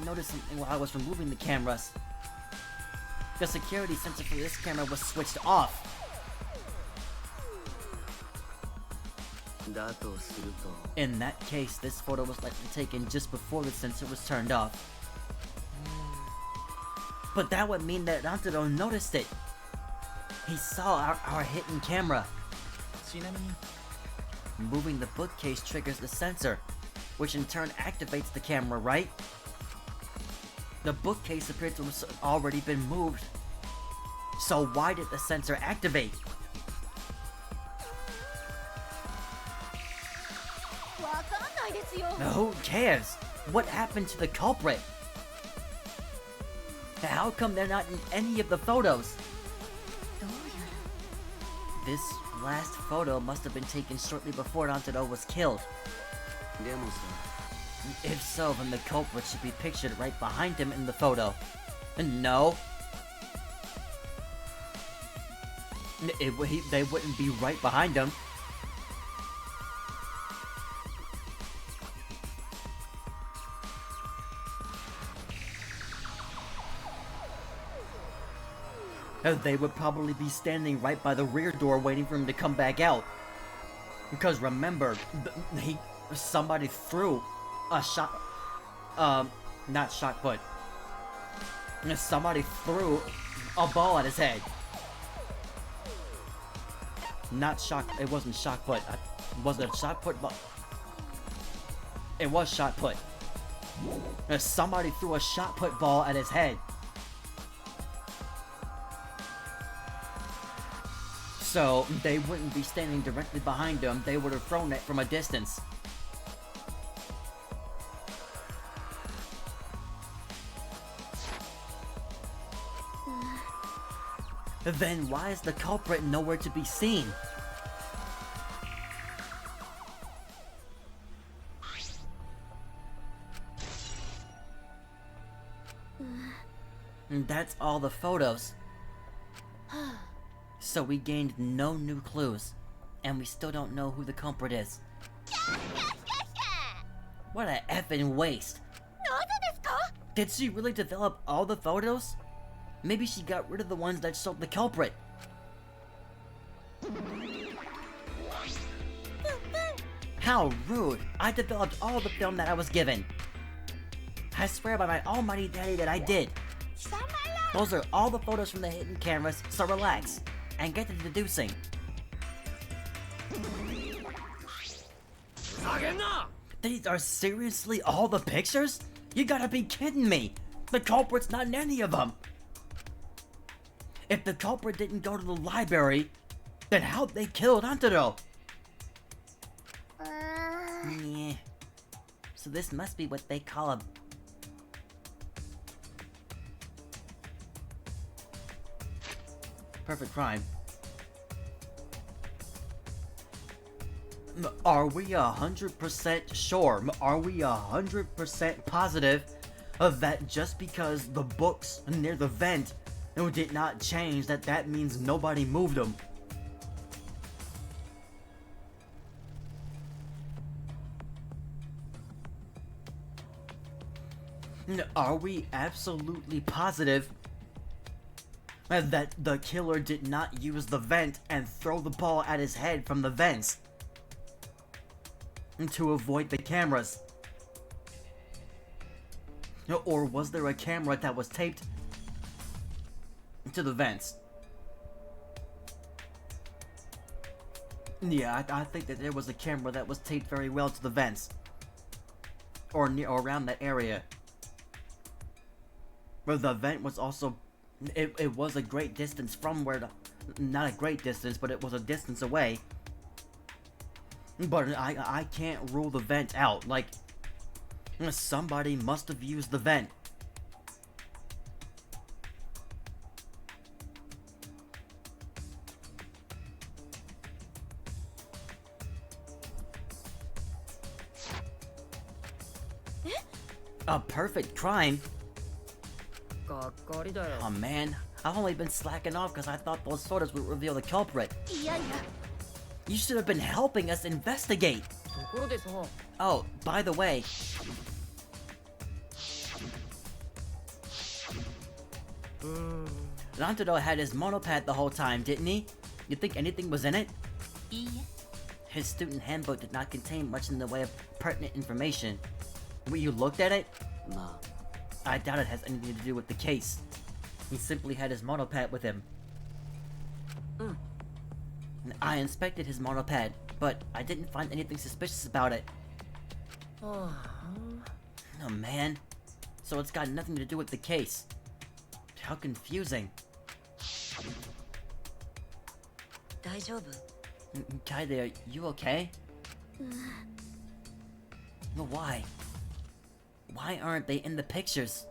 notice something while I was removing the cameras. The security sensor for this camera was switched off. だとすると In that case, this photo was likely taken just before the sensor was turned off. But that would mean that Nantaro noticed it. He saw our hidden camera. ちなみに Moving the bookcase triggers the sensor, which in turn activates the camera, right? The bookcase appears to have already been moved. So why did the sensor activate? わかんないですよ Who cares? What happened to the culprit? How come they're not in any of the photos? どうや This last photo must have been taken shortly before Nantaro was killed. でもさ If so, then the culprit should be pictured right behind him in the photo. No. They wouldn't be right behind him. They would probably be standing right by the rear door waiting for him to come back out. Because remember, somebody threw a shot, not shot put. Somebody threw a ball at his head. Not shot, it wasn't shot put. Was it a shot put? It was shot put. Somebody threw a shot put ball at his head. So, they wouldn't be standing directly behind him, they would have thrown it from a distance. Then why is the culprit nowhere to be seen? And that's all the photos. So we gained no new clues, and we still don't know who the culprit is. What a effing waste. なぜですか Did she really develop all the photos? Maybe she got rid of the ones that showed the culprit. How rude! I developed all the film that I was given. I swear by my almighty daddy that I did. Those are all the photos from the hidden cameras, so relax and get to deducing. These are seriously all the pictures? You gotta be kidding me! The culprit's not in any of them! If the culprit didn't go to the library, then how'd they kill Nantaro? Yeah. So this must be what they call a... Perfect crime. Are we 100% sure? Are we 100% positive of that just because the books near the vent did not change that means nobody moved them? Are we absolutely positive that the killer did not use the vent and throw the ball at his head from the vents to avoid the cameras? Or was there a camera that was taped to the vents? Yeah, I think that there was a camera that was taped very well to the vents, or near or around that area. But the vent was also, it was a great distance from where the, not a great distance, but it was a distance away. But I can't rule the vent out. Like, somebody must have used the vent. A perfect crime? Oh man, I've only been slacking off because I thought those photos would reveal the culprit. You should have been helping us investigate. Oh, by the way, Rantaru had his monopad the whole time, didn't he? You think anything was in it? His student handbook did not contain much in the way of pertinent information. Well, you looked at it? Nah. I doubt it has anything to do with the case. He simply had his monopad with him. I inspected his monopad, but I didn't find anything suspicious about it. Oh man. So it's got nothing to do with the case. How confusing. Kaide, are you okay? Why? Why aren't they in the pictures?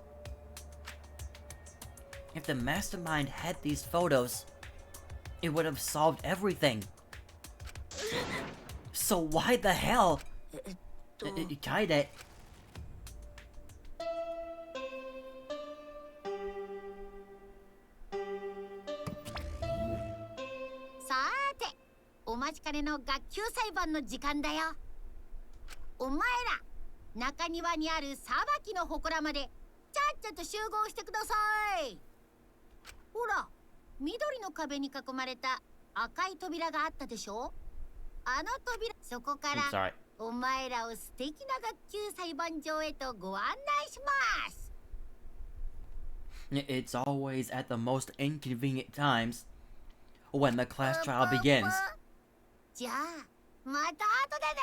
If the mastermind had these photos, it would have solved everything. So why the hell? Kaide. さーて、お待ちかねの学級裁判の時間だよ。お前ら、中庭にある裁きの祠までちゃっちゃと集合してください。ほら、緑の壁に囲まれた赤い扉があったでしょ。あの扉、そこか I'm ら sorry. お前らを素敵な学級裁判場へとご案内します。 It's always at the most inconvenient times when the class trial begins. じゃあ、また後でね。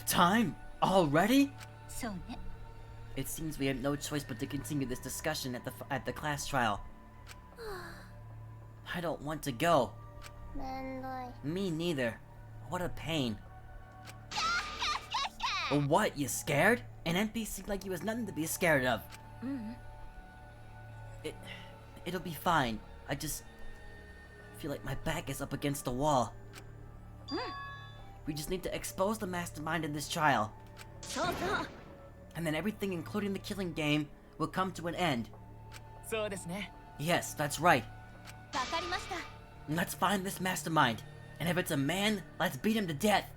Time? Already? そうね。 It seems we have no choice but to continue this discussion at the class trial. I don't want to go. Me neither. What a pain. What, you scared? An NPC seemed like he was nothing to be scared of. It'll be fine. I just feel like my back is up against the wall. We just need to expose the mastermind in this trial. And then everything, including the killing game, will come to an end. Yes, that's right. Let's find this mastermind. And if it's a man, let's beat him to death.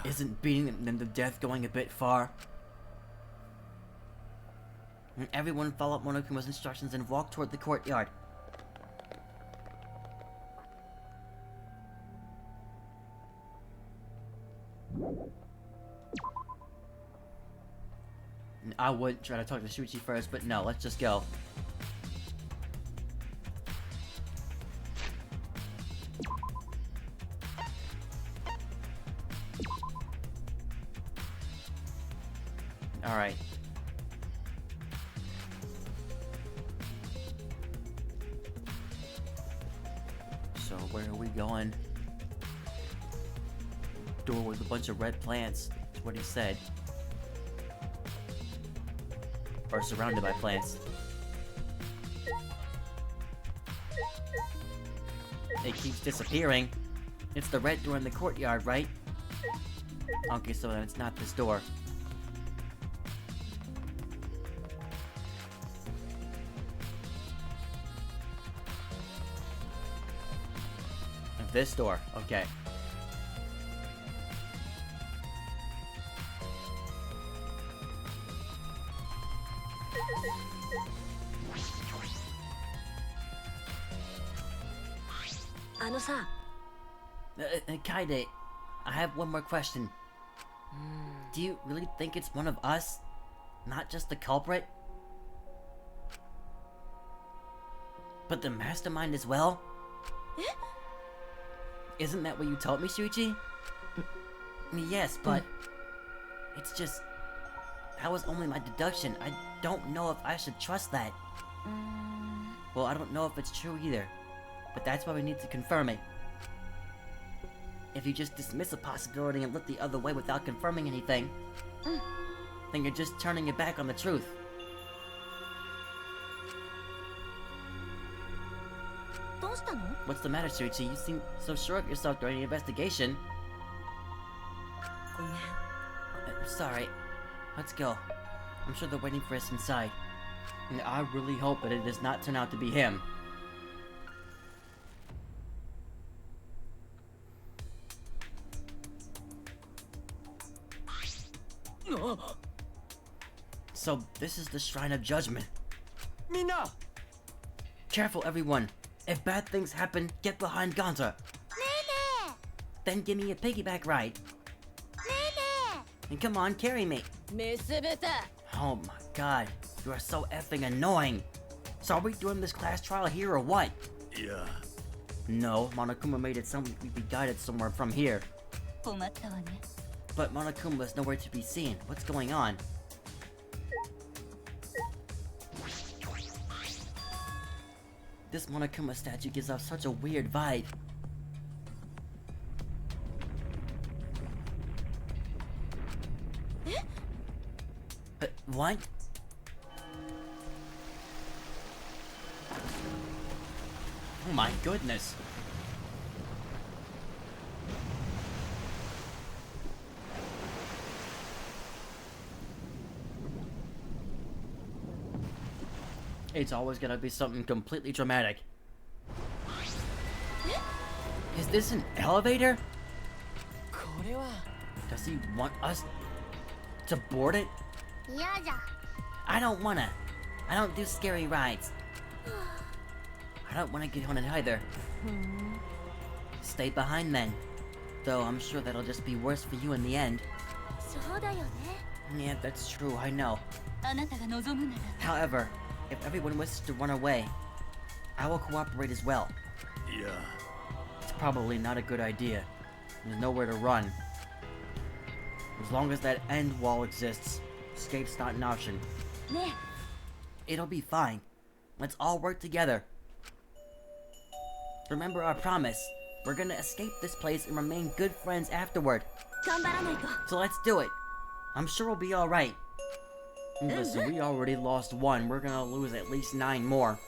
Isn't beating them to death going a bit far? Everyone follow up Monokuma's instructions and walk toward the courtyard. I would try to talk to Shuichi first, but no, let's just go. Alright. So where are we going? door with a bunch of red plants. That's what he said. Or surrounded by plants. It keeps disappearing. It's the red door in the courtyard, right? Okay, so then it's not this door. This door, okay. Kaide, I have one more question. Do you really think it's one of us? Not just the culprit? But the mastermind as well? Isn't that what you told me, Shuichi? Yes, but it's just... that was only my deduction. I don't know if I should trust that. Well, I don't know if it's true either. But that's why we need to confirm it. If you just dismiss a possibility and look the other way without confirming anything, then you're just turning your back on the truth. What's the matter, Shuichi? You seem so sure of yourself during the investigation. Sorry. Let's go. I'm sure they're waiting for us inside. And I really hope that it does not turn out to be him. So, this is the Shrine of Judgment. Mina! Careful, everyone. If bad things happen, get behind Gonza. Then give me a piggyback ride. And come on, carry me. Oh my god, you are so effing annoying. So are we doing this class trial here or what? Yeah. No, Monokuma made it sound like we'd be guided somewhere from here. But Monokuma's nowhere to be seen. What's going on? This Monokuma statue gives off such a weird vibe. What? Oh my goodness. It's always gonna be something completely dramatic. Is this an elevator? Does he want us to board it? I don't wanna. I don't do scary rides. I don't wanna get on it either. Stay behind then. Though I'm sure that'll just be worse for you in the end. Yeah, that's true, I know. However, if everyone wishes to run away, I will cooperate as well. Yeah. It's probably not a good idea. There's nowhere to run. As long as that end wall exists, escape's not an option. It'll be fine. Let's all work together. Remember our promise. We're gonna escape this place and remain good friends afterward. So let's do it. I'm sure we'll be alright. Listen, we already lost one. We're gonna lose at least 9 more.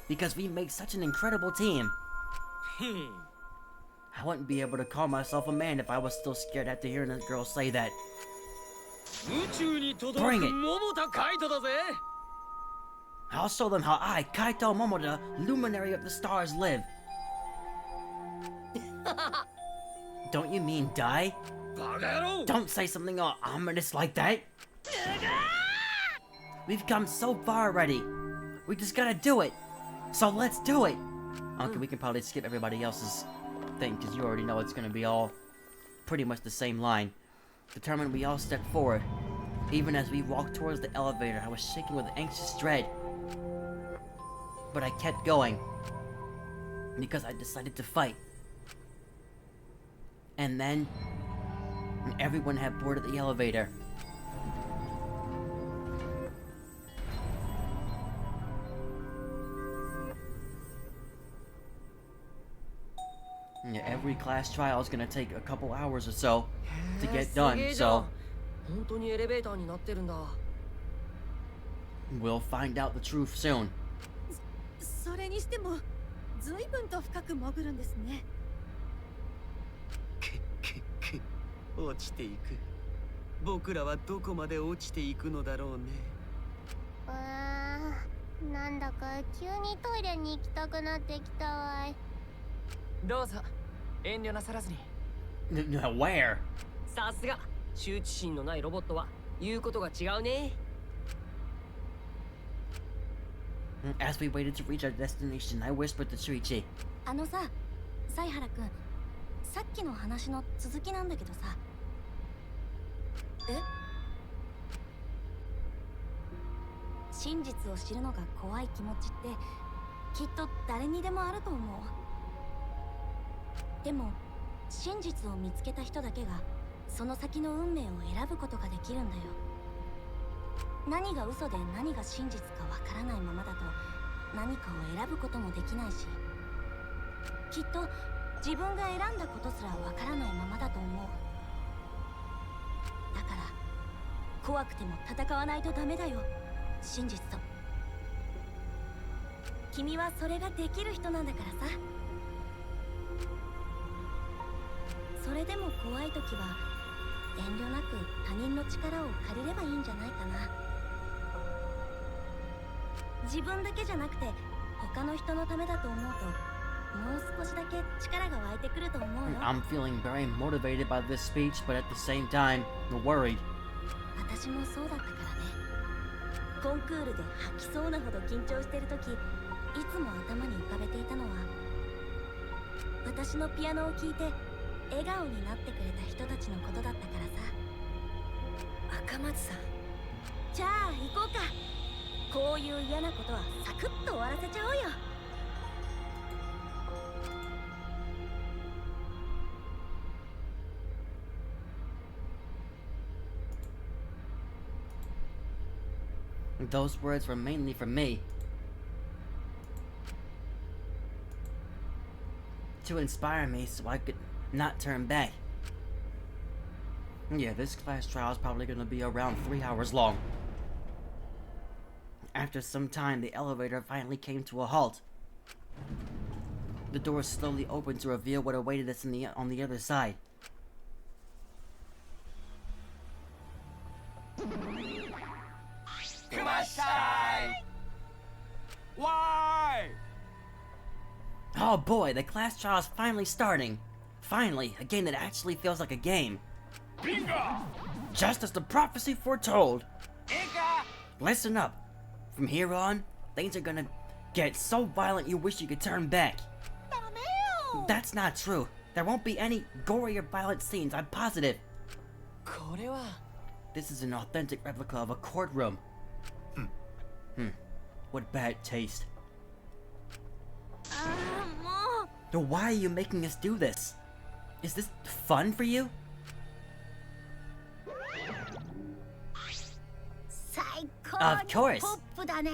Because we make such an incredible team. I wouldn't be able to call myself a man if I was still scared after hearing a girl say that. Bring it! I'll show them how I, Kaito Momoda, luminary of the stars, live. Don't you mean die? Don't say something all ominous like that. We've come so far already. We just gotta do it. So let's do it. Okay, we can probably skip everybody else's thing, because you already know it's gonna be all pretty much the same line. Determined, we all stepped forward. Even as we walked towards the elevator, I was shaking with anxious dread. But I kept going. Because I decided to fight. And then, everyone had boarded the elevator. Yeah, every class trial is gonna take a couple hours or so to get done, so 本当にエレベーターになってるんだ。 we'll find out the truth soon. それにしても随分と深く潜るんですね。落ちていく。僕らはどこまで落ちていくのだろうね。なんだか急にトイレに行きたくなってきたわい。どうぞ遠慮なさらずに。Where? さすが羞恥心のないロボットは言うことが違うね。 As we waited to reach our destination, I whispered to Shuichi. あのさ、犀原くん、さっきの話の続きなんだけどさ。真実を知るのが怖い気持ちってきっと誰にでもあると思う。でも真実を見つけた人だけがその先の運命を選ぶことができるんだよ。何が嘘で何が真実かわからないままだと何かを選ぶこともできないし、きっと自分が選んだことすらわからないままだと思う。だから怖くても戦わないとダメだよ、真実と。君はそれができる人なんだからさ。それでも怖い時は遠慮なく他人の力を借りればいいんじゃないかな。自分だけじゃなくて他の人のためだと思うともう少しだけ力が湧いてくると思うよ。 I'm feeling very motivated by this speech, but at the same time, worried. 私もそうだったからね。コンクールで吐きそうなほど緊張してる時、いつも頭に浮かべていたのは私のピアノを聴いて笑顔になってくれた人たちのことだったからさ。赤松さん。じゃあ行こうか。こういう嫌なことはサクッと終わらせちゃおうよ。Those words were mainly for me. To inspire me so I could not turn back. Yeah, this class trial is probably going to be around 3 hours long. After some time, the elevator finally came to a halt. The door slowly opened to reveal what awaited us on the other side. Why? Oh boy, the class trial is finally starting. Finally, a game that actually feels like a game. Bingo! Just as the prophecy foretold. Inga! Listen up. From here on, things are gonna get so violent you wish you could turn back. That's not true. There won't be any gory or violent scenes, I'm positive. これは This is an authentic replica of a courtroom. What bad taste. もう So why are you making us do this? Is this fun for you? 最高 Of に course. ポップだね。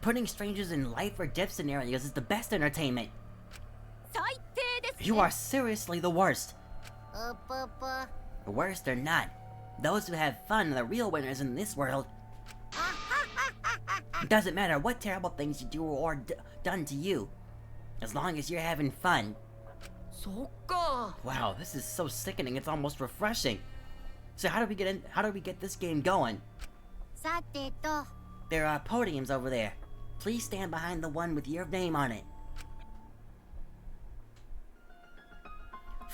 Putting strangers in life or death scenarios is the best entertainment. 最低ですね。 You are seriously the worst. うぷぷ。 Worst or not, those who have fun are the real winners in this world. It doesn't matter what terrible things you do or done to you, as long as you're having fun. そっか。 Wow, this is so sickening. It's almost refreshing. So how do we get this game going? さてと、 There are podiums over there. Please stand behind the one with your name on it.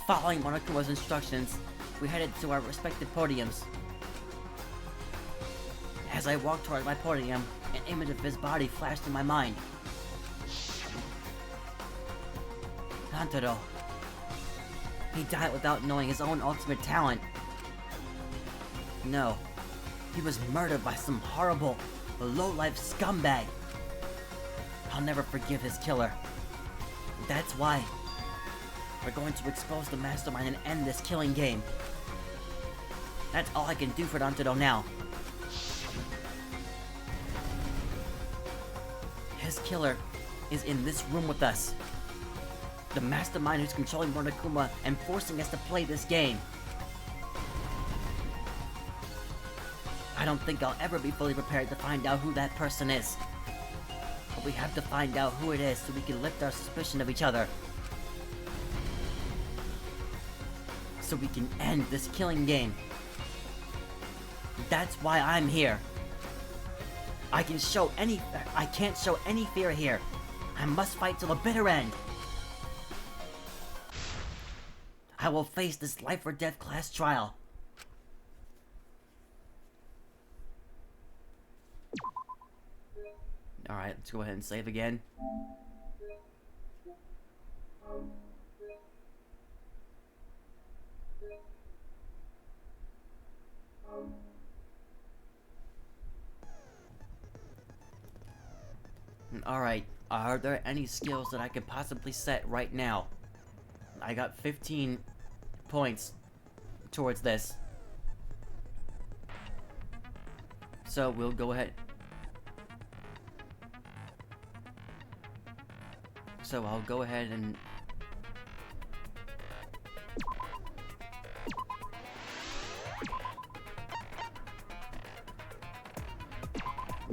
Following Monokuma's instructions, we headed to our respective podiums. As I walked toward my podium, an image of his body flashed in my mind. Tantaro. He died without knowing his own ultimate talent. No. He was murdered by some horrible, low-life scumbag. I'll never forgive his killer. That's why we're going to expose the mastermind and end this killing game. That's all I can do for Tantaro now. His killer is in this room with us. The mastermind who's controlling Monokuma and forcing us to play this game. I don't think I'll ever be fully prepared to find out who that person is. But we have to find out who it is so we can lift our suspicion of each other. So we can end this killing game. That's why I'm here. I can't show any fear here. I must fight till the bitter end. I will face this life or death class trial. Alright, let's go ahead and save again. Alright, are there any skills that I could possibly set right now? I got 15 points towards this. So we'll go ahead. So I'll go ahead and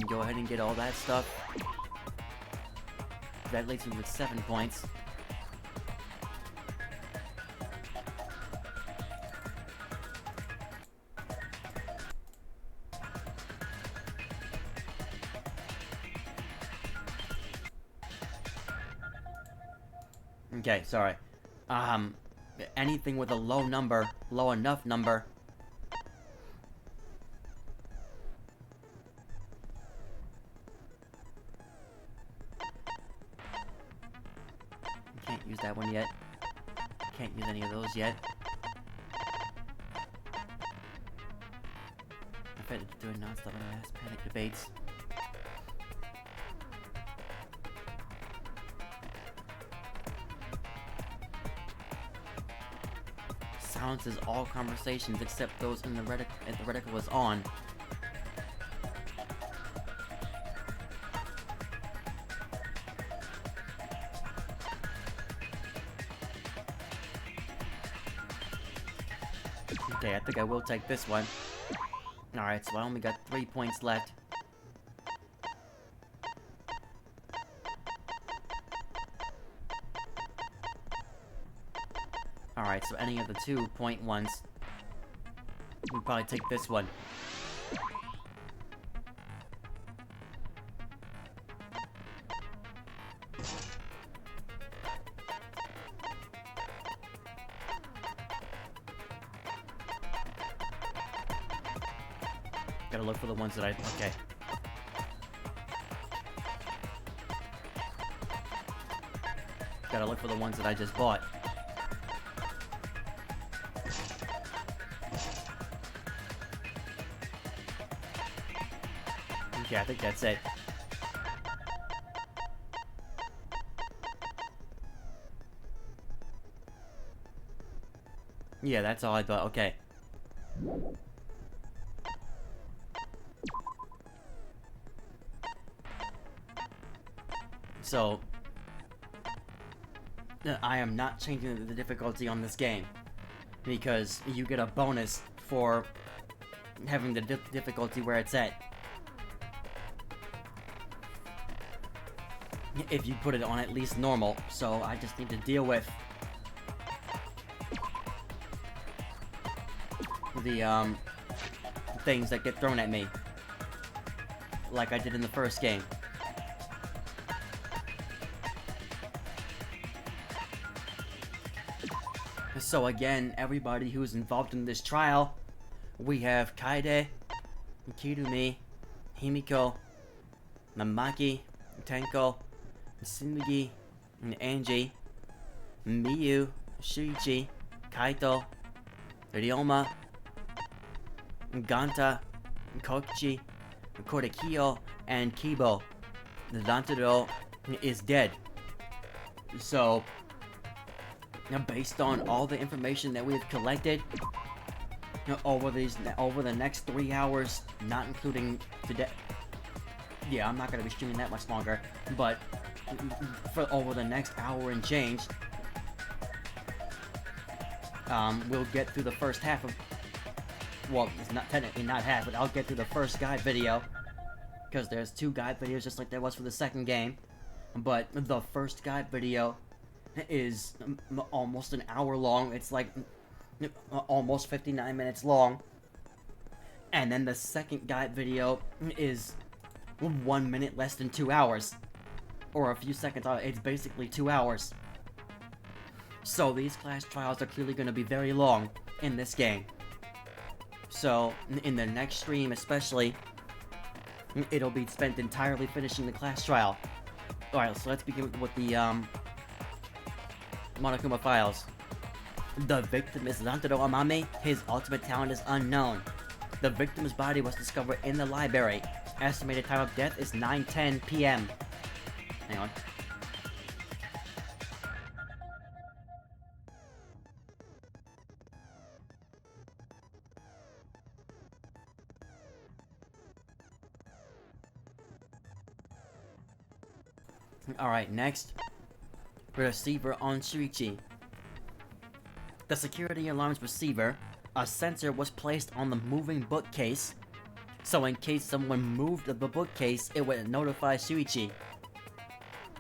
go ahead and get all that stuff. That leaves me with 7 points. Okay, sorry. Anything with a low enough number. Can't use that one yet. Can't use any of those yet. I've had to do it non-stop in the last panic debates. Silences all conversations except those in the reticle was on. Okay, I think I will take this one. Alright, so I only got 3 points left. Alright, so any of the 2-point ones, we'll probably take this one. Gotta look for the ones that okay. Gotta look for the ones that I just bought. Okay, I think that's it. Yeah, that's all I thought. Okay. So, I am not changing the difficulty on this game, because you get a bonus for having the difficulty where it's at. If you put it on at least normal, so I just need to deal with the things that get thrown at me, like I did in the first game. So again, everybody who's involved in this trial, we have Kaede, Kirumi, Himiko, Mamaki, Tenko, Tsunugi, and Angie, Miyu, Shuichi, Kaito, Ryoma, Ganta, Kokichi, Korekiyo, and Kibo. The Dantaro is dead. So, based on all the information that we have collected over the next 3 hours, not including today. Yeah, I'm not gonna be streaming that much longer, but for over the next hour and change, we'll get through the first half of... Well, it's not technically not half, but I'll get through the first guide video. Because there's 2 guide videos just like there was for the second game. But the first guide video is almost an hour long. It's like almost 59 minutes long. And then the second guide video is 1 minute less than 2 hours. Or a few seconds, it's basically 2 hours. So these class trials are clearly going to be very long in this game. So in the next stream especially, it'll be spent entirely finishing the class trial. Alright, so let's begin with the Monokuma files. The victim is Rantaro Amame. His ultimate talent is unknown. The victim's body was discovered in the library. Estimated time of death is 9:10 p.m. Hang on. Alright, next. Receiver on Shuichi. The security alarm's receiver, a sensor was placed on the moving bookcase, so in case someone moved the bookcase, it would notify Shuichi.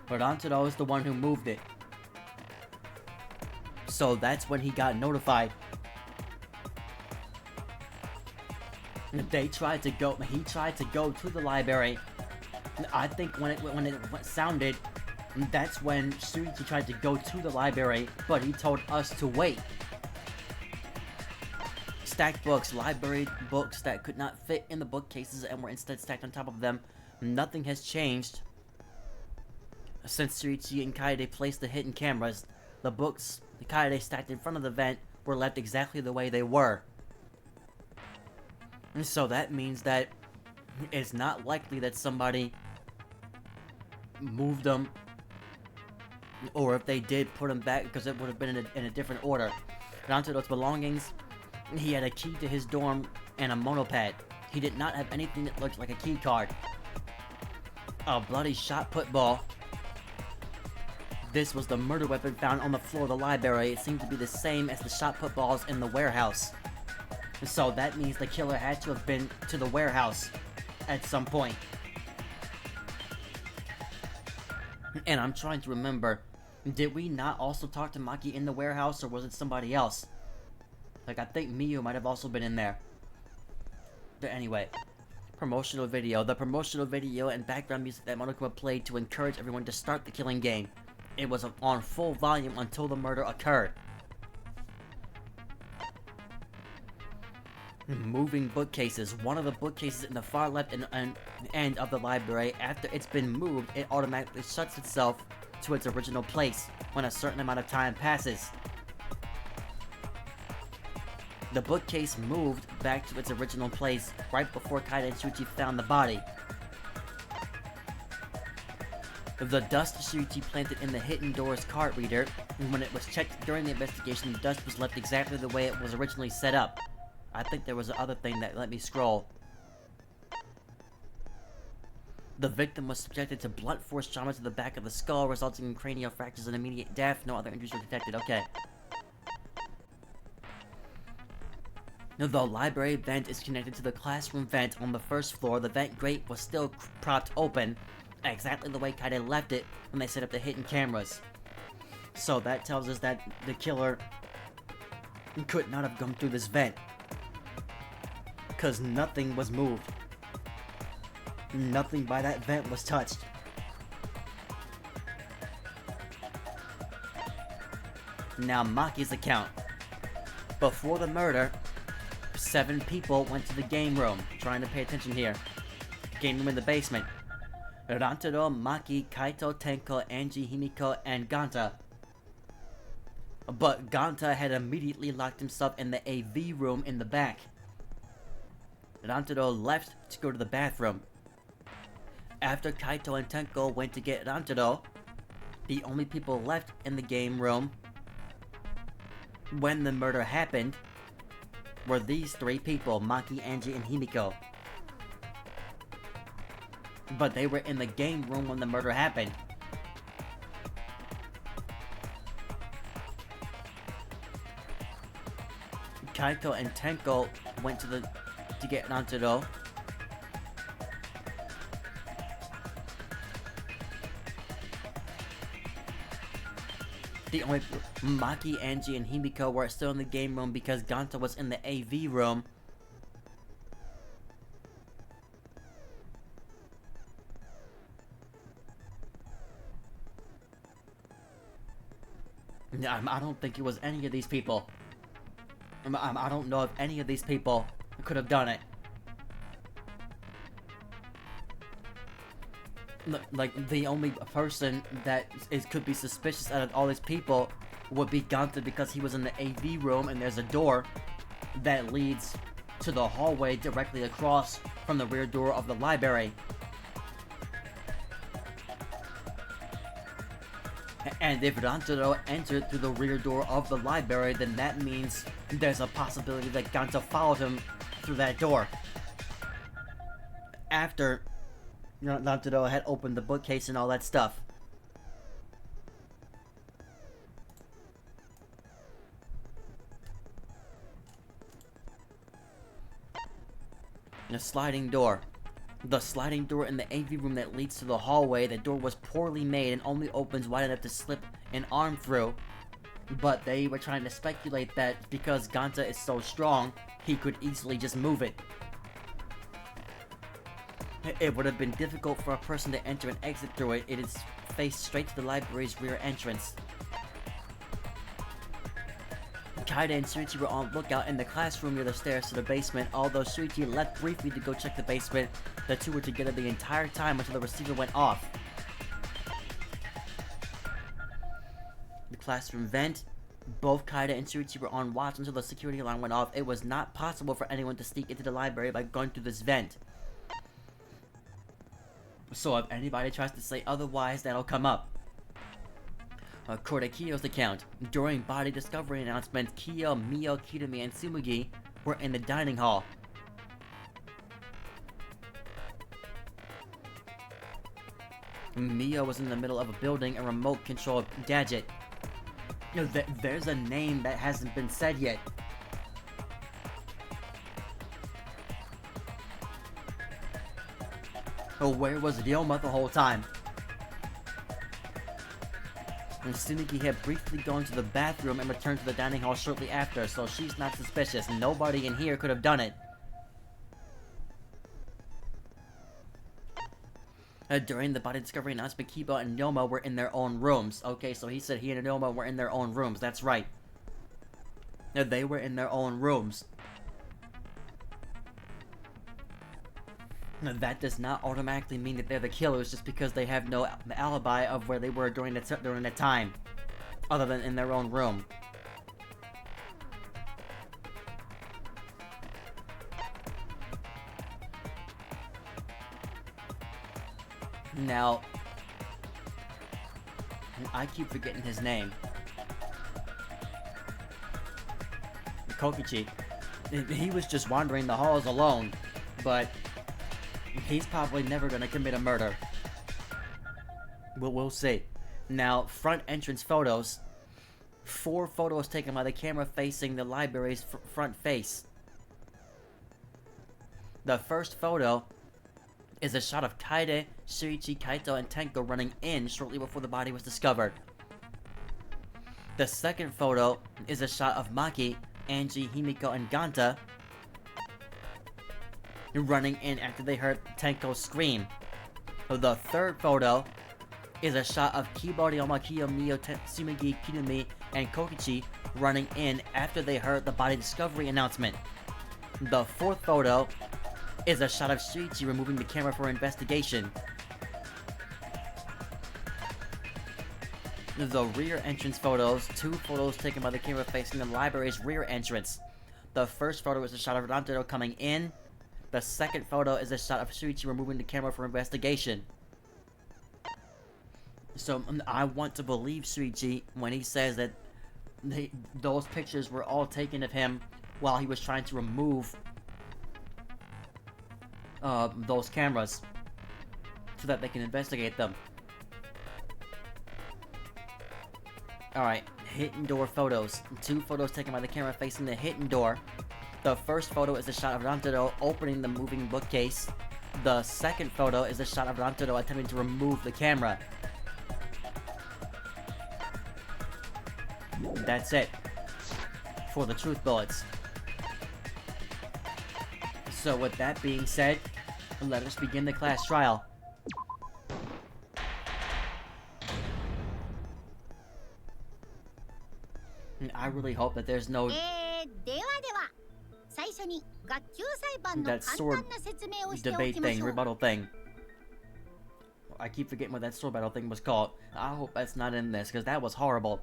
But Rantaro is the one who moved it. So that's when he got notified. He tried to go to the library. I think when it sounded, that's when Shuichi tried to go to the library, but he told us to wait. Stacked books, library books that could not fit in the bookcases and were instead stacked on top of them. Nothing has changed since Shuichi and Kaede placed the hidden cameras. The books the Kaede stacked in front of the vent were left exactly the way they were. And so that means that it's not likely that somebody moved them, or if they did, put them back, because it would have been in a different order. Rantaro's belongings, he had a key to his dorm and a monopad. He did not have anything that looked like a key card. A bloody shot put ball. This was the murder weapon found on the floor of the library. It seemed to be the same as the shot put balls in the warehouse. So that means the killer had to have been to the warehouse at some point. And I'm trying to remember, did we not also talk to Maki in the warehouse, or was it somebody else? Like, I think Miyu might have also been in there. But anyway, promotional video. The promotional video and background music that Monokuma played to encourage everyone to start the killing game. It was on full volume until the murder occurred. Moving bookcases. One of the bookcases in the far left end of the library, after it's been moved, it automatically shuts itself to its original place when a certain amount of time passes. The bookcase moved back to its original place right before Kaede and Shuichi found the body. The dust Shuichi planted in the hidden door's card reader, when it was checked during the investigation, the dust was left exactly the way it was originally set up. I think there was another thing that let me scroll. The victim was subjected to blunt force trauma to the back of the skull, resulting in cranial fractures and immediate death. No other injuries were detected. Okay. The library vent is connected to the classroom vent on the first floor. The vent grate was still propped open, exactly the way Kaede left it when they set up the hidden cameras. So that tells us that the killer could not have come through this vent, because nothing was moved. Nothing by that vent was touched. Now Maki's account. Before the murder, 7 people went to the game room. Trying to pay attention here. Game room in the basement. Rantaro, Maki, Kaito, Tenko, Angie, Himiko, and Ganta. But Ganta had immediately locked himself in the AV room in the back. Rantaro left to go to the bathroom. After Kaito and Tenko went to get Rantaro, the only people left in the game room when the murder happened were these 3 people, Maki, Angie, and Himiko. But they were in the game room when the murder happened. Kaito and Tenko went to get Nantaro. The only Maki, Angie, and Himiko were still in the game room because Ganta was in the AV room. I don't think it was any of these people. I don't know if any of these people could have done it. Like, the only person that could be suspicious out of all these people would be Ganta because he was in the AV room and there's a door that leads to the hallway directly across from the rear door of the library. And if Rantaro entered through the rear door of the library, then that means there's a possibility that Ganta followed him through that door. After Rantaro had opened the bookcase and all that stuff. The sliding door. The sliding door in the AV room that leads to the hallway, the door was poorly made and only opens wide enough to slip an arm through. But they were trying to speculate that because Ganta is so strong, he could easily just move it. It would have been difficult for a person to enter and exit through it. It is faced straight to the library's rear entrance. Kaida and Shuichi were on lookout in the classroom near the stairs to the basement. Although Shuichi left briefly to go check the basement, the two were together the entire time until the receiver went off. The classroom vent. Both Kaida and Shuichi were on watch until the security alarm went off. It was not possible for anyone to sneak into the library by going through this vent. So if anybody tries to say otherwise, that'll come up. According to Kiyo's account, during body discovery announcements, Kiyo, Mio, Kirumi, and Tsumugi were in the dining hall. Mio was in the middle of a building a remote-controlled gadget. There's a name that hasn't been said yet. Where was Ryoma the whole time? And Tsunuki had briefly gone to the bathroom and returned to the dining hall shortly after, so she's not suspicious. Nobody in here could have done it. During the body discovery announcement, Kiba and Ryoma were in their own rooms. Okay, so he said he and Ryoma were in their own rooms. That's right. They were in their own rooms. That does not automatically mean that they're the killers just because they have no alibi of where they were during the time, other than in their own room. Now, I keep forgetting his name. Kokichi. He was just wandering the halls alone, but he's probably never gonna commit a murder. We'll see. Now, front entrance photos. 4 photos taken by the camera facing the library's front face. The first photo is a shot of Kaide, Shuichi, Kaito, and Tenko running in shortly before the body was discovered. The second photo is a shot of Maki, Angie, Himiko, and Ganta running in after they heard Tenko scream. The third photo is a shot of Kiba, Ryoma, Kiyo, Mio, Tsumugi, Kirumi, and Kokichi running in after they heard the body discovery announcement. The fourth photo is a shot of Shuichi removing the camera for investigation. The rear entrance photos, 2 photos taken by the camera facing the library's rear entrance. The first photo is a shot of Rantaro coming in. The second photo is a shot of Shuichi removing the camera for investigation. So, I want to believe Shuichi when he says that those pictures were all taken of him while he was trying to remove those cameras so that they can investigate them. Alright, hidden door photos. 2 photos taken by the camera facing the hidden door. The first photo is a shot of Rantaro opening the moving bookcase. The second photo is a shot of Rantaro attempting to remove the camera. That's it for the truth bullets. So with that being said, let us begin the class trial. I really hope that there's no ではでは最初に学級裁判の簡 that sword 単な説明をしてお debate きま thing, しょう。 rebuttal thing. I keep forgetting what that sword battle thing was called. I hope that's not in this, because that was horrible.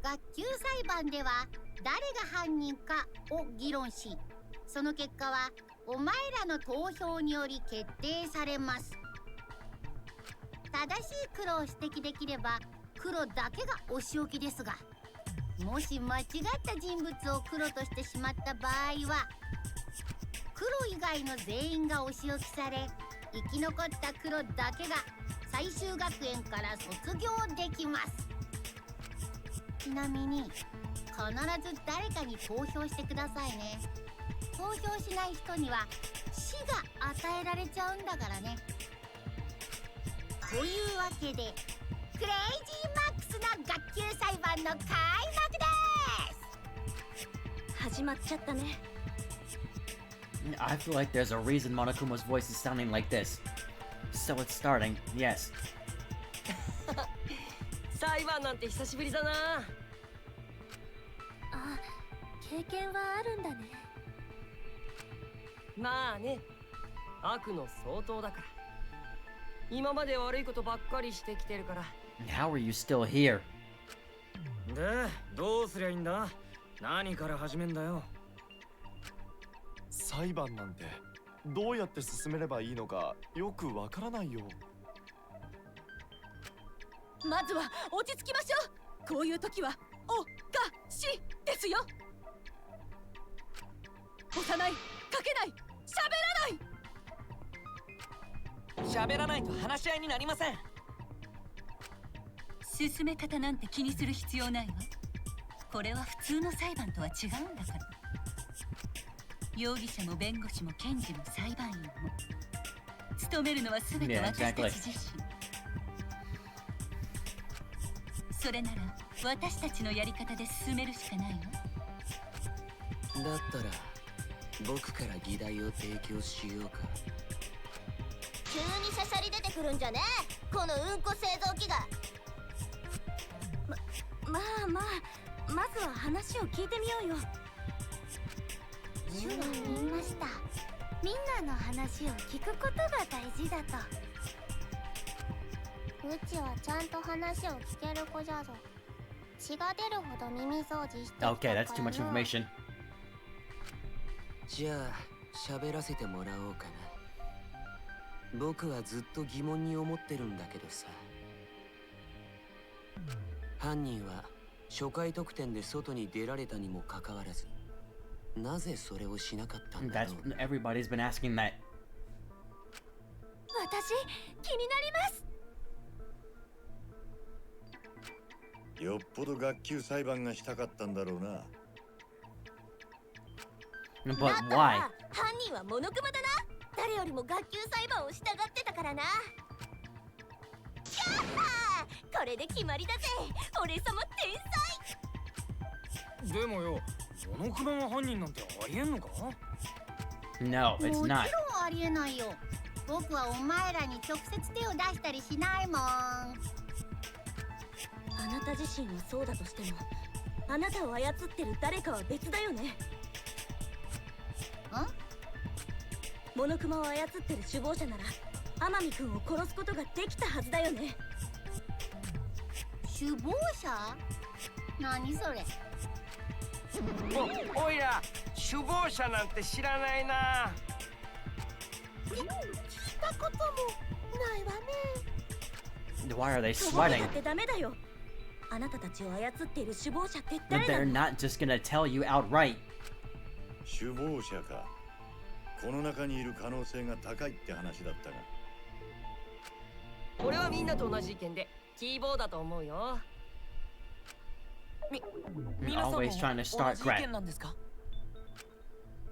学級裁判では誰が犯人かを議論し、その結果はお前らの投票により決定されます。正しい黒を指摘できれば黒だけがお仕置きですが、もし間違った人物を黒としてしまった場合は黒以外の全員がお仕置きされ、生き残った黒だけが最終学園から卒業できます。ちなみに必ず誰かに投票してくださいね。投票しない人には死が与えられちゃうんだからね。というわけでクレイジーマックスな学級裁判の開幕です。始まっちゃったね。I feel like there's a reason Monokuma's voice is sounding like this. So it's starting, yes. 裁判なんて久しぶりだな。あ、経験はあるんだね。まあね、悪の相当だから。今まで悪いことばっかりしてきてるから。How are you still here? で、どうすりゃいいんだ？何から始めんだよ。裁判なんてどうやって進めればいいのかよくわからないよ。まずは落ち着きましょう。こういう時はおかしですよ。押さない、かけない、喋らないと話し合いになりません。進め方なんて気にする必要ないわ。これは普通の裁判とは違うんだから。容疑者も弁護士も検事も裁判員も務めるのは全て私たち自身。それなら私たちのやり方で進めるしかないわ。だったら僕から議題を提供しようか。急にしゃしゃり出てくるんじゃねえ、このうんこ製造機が。まずは話を聞いてみようよ。主は言いました。みんなの話を聞くことが大事だと。うちはちゃんと話を聞ける子じゃぞ。血が出るほど耳掃除してきたからの。 Okay, that's too much information. じゃあ喋らせてもらおうかな。僕はずっと疑問に思ってるんだけどさ。犯人は初回得点で外に出られたにもかかわらず、なぜそれをしなかったんだろう。 Everybody's been asking that. 私気になります。よっぽど学級裁判がしたかったんだろうな。But だった why? ら犯人はモノクマだな。誰よりも学級裁判を従ってたからな。キャー、これで決まりだぜ。俺様天才。でもよ、モノクマが犯人なんてありえんのか？ No, it's もちろん not. ありえないよ。僕はお前らに直接手を出したりしないもん。あなた自身はそうだとしても、あなたを操ってる誰かは別だよね。モノクマを操ってる首謀者なら天海君を殺すことができたはずだよね。首謀者？何それ？おいら首謀者なんて知らないな。聞いたこともないわね。 Why are they とぼけ sweating? たってダメだよ。あなたたちを操っている首謀者って But 誰 they're なの？ not just gonna tell you outright. 首謀者か。この中にいる可能性が高いって話だったが。俺はみんなと同じ意見でキーボーだと思うよ。Always trying to start crap.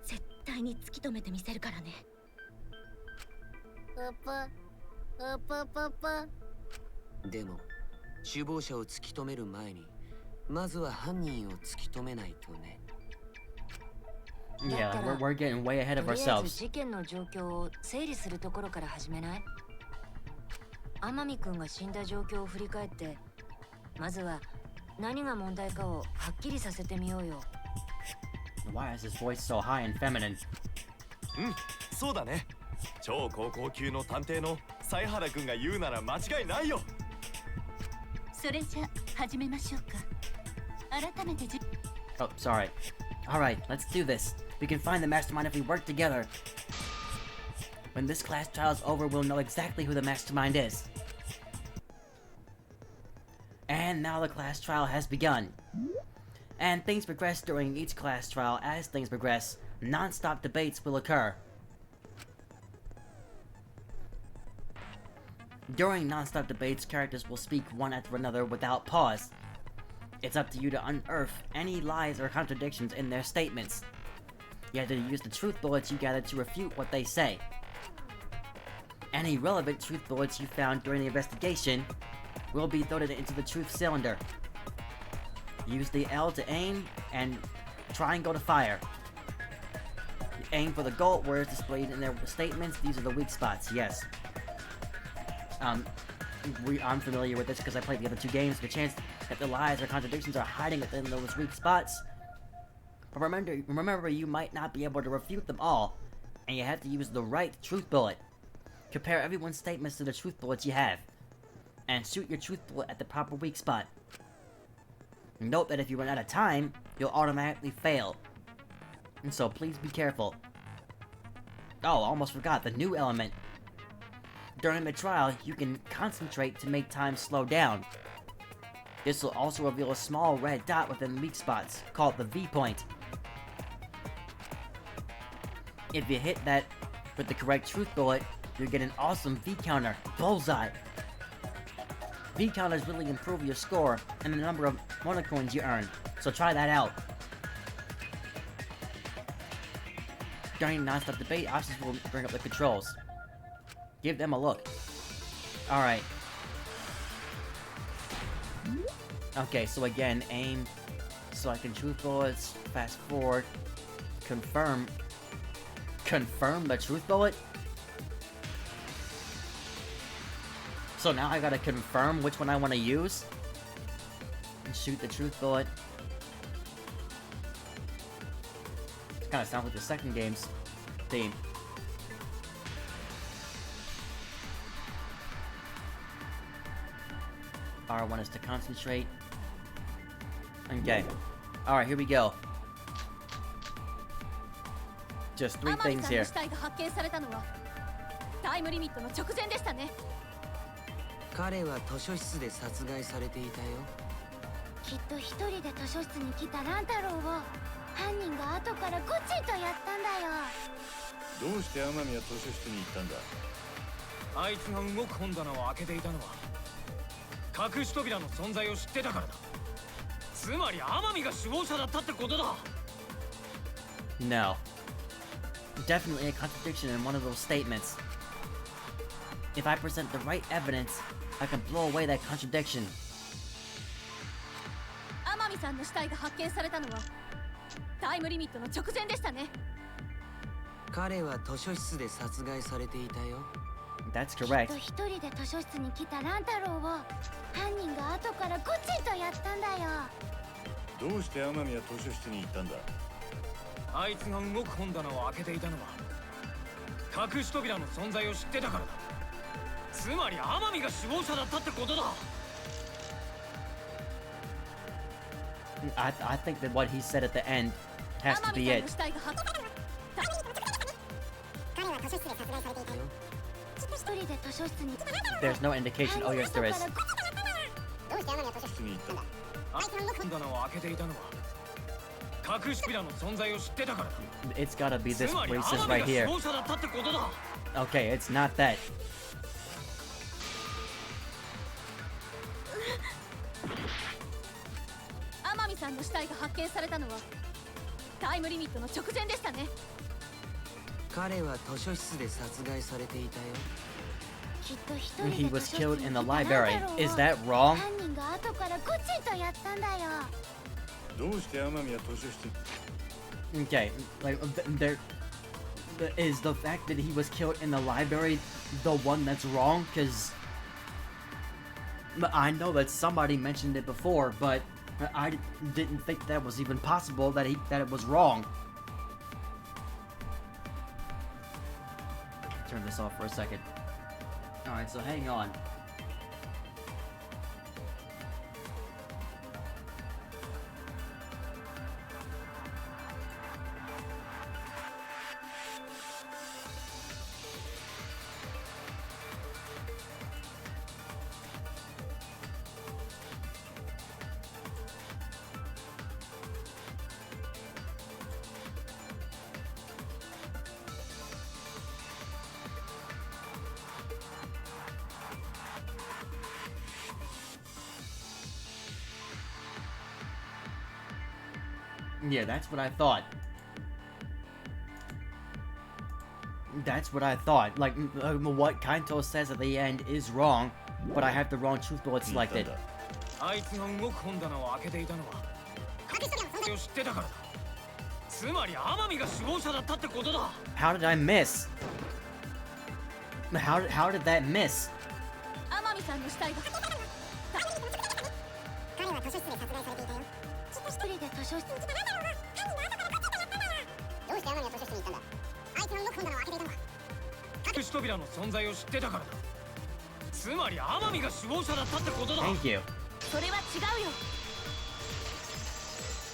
絶対に突き止めてみせるからね。でも首謀者を突き止める前にまずは犯人を突き止めないとね。Yeah, we're getting way ahead of とりあえず ourselves. 事件の状況を整理するところから始めない？天海君が死んだ状況を振り返って、まずは何が問題かをはっきりさせてみようよ。Why is his voice so high and feminine? そうだね。超高校級の探偵の犀原君が言うなら間違いないよ。それじゃ始めましょうか。改めてOh, sorry. Alright, let's do this. We can find the mastermind if we work together. When this class trial's over, we'll know exactly who the mastermind is. And now the class trial has begun. And things progress during each class trial. As things progress, non-stop debates will occur. During non-stop debates, characters will speak one after another without pause. It's up to you to unearth any lies or contradictions in their statements. You have to use the truth bullets you gather to refute what they say. Any relevant truth bullets you found during the investigation will be thrown into the truth cylinder. Use the L to aim and triangle to fire. Aim for the goal where it's displayed in their statements. These are the weak spots, yes. I'm familiar with this because I played the other two games. The chance that the lies or contradictions are hiding within those weak spots. But remember, you might not be able to refute them all, and you have to use the right truth bullet. Compare everyone's statements to the truth bullets you have, and shoot your truth bullet at the proper weak spot. Note that if you run out of time, you'll automatically fail. And so please be careful. Oh, almost forgot the new element. During the trial, you can concentrate to make time slow down. This will also reveal a small red dot within weak spots, called the V point. If you hit that with the correct truth bullet, you'll get an awesome V counter, bullseye. V counters really improve your score and the number of monocoins you earn, so try that out. During non-stop debate, options will bring up the controls. Give them a look. Alright. Okay, so again, aim, selecting truth bullets, fast forward, confirm the truth bullet? So now I gotta confirm which one I want to use? And shoot the truth bullet. Kinda sounds like the second game's theme. R1 is to concentrate. Okay. Alright, here we go. Just three things here. タイムリミットの直前でしたね。彼は図書室で殺害されていたよ。きっと一人で図書室に来た乱太郎を犯人が後からゴチッとやったんだよ。どうして天海は図書室に行ったんだ？あいつが動く本棚を開けていたのは隠し扉の存在を知ってたからだ。つまり天海が首謀者だったってことだ。 No. Definitely a contradiction in one of those statements. If I present the right evidence, I can blow away that contradiction. 天海さんの死体が発見されたのはタイムリミットの直前でしたね。彼は図書室で殺害されていたよ。That's きっ correct. と一人で図書室に来た乱太郎を犯人が後からゴチッとやったんだよ。どうして天海は図書室に行ったんだ？あいつが動く本棚を開けていたのは隠し扉の存在を知ってたからだ。つまり天海が首謀者だったってことだ。 I think that what he said at the end has to 天 be 海さん it. の死体が発見。彼は図書室で殺害されていたよ。一人で図書室に There's no indication. Oh, yes, there is. どうして天海は図書室室に行ったんだ。あいつが動く本棚を開けていたのは隠し扉の存在を知ってたからだ。 It's gotta be つ this まり what 天 he says 海 right が here. 首謀者だったってことだ。 Okay, it's not that. 天んの死体が発見されたのはタイムリミットの直前でしたね。彼は図書室で殺害されていたよ。きっと一人 He で was 図書室 killed に in 行 the ったからだ library. ろう。 Is that wrong? 犯人が後からゴチンとやったんだよ。どうして天海は図書室 Okay, like is the fact that he was killed in the library the one that's wrong? Because I know that somebody mentioned it before, but I didn't think that was even possible that it was wrong. Turn this off for a second. All right, so hang on. Yeah, that's what I thought. That's what I thought. Like, what Kaito says at the end is wrong, but I have the wrong truth bullet selected. あいつが動く本棚を開けていたのはそれを知ってたからだ。つまり天海が首謀者だったってことだ。 How did I miss? How did that miss? 天海さんの死体が彼は図書室で殺害されていたよ。一人で図書室どうして天海は図書室に行ったんだ。あいつの動く本棚を開けていたのは隠し扉の存在を知ってたからだ。つまり天海が首謀者だったってことだ。 Thank you. それは違うよ。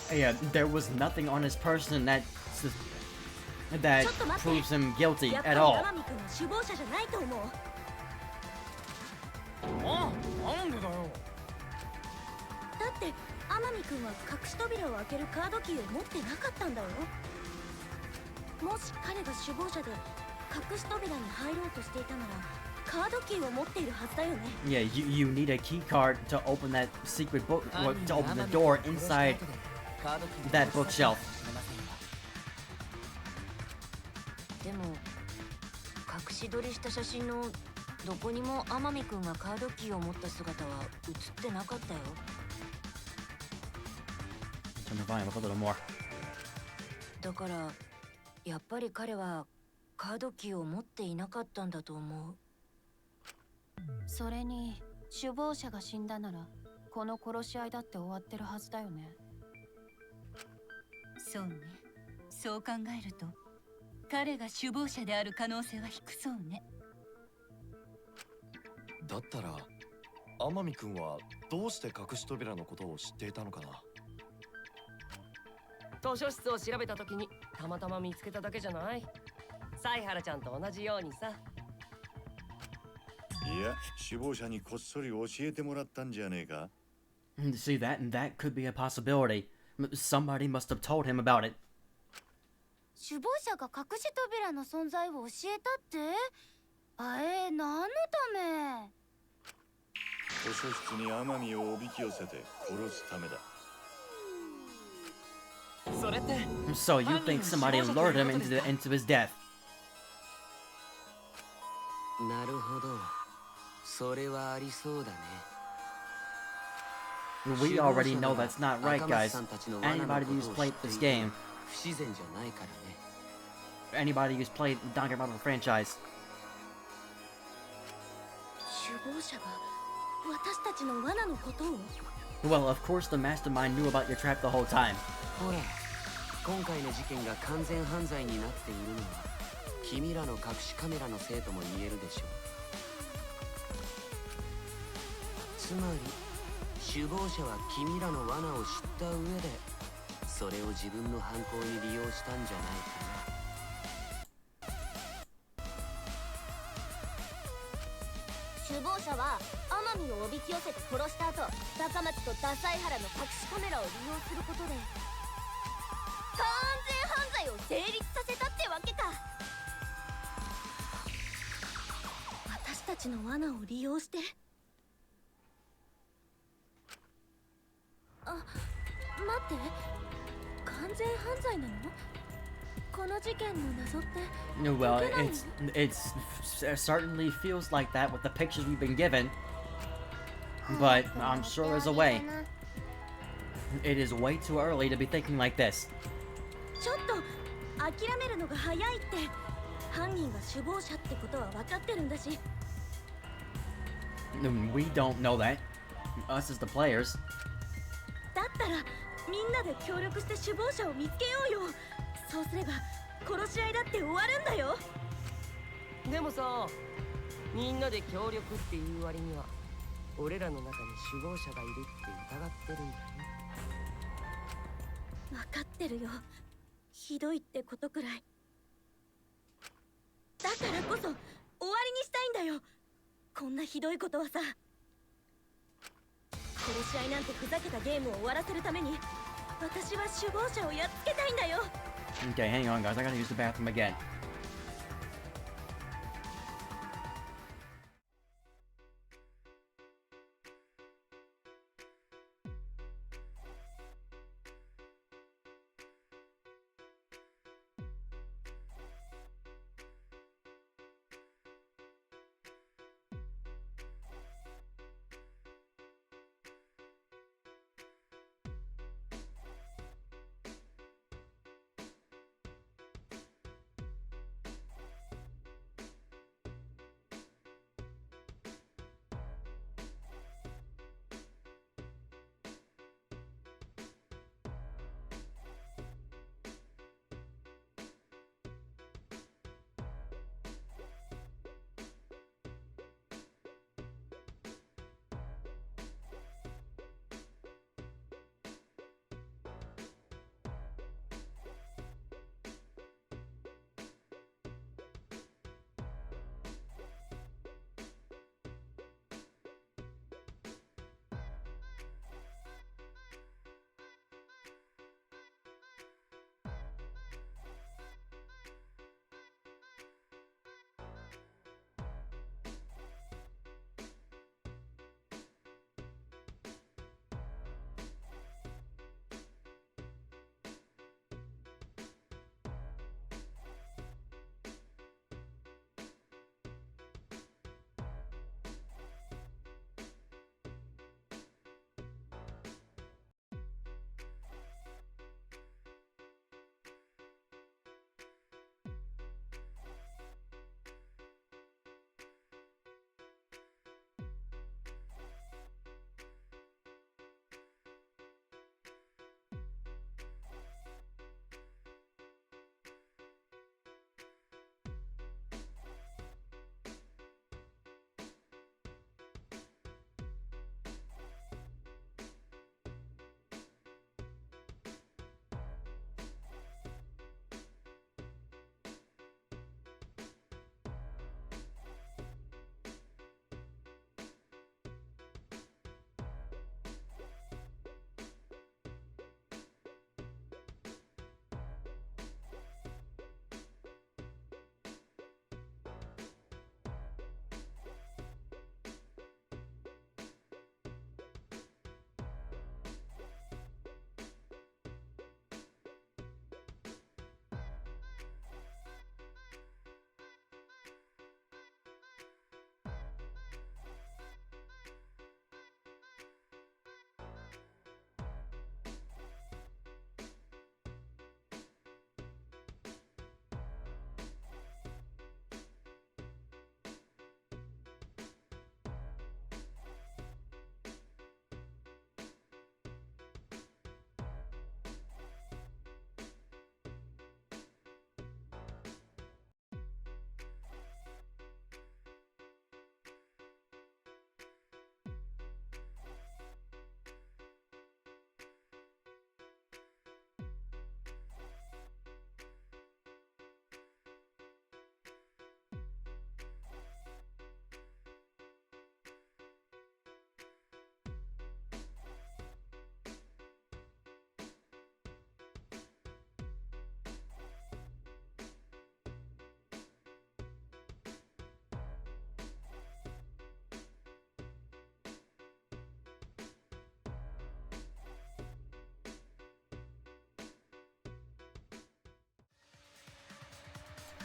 Yeah, there was nothing on his person that proves him guilty やっぱ at り all. 天海君は首謀者じゃないと思う。ああ、なんでだよ。だって天海君は隠し扉を開けるカードキーを持ってなかったんだよ。もし彼が首謀者で隠し扉に入ろうとしていたならカードキーを持っているはずだよね。 Yeah, you need a key card to open that secret book, or to open the door inside that bookshelf. でも隠し撮りした写真のどこにも天海君がカードキーを持った姿は写ってなかったよ。 Turn the volume up a little more. だからやっぱり彼はカードキーを持っていなかったんだと思う。それに首謀者が死んだならこの殺し合いだって終わってるはずだよね。そうね。そう考えると彼が首謀者である可能性は低そうね。だったら天海君はどうして隠し扉のことを知っていたのかな。図書室を調べた時にたまたま見つけただけじゃない。犀原ちゃんと同じようにさ。いや、首謀者にこっそり教えてもらったんじゃねえか。 See, that could be a possibility. Somebody must have told him about it. 首謀者が隠し扉の存在を教えたって？何のため？図書室に天海をおびき寄せて殺すためだ。それって So you think somebody lured him into his death? なるほど。それはありそうだね。 We already know that's not right, guys. Anybody who's played this game, 不自然じゃないからね。anybody who's played the Danganronpa franchise, 首謀者が私たちの罠のことを？ well, of course the mastermind knew about your trap the whole time. ほら、今回の事件が完全犯罪になっているのは君らの隠しカメラのせいとも言えるでしょう。つまり首謀者は君らの罠を知った上でそれを自分の犯行に利用したんじゃないかな。首謀者は天海をおびき寄せて殺した後、高松とダサイハラの隠しカメラを利用することで完全犯罪を成立させたってわけか。私たちの罠を利用して。あ、待って、件なの？この事件の謎って No, well, 解けないの？ it certainly feels like that with the pictures we've been given. But I'm sure there's a way. It is way too early to be thinking like this. ちょっと諦めるのが早いって。犯人が首謀者ってことは分かってるんだし。We don't know that. Us as the players. だったらみんなで協力して首謀者を見つけようよ。そうすれば殺し合いだって終わるんだよ。でもさ、みんなで協力っていう割には俺らの中に首謀者がいるって疑ってるんだよね。分かってるよ。ひどいってことくらい。だからこそ終わりにしたいんだよ。こんなひどいことはさ。殺し合いなんてふざけたゲームを終わらせるために私は首謀者をやっつけたいんだよ。 Okay, hang on, guys. I gotta use the bathroom again.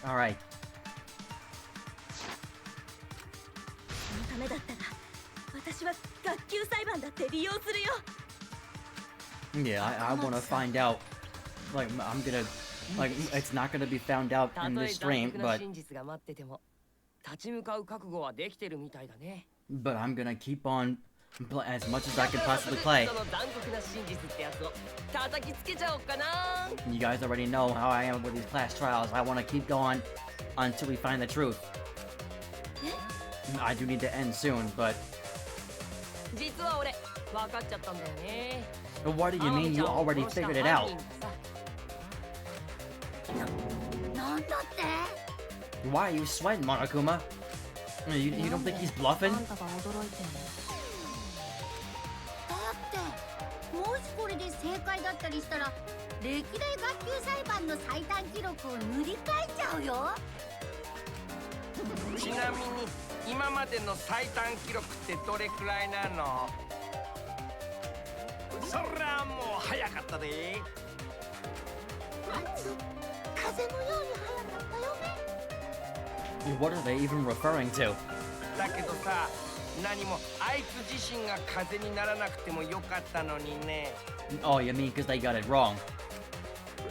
Alright. そのためだったら私は学級裁判だって利用するよ。 Yeah, I want to find out. Like, I'm gonna... Like, it's not gonna be found out た in と this え残 stream, 酷な but... 真実が待ってても立ち向かう覚悟はできてるみたいだね。 But I'm gonna keep on... as much as I can possibly play. その残酷な真実ってやつを叩きつけちゃおうかな。 You guys already know how I am with these class trials. I want to keep going until we find the truth. I do need to end soon, but... 実は俺分かっちゃったんだよね。 What do you mean you already figured it out? なんだって Why are you sweating, Monokuma? You don't think he's bluffing? あんたが驚いてんの。だってもしこれで正解だったりしたら歴代学級裁判の最短記録を塗り替えちゃうよ。ちなみに今までの最短記録ってどれくらいなの？そりゃもう早かったで。あいつ風のように早かったよね。 What are they even referring to? だけどさ、何もあいつ自身が風にならなくてもよかったのにね。 Oh, you mean because they got it wrong?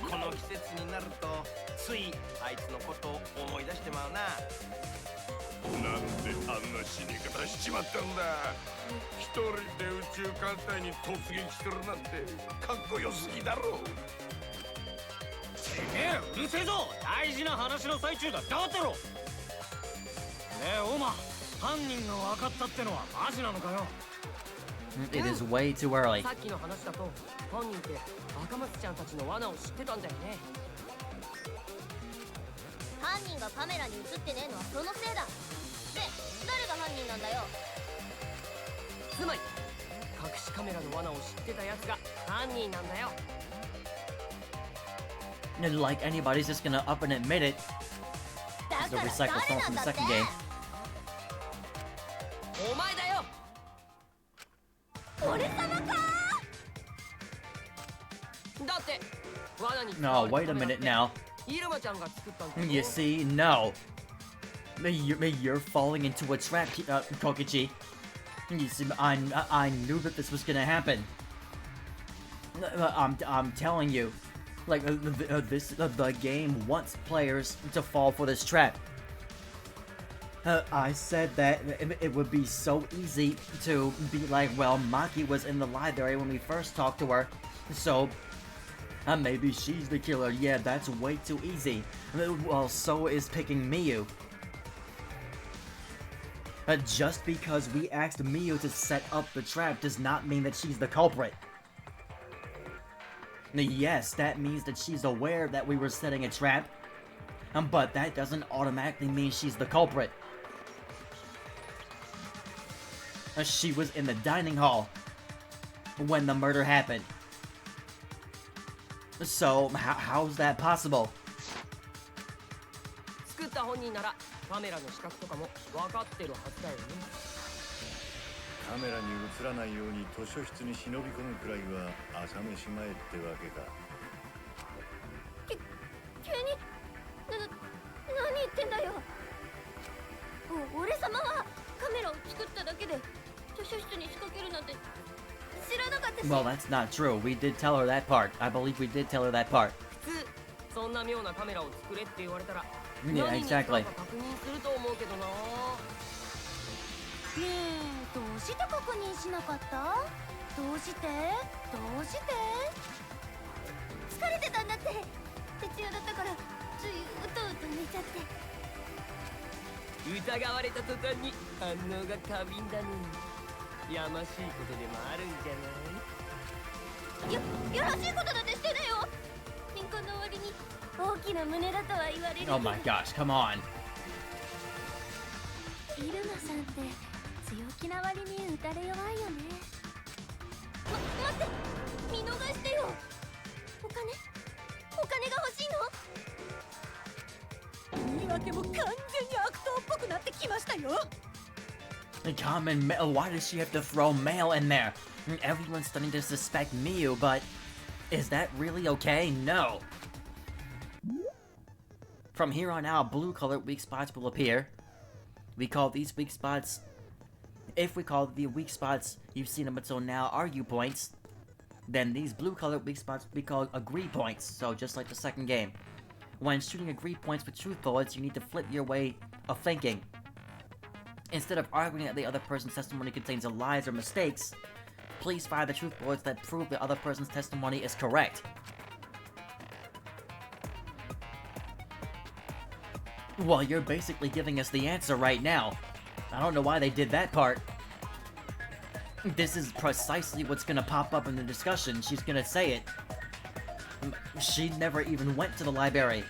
この季節になるとついあいつのことを思い出してまうな。なんであんな死に方しちまったんだ。一人で宇宙艦隊に突撃するなんてかっこよすぎだろう。てめえうるせえぞ。大事な話の最中だ。黙ってろ。ねえオーマ、犯人が分かったってのはマジなのかよ。 It is way too early. さっきの話だと犯人って赤松ちゃんたちの罠を知ってたんだよね。犯人がカメラに映ってねえのはそのせいだ。で、誰が犯人なんだよ。つまり隠しカメラの罠を知ってたやつが犯人なんだよ。 And like anybody's just gonna up and admit it. だ The から recycle 誰 film な from ん the だって。 second game. お前だよ。俺様か。だって罠に No, wait a minute now. イルマちゃんが作ったんだよ。 You see, no. You're falling into a trap, Kokichi. You see, I knew that this was gonna happen. I'm telling you, like the game wants players to fall for this trap. I said that it would be so easy to be like, well, Maki was in the library when we first talked to her, so maybe she's the killer. Yeah, that's way too easy. Well, so is picking Miyu. Just because we asked Miyu to set up the trap does not mean that she's the culprit. Yes, that means that she's aware that we were setting a trap, but that doesn't automatically mean she's the culprit. She was in the dining hall when the murder happened. So, how's that possible? 作った本人ならカメラの死角とかも分かってるはずだよね。カメラに映らないように図書室に忍び込むくらいは朝飯前ってわけか。急に何言ってんだよ。俺様はカメラを作っただけで図書室に仕掛けるなんて知らなかったし。 Well, that's not true. We did tell her that part. I believe we did tell her that part. 普通そんな妙なカメラを作れって言われたら Yeah, 何に使うか exactly. 確認すると思うけどな。ねえ、どうして確認しなかった？どうして？疲れてたんだって。徹夜だったからついうとうと寝ちゃって。疑われた途端に反応が過敏だね。やましいことでもあるんじゃない？よろしいことなんてしてねえよ。貧困の割に大きな胸だとは言われるけど。 Oh my gosh, come on. イルマさんって強気な割に打たれ弱いよね。待って、見逃してよ。お金が欲しいの？言い訳も完全に悪党っぽくなってきましたよ。 Common mail. Why does she have to throw mail in there? Everyone's starting to suspect Miyu, but is that really okay? No. From here on out, blue colored weak spots will appear. We call these weak spots... If we call the weak spots you've seen up until now argue points, then these blue colored weak spots will be called agree points, so just like the second game. When shooting agree points with truth bullets, you need to flip your way of thinking. Instead of arguing that the other person's testimony contains lies or mistakes, please fire the truth bullets that prove the other person's testimony is correct. Well, you're basically giving us the answer right now. I don't know why they did that part. This is precisely what's gonna pop up in the discussion. She's gonna say it. She never even went to the library.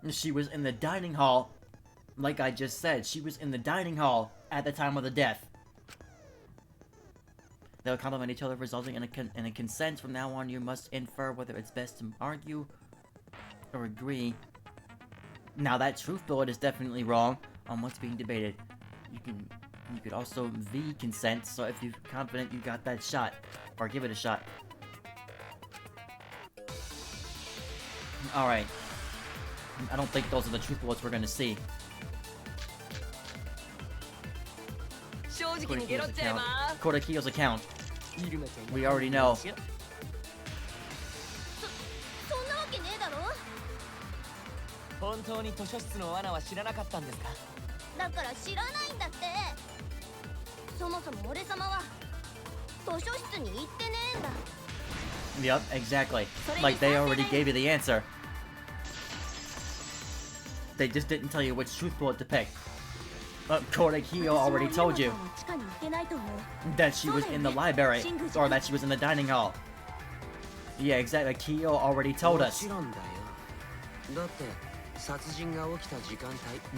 She was in the dining hall. Like I just said, she was in the dining hall at the time of the death. They'll compliment each other, resulting in a consent. From now on, you must infer whether it's best to argue or agree. Now that truth bullet is definitely wrong on what's being debated. You could also V consent, so if you're confident you got that shot, or give it a shot. Alright. I don't think those are the truth bullets we're gonna see. Kodakiyo's account. We already know. 本当に図書室の罠は知らなかったんですか？だから知らないんだって。そもそも俺様は図書室に行ってねえんだ。 Yep, exactly. Like they already gave you the answer. They just didn't tell you which truth bullet to pick. Kodakiyo already told you that she was in the library, or that she was in the dining hall. Yeah, exactly. Kiyo already told us.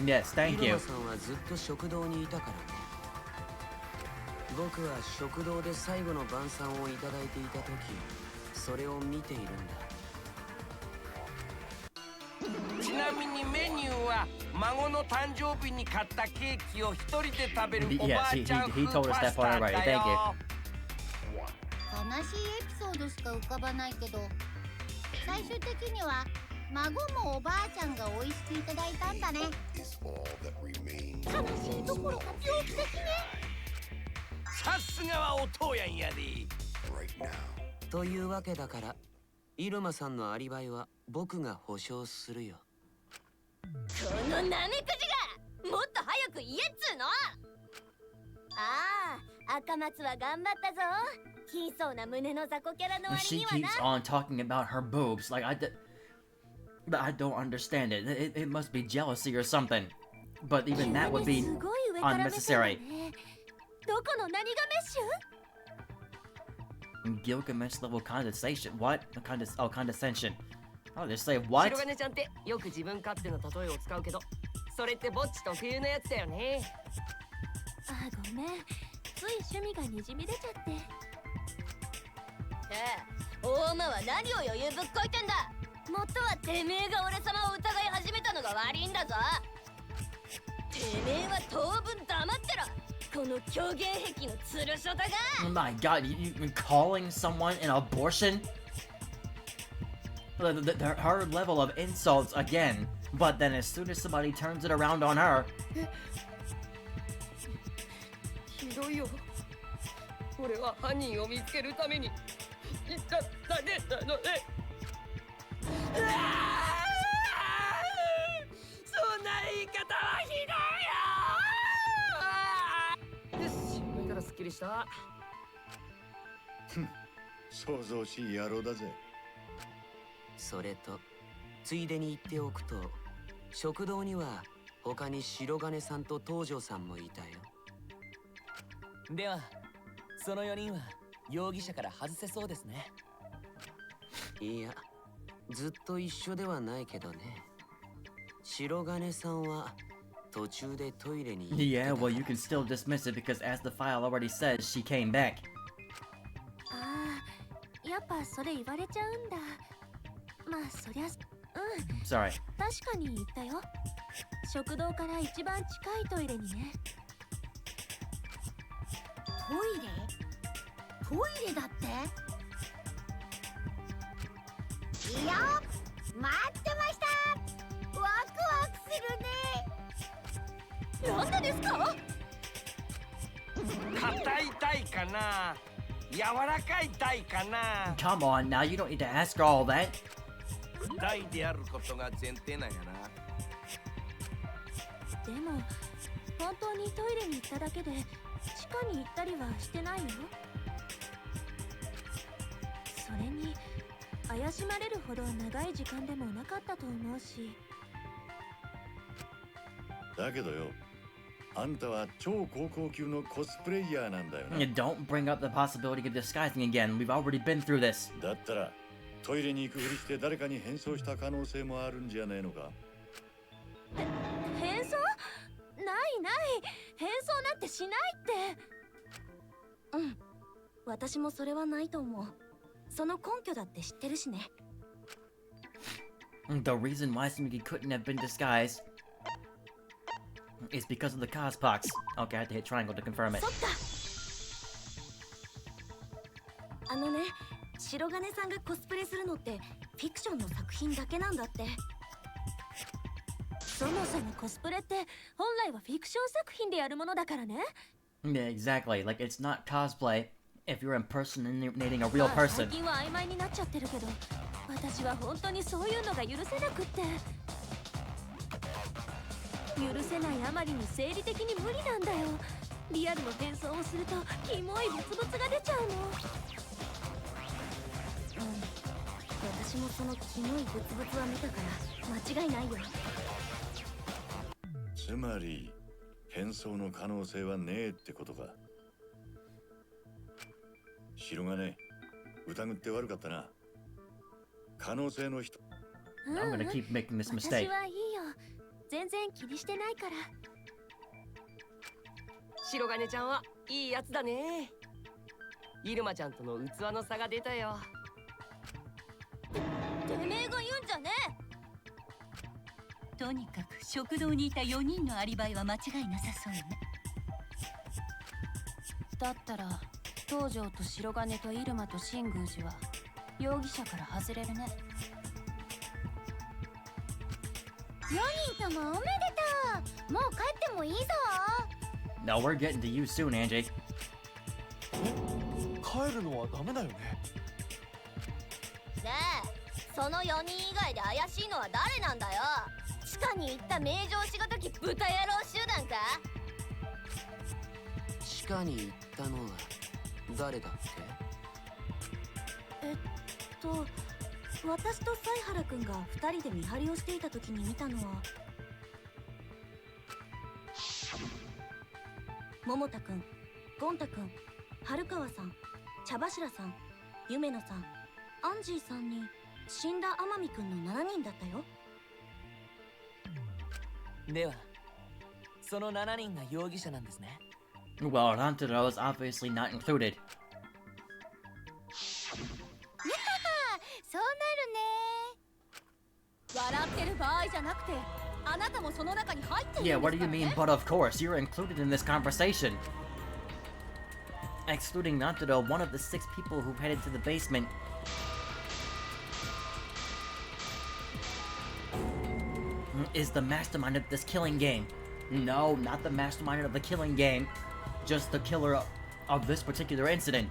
Yes, thank you. 僕は食堂で最後の晩餐をいただいていた時、それを見ているんだ。ちなみにメニューは孫の誕生日に買ったケーキを一人で食べるおばあちゃん風パスタだよ。悲しいエピソードしか浮かばないけど、最終的には孫もおばあちゃんが美味しくいただいたんだね。悲しいところが猟奇的ね。さすがはお父やんやで。というわけだから、イルマさんのアリバイは僕が保証するよ。このナメクジがもっと早く言えっつーの。ああ、赤松は頑張ったぞ。貧相な胸の雑魚キャラの割にはな。 She keeps on talking about her boobs. Like I don't understand it. It must be jealousy or something. But even that would be unnecessary. どこの何がメッシュ？ Gilgamesh level condensation. What? Condescension. Oh, they say what? 白金ちゃんってよく自分勝手な例えを使うけど、それってぼっち特有のやつだよね。あ、ごめん。つい趣味がにじみ出ちゃって。大間は何を余裕ぶっこいてんだ。もっとはてめえが俺様を疑い始めたのが悪いんだぞ。てめえは当分黙ってろ。この狂言癖のつるしょだが。 Oh my god, you calling someone an abortion? Her level of insults again, but then as soon as somebody turns it around on her. ひどいよ。俺は犯人を見つけるために言っただけなので。そんな言い方はひどいよ。よし、これからすっきりした。想像しい野郎だぜ。それとついでに言っておくと、食堂には他に白金さんと東條さんもいたよ。ではその4人は容疑者から外せそうですね。いや、ずっと一緒ではないけどね。白金さんは途中でトイレに行ってた。 Yeah, well, you can still dismiss it because as the file already says, she came back. ああ、やっぱそれ言われちゃうんだ。まあそりゃ、Sorry. 確かに言ったよ。食堂から一番近いトイレにね。トイレだって？いいよ、待ってました。ワクワクするね。なんでですか？硬いタイかな、柔らかいタイかな。 Come on now, you don't need to ask her all that. タイであることが前提なんやな。でも本当にトイレに行っただけで地下に行ったりはしてないよ。それに怪しまれるほど長い時間でもなかったと思うし。だけどよ、あんたは超高校級のコスプレイヤーなんだよな。 Don't bring up the possibility of disguising again. We've already been through this. だったらトイレに行くふりして誰かに変装した可能性もあるんじゃねえのか。変装？ないない、変装なんてしないって。うん、私もそれはないと思う。その根拠だって知ってるしね。The reason why Sumiki couldn't have been disguised is because of the Cospox. Okay, I had to hit triangle to confirm it. そっか。あのね、白金さんがコスプレするのってフィクションの作品だけなんだって。そもそもコスプレって本来はフィクション作品でやるものだからね。Yeah, exactly. Like, it's not cosplay if you're impersonating a real 最 person. 近は曖昧になっちゃってるけど、私は本当にそういうのが許せなくって。許せないあまりに生理的に無理なんだよ。リアルの変装をするとキモいブツブツが出ちゃうの。うん、私もそのキモいブツブツは見たから間違いないよ。つまり変装の可能性はねえってことか。白金、疑って悪かったな。可能性の人。I'm gonna keep making this 私 mistake. はいいよ。全然気にしてないから。白金ちゃんはいいやつだね。イルマちゃんとの器の差が出たよ。てめえが言うんじゃねとにかく食堂にいた4人のアリバイは間違いなさそうね。だったら東條と白金と入間と新宮寺は容疑者から外れるね。4人ともおめでとう。もう帰ってもいいぞ。 No, we're getting to you soon, Angie. 帰るのはダメだよね。ねえ、その4人以外で怪しいのは誰なんだよ。地下に行った名城しがたき豚野郎集団か。地下に行ったのは誰だっ私と犀原くんが2人で見張りをしていた時に見たのは桃田くん、ゴン太くん、春川さん、茶柱さん、夢野さん、アンジーさんに死んだ天海くんの7人だったよ。ではその7人が容疑者なんですね。 Well, Rantaro is obviously not included. そうなるね。笑ってる場合じゃなくて、あなたもその中に入ってい Yeah, るん what で do す you から mean, ね。but of course? You're included in this conversation. Excluding Rantaro, one of the 6 people who headed to the basement is the mastermind of this killing game. No, not the mastermind of the killing game. Just the killer of this particular incident.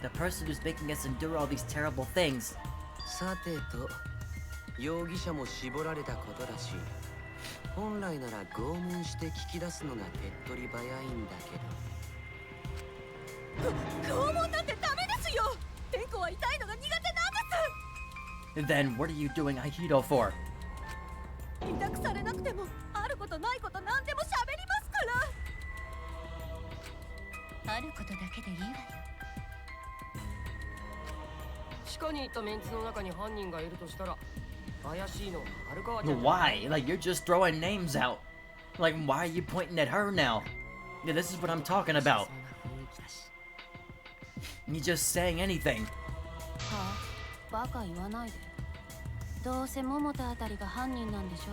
The person who's making us endure all these terrible things. さてと、容疑者も絞られたことだし、本来なら拷問して聞き出すのが手っ取り早いんだけど。拷問なんてダメですよ。ペンコは痛いのが苦手なんで Then what are you doing Aikido for? す。痛くされなくてもあることないこと何でも喋りますから。あることだけでいいわよ。地下に行ったメンツの中に犯人がいるとしたら、怪しいのは春川ちゃん。 Why? Like, you're just throwing names out. Like, why are you pointing at her now? Yeah, this is what I'm talking about. You just saying anything. はあ、バカ言わないで。どうせ桃田あたりが犯人なんでしょ。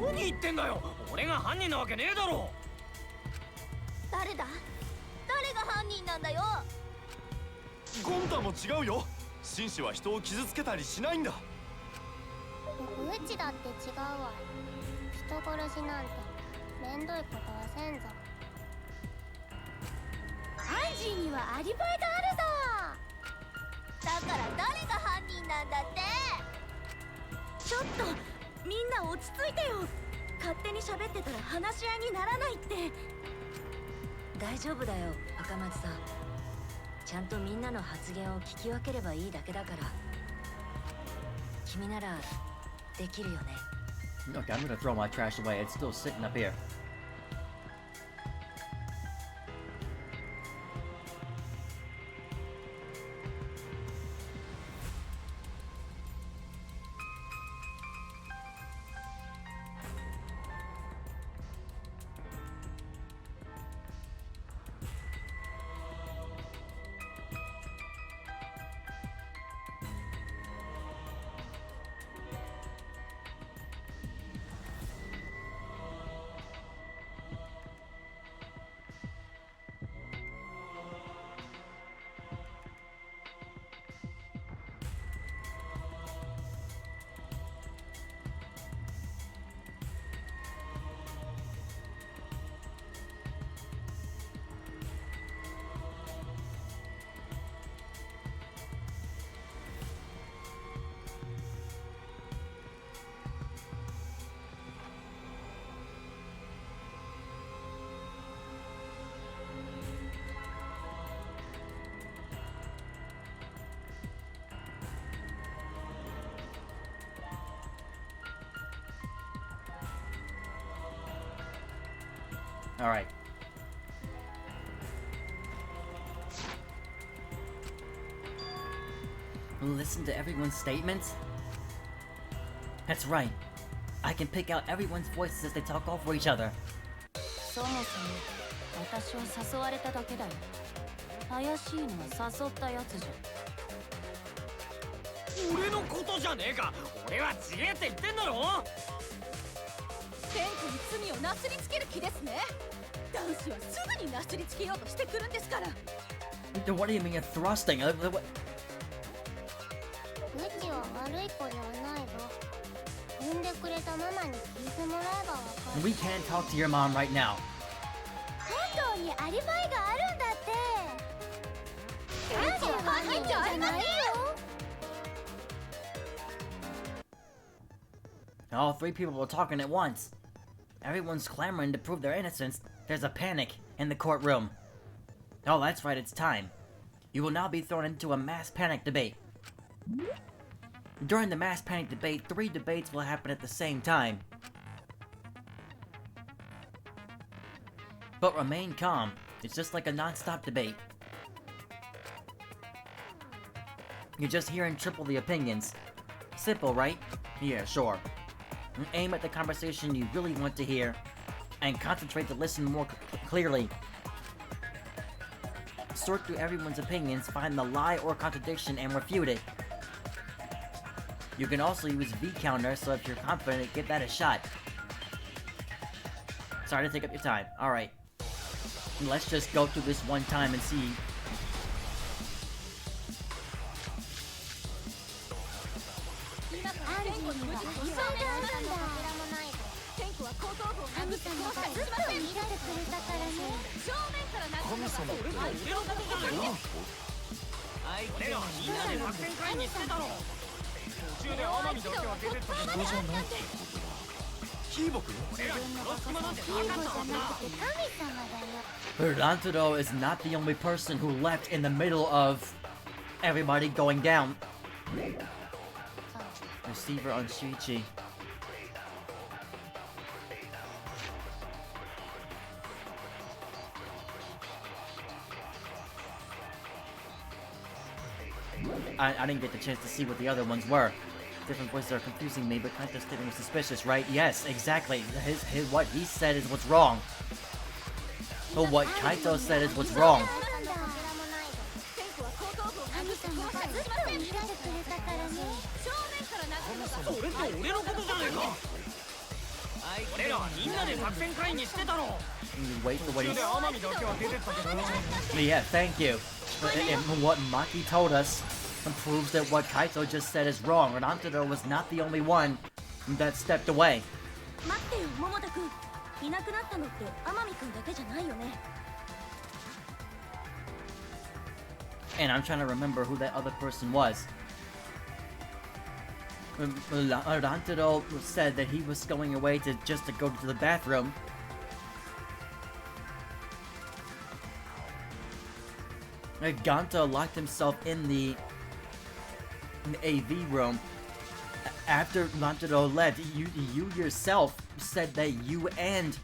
何言ってんだよ。俺が犯人なわけねえだろ。誰だ？誰が犯人なんだよ。ゴンタも違うよ。紳士は人を傷つけたりしないんだ。うちだって違うわ。人殺しなんてめんどいことはせんぞ。アンジーにはアリバイがあるぞ。だから誰が犯人なんだって。ちょっとみんな落ち着いてよ。勝手に喋ってたら話し合いにならないって。大丈夫だよ赤松さん。ちゃんとみんなの発言を聞き分ければいいだけだから。君ならできるよね。 Okay, I'm gonna throw my trash away. It's still sitting up here. All right. Listen to everyone's statements? That's right. I can pick out everyone's voices as they talk over each other. そもそも私は誘われただけだよ。怪しいのは誘ったやつじゃ。俺のことじゃねえか。俺は違えって言ってんだろ。天子に罪をなすりつける気ですね。男子はすぐになすりつけようとしてくるんですから。What do you mean you're thrusting? うちは悪い子ではないぞ。産んでくれたママに聞いてもらえばわかる。 We can't talk to your mom right now. 本当にアリバイがあるんだって。うちは犯人じゃないよ。All three people were talking at once. Everyone's clamoring to prove their innocence. There's a panic in the courtroom. Oh, that's right, it's time. You will now be thrown into a mass panic debate. During the mass panic debate, 3 debates will happen at the same time. But remain calm. It's just like a non-stop debate. You're just hearing triple the opinions. Simple, right? Yeah, sure. Aim at the conversation you really want to hear, and concentrate to listen more clearly. Sort through everyone's opinions, find the lie or contradiction, and refute it. You can also use V-counter, so if you're confident, give that a shot. Sorry to take up your time. Alright. Let's just go through this one time and see. Rantaro is not the only person who left in the middle of everybody going down. Receiver on Shuichi. I didn't get the chance to see what the other ones were. Different voices are confusing me, but Kaito's statement was suspicious, right? Yes, exactly. What he said is what's wrong. But what Kaito said is what's wrong. Wait for what he... Yeah, thank you. And what Maki told us proves that what Kaito just said is wrong. Rantaro was not the only one that stepped away. 待ってよ桃田君、いなくなったのって天海君だけじゃないよね。 And I'm trying to remember who that other person was. Rantaro said that he was going away just to go to the bathroom. Ganta locked himself in the AV room. After Rantaro left, you yourself said that you and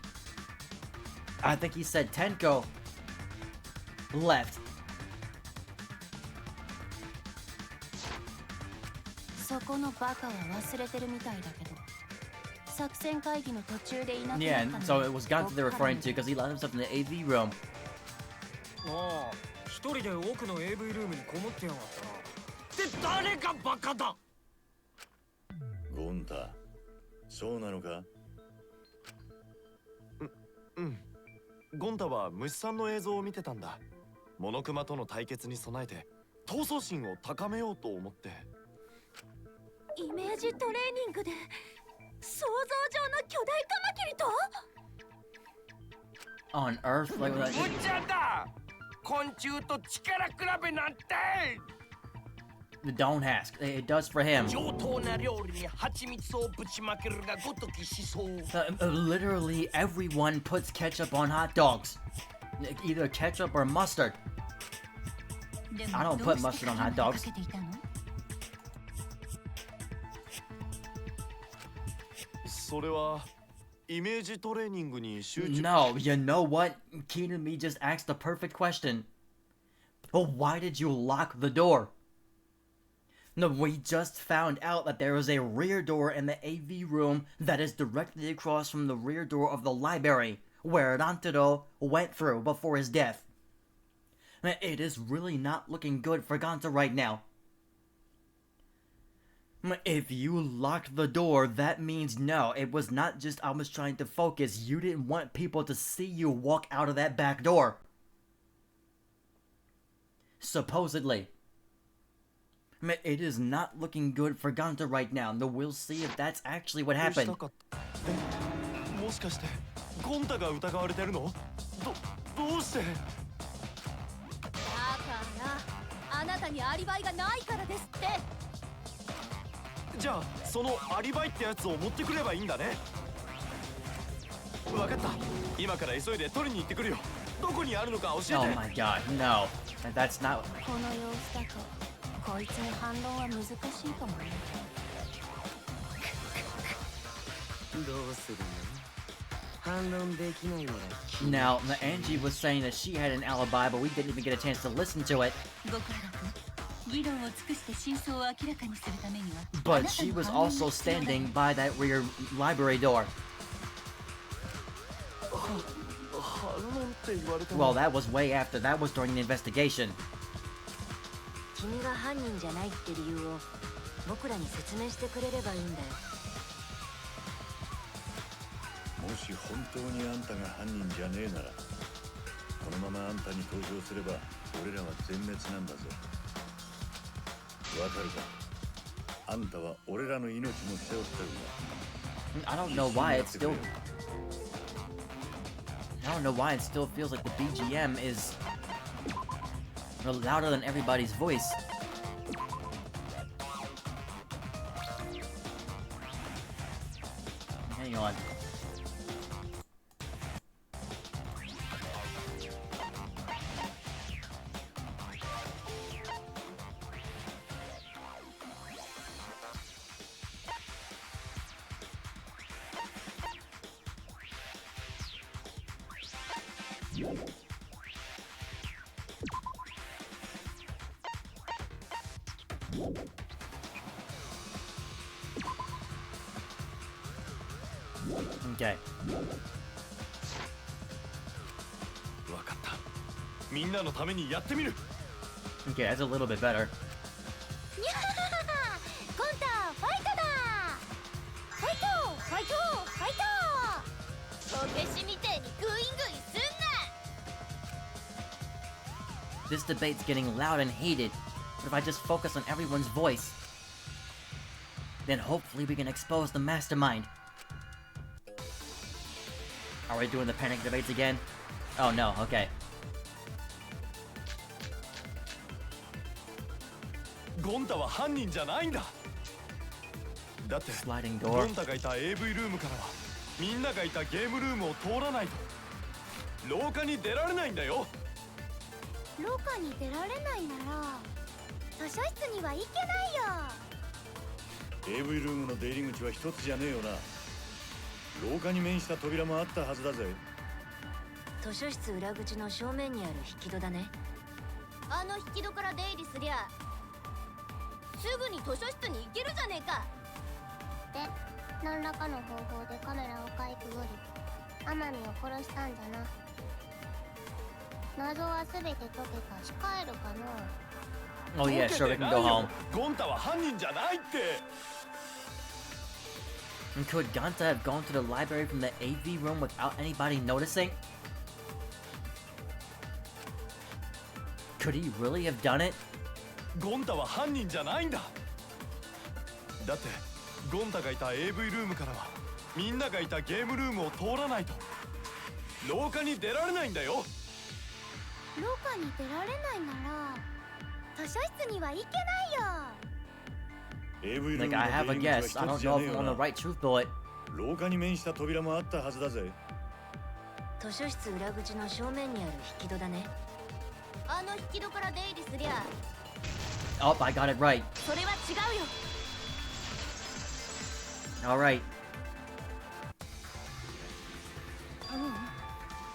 I think he said Tenko left. そこのバカは忘れてるみたいだけど、作戦会議の途中でいなくなったの。 Yeah, and so it was Ganta they're referring to because he locked himself in the AV room. ああ、一人で奥の AV ルームにこもってやがったな。で、誰がバカだ。ゴンタ、そうなのか？ゴンタは虫さんの映像を見てたんだ。モノクマとの対決に備えて闘争心を高めようと思って。イメージトレーニングで想像上の巨大カマキリと On Earth, like 無茶だ。昆虫と力比べなんて。 Don't ask. It does for him. 上等な料理に蜂蜜をぶちまけるがごとき思想。Literally everyone puts ketchup on hot dogs. Either ketchup or mustard. I don't put mustard on hot dogs. それはイメージトレーニングに集中。 No, you know what? Keen and me just asked the perfect question. Well, why did you lock the door? No, we just found out that there is a rear door in the AV room that is directly across from the rear door of the library, where Rantaro went through before his death. It is really not looking good for Ganta right now. If you locked the door, that means no, it was not just I was trying to focus. You didn't want people to see you walk out of that back door. Supposedly. It is not looking good for Ganta right now. No, we'll see if that's actually what happened. もしかしてゴンタが疑われてるの？どうして？だからあなたにアリバイがないからですって。じゃあそのアリバイってやつを持ってくればいいんだね。わかった。今から急いで取りに行ってくるよ。どこにあるのか教えて。 Oh my god, no. That's not. この様子だとこいつに反論は難しいかもね。どうするの？反論できないなら。 Now, Angie was saying that she had an alibi, but we didn't even get a chance to listen to it. But she was also standing by that rear library door. Well, that was way after. That was during the investigation. 君が犯人じゃないって理由を僕らに説明してくれればいいんだよ。もし本当にあんたが犯人じゃねえなら、このままあんたに登場すれば俺らは全滅なんだぞ。わかるか？あんたは俺らの命も背負ってるんだ。 I don't know why it still. I don't know why it still feels like the BGM is louder than everybody's voice. Hang on. Okay. わかった。みんなのためにやってみる。Okay, that's a little bit better. にゃはははコンタファイトだ。ファイトファイトファイト。こけしみてえにグイングイすんな。This debate's getting loud and heated, but if I just focus on everyone's voice, then hopefully we can expose the mastermind. Are we doing the panic debates again? Oh no, okay. ゴンタは犯人じゃないんだ。だって Sliding ゴ door. ンタがいた AV ルームからはみんながいたゲームルームを通らないと廊下に出られないんだよ。廊下に出られないなら図書室には行けないよ。 AV ルームの出入り口は一つじゃねえよな。廊下に面した扉もあったはずだぜ。図書室裏口の正面にある引き戸だね。あの引き戸から出入りすりゃすぐに図書室に行けるじゃねえか。で、何らかの方法でカメラをかいくぐり天海を殺したんじゃな。謎は全て解けたし帰るかの。 Oh yeah, sure, we can go home. ゴンタは犯人じゃないって。 And could Ganta have gone to the library from the AV room without anybody noticing? Could he really have done it? ゴンタは犯人じゃないんだ。だってゴンタがいた AV ルームからはみんながいたゲームルームを通らないと廊下に出られないんだよ。廊下に出られないなら図書室には行けないよ。 AV ルーム Like, I have a の出入り guess. 口 I は don't 一つじゃ know ね if え I'm よ on な。 the right truth bullet. 廊下に面した扉もあったはずだぜ。図書室裏口の正面にある引き戸だね。あの引き戸から出入りすりゃ Oh, I got it right. それは違うよ。 Alright.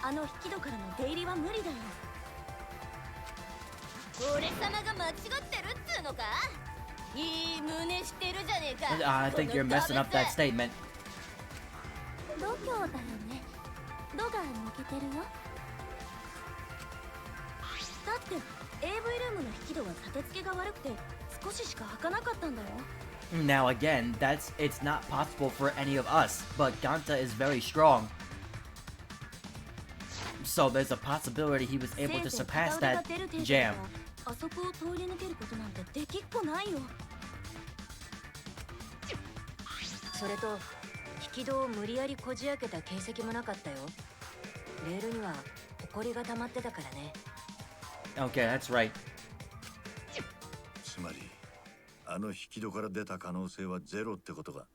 あの引き戸からの出入りは無理だよ。俺様が間違ってるっつうのか。いい胸してるじゃねえか。 I think you're messing up that statement. 度胸だよね。度が抜けてるよ。だって AV ルームの引き戸は立て付けが悪くて少ししか開かなかったんだよ。 Now again, it's not possible for any of us, but Ganta is very strong. So there's a possibility he was able to surpass that jam. あそこを通り抜けることなんてできっこないよ。それと引き戸を無理やりこじ開けた形跡もなかったよ。レールには埃が溜まってたからね。 Okay, that's right. つまりあの引き戸から出た可能性はゼロってことか。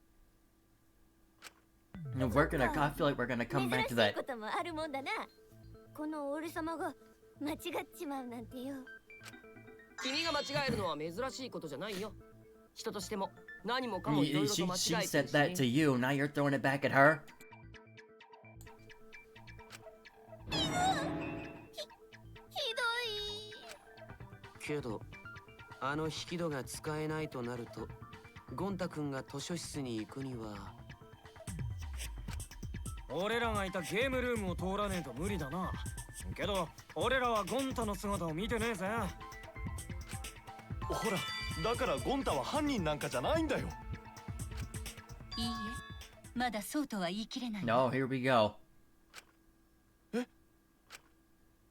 I feel like we're gonna come back to 珍しい that. こともあるもんだな。この俺様が間違っちまうなんてよ。君が間違えるのは珍しいことじゃないよ。人としても何もかもいろいろと She 間違えてる said し that to you, now you're throwing it back at her? ひどい。けどあの引き戸が使えないとなるとゴンタ君が図書室に行くには俺らがいたゲームルームを通らねえと無理だな。けど俺らはゴンタの姿を見てねえぜ。ほらだからゴンタは犯人なんかじゃないんだよ。いいえ、まだそうとは言い切れない。 No, here we go.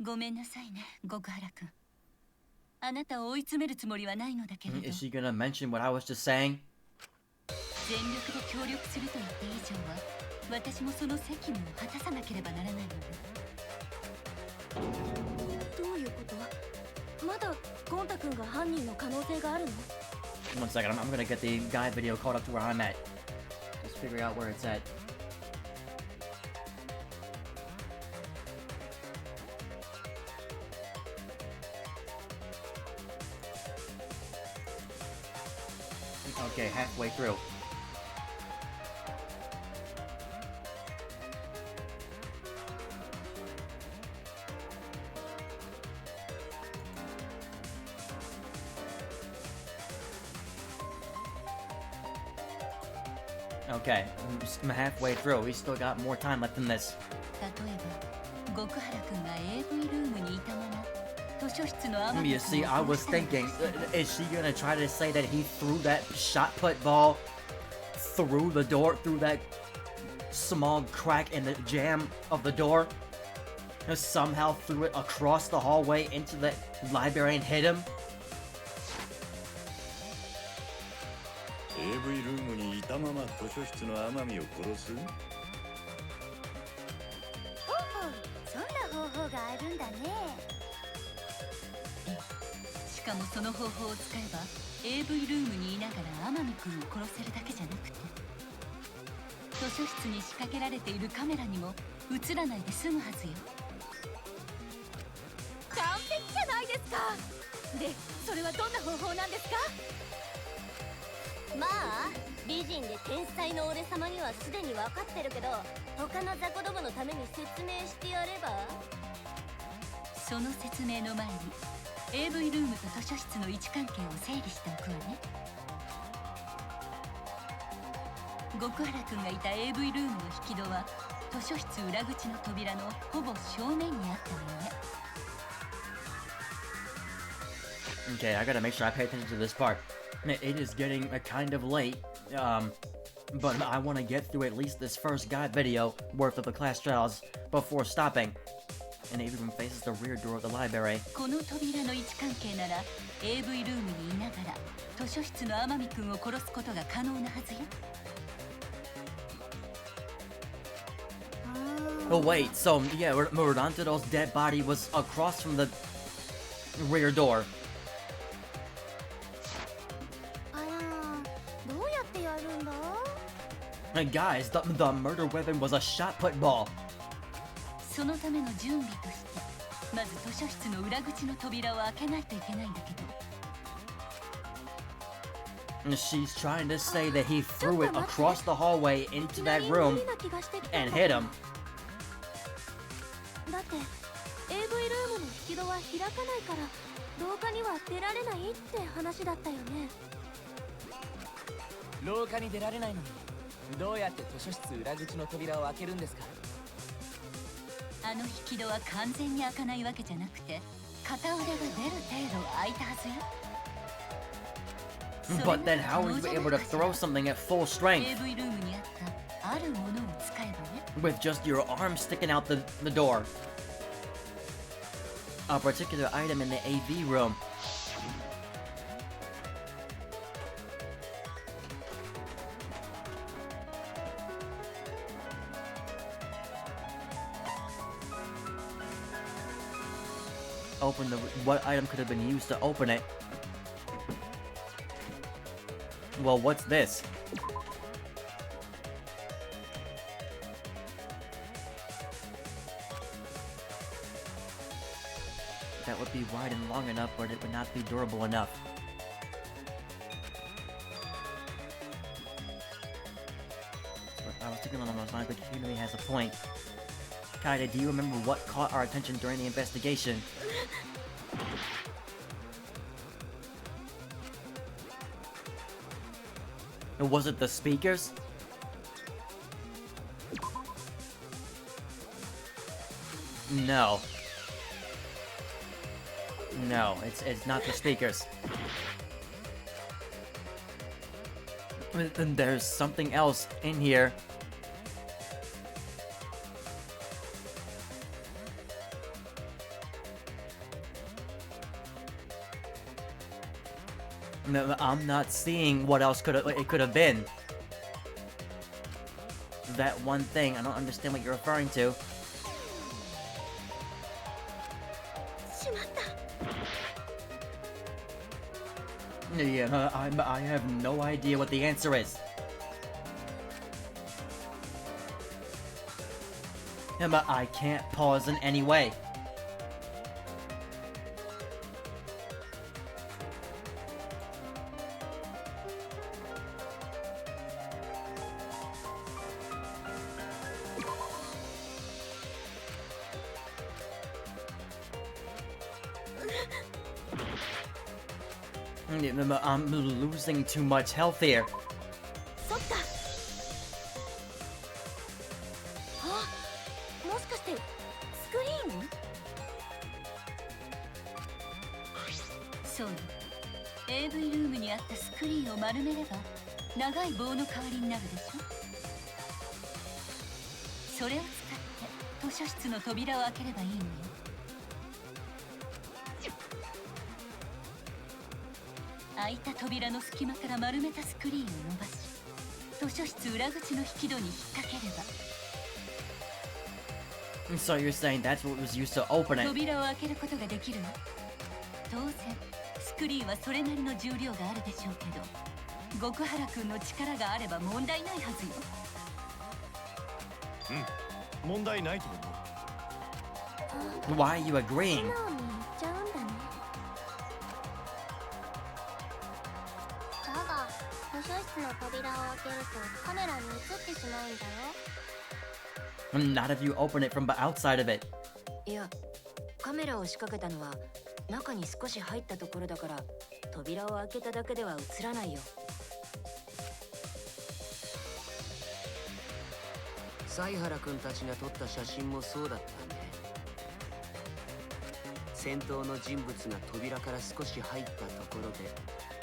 ごめんなさいね、極原君。あなたを追い詰めるつもりはないのだけれど。 Is she gonna mention what I was just saying? 全力で協力すると言った以上は、私もその責務を果たさなければならないのよ。どういうこと？まだゴンタ君が犯人の可能性があるの？ One second, I'm gonna get the guide video caught up to where I'm at. Just figure out where it's at. Okay, halfway through. Okay, I'm halfway through. We still got more time left in this. 例えば、極原君が AV ルームにいたまま図書室の天海 You 君 see, を I 殺 was したの thinking, です。 is she gonna try to say that he threw that shot put ball through the door, through that small crack in the jamb of the door? somehow threw it across the hallway into the library and hit him. AV ルームにいたまま図書室の天海を殺す？ほうほう、そんな方法があるんだね。しかもその方法を使えば AV ルームにいながら天海くんを殺せるだけじゃなくて、図書室に仕掛けられているカメラにも映らないで済むはずよ。完璧じゃないですか。で、それはどんな方法なんですか？まあ、美人で天才の俺様にはすでに分かってるけど、他の雑魚どものために説明してやれば？その説明の前に AV ルームと図書室の位置関係を整理しておくわね。極原くんがいた AV ルームの引き戸は図書室裏口の扉のほぼ正面にあったわよね。Okay, I gotta make sure I pay attention to this part. It is getting kind of late, but I want to get through at least this first guide video worth of the class trials before stopping. And it even faces the rear door of the library. この扉の位置関係なら AV ルームにいながら図書室の天海くんを殺すことが可能なはずよ。Oh wait, so yeah, Murantaro's dead body was across from the rear door. あら、どうやってやるんだ？ And guys, the murder weapon was a shot put ball. そのための準備としてまず図書室の裏口の扉を開けないといけないんだけど。She's trying to say that he threw it across the hallway into that room and hit him. だって AV ルームの引き戸は開かないから廊下には出られないって話だったよね。廊下に出られないのにどうやって図書室裏口の扉を開けるんですか？あの引き戸は完全に開かないわけじゃなくて片腕が出る程度開いたはずよ。But then how were you able to throw something at full strength? AV ルームにあったあるものを使えばね。 With just your arm sticking out the door. A particular item in the AV room. Open the... What item could have been used to open it? Well, what's this? That would be wide and long enough, but it would not be durable enough. I was thinking along those lines, but Kimi has a point. Kaide, do you remember what caught our attention during the investigation? Was it the speakers? No. No, it's not the speakers. And there's something else in here. No, I'm not seeing what else it could have been. That one thing, I don't understand what you're referring to. Yeah, I have no idea what the answer is. Yeah, but I can't pause in any way. I'm losing too much health here. そっか。あ、もしかしてスクリーン？そうよ。AV ルームにあったスクリーンを丸めれば長い棒の代わりになるでしょ。それを使って図書室の扉を開ければいいのよ。開いた扉の隙間から丸めたスクリーンを伸ばし、図書室裏口の引き戸に引っ掛ければ。 So you're saying that's what was used to open it? 扉を開けることができるわ。当然スクリーンはそれなりの重量があるでしょうけど、極原君の力があれば問題ないはずよ。うん、問題ないと思う。 Why are you agreeing? 素直に言っちゃうんだね。だが図書室の扉を開けるとカメラに映ってしまうんだよ。 Not if you open it from the outside of it. いや、カメラを仕掛けたのは中に少し入ったところだから、扉を開けただけでは映らないよ。犀原君たちが撮った写真もそうだったね。先頭の人物が扉から少し入ったところで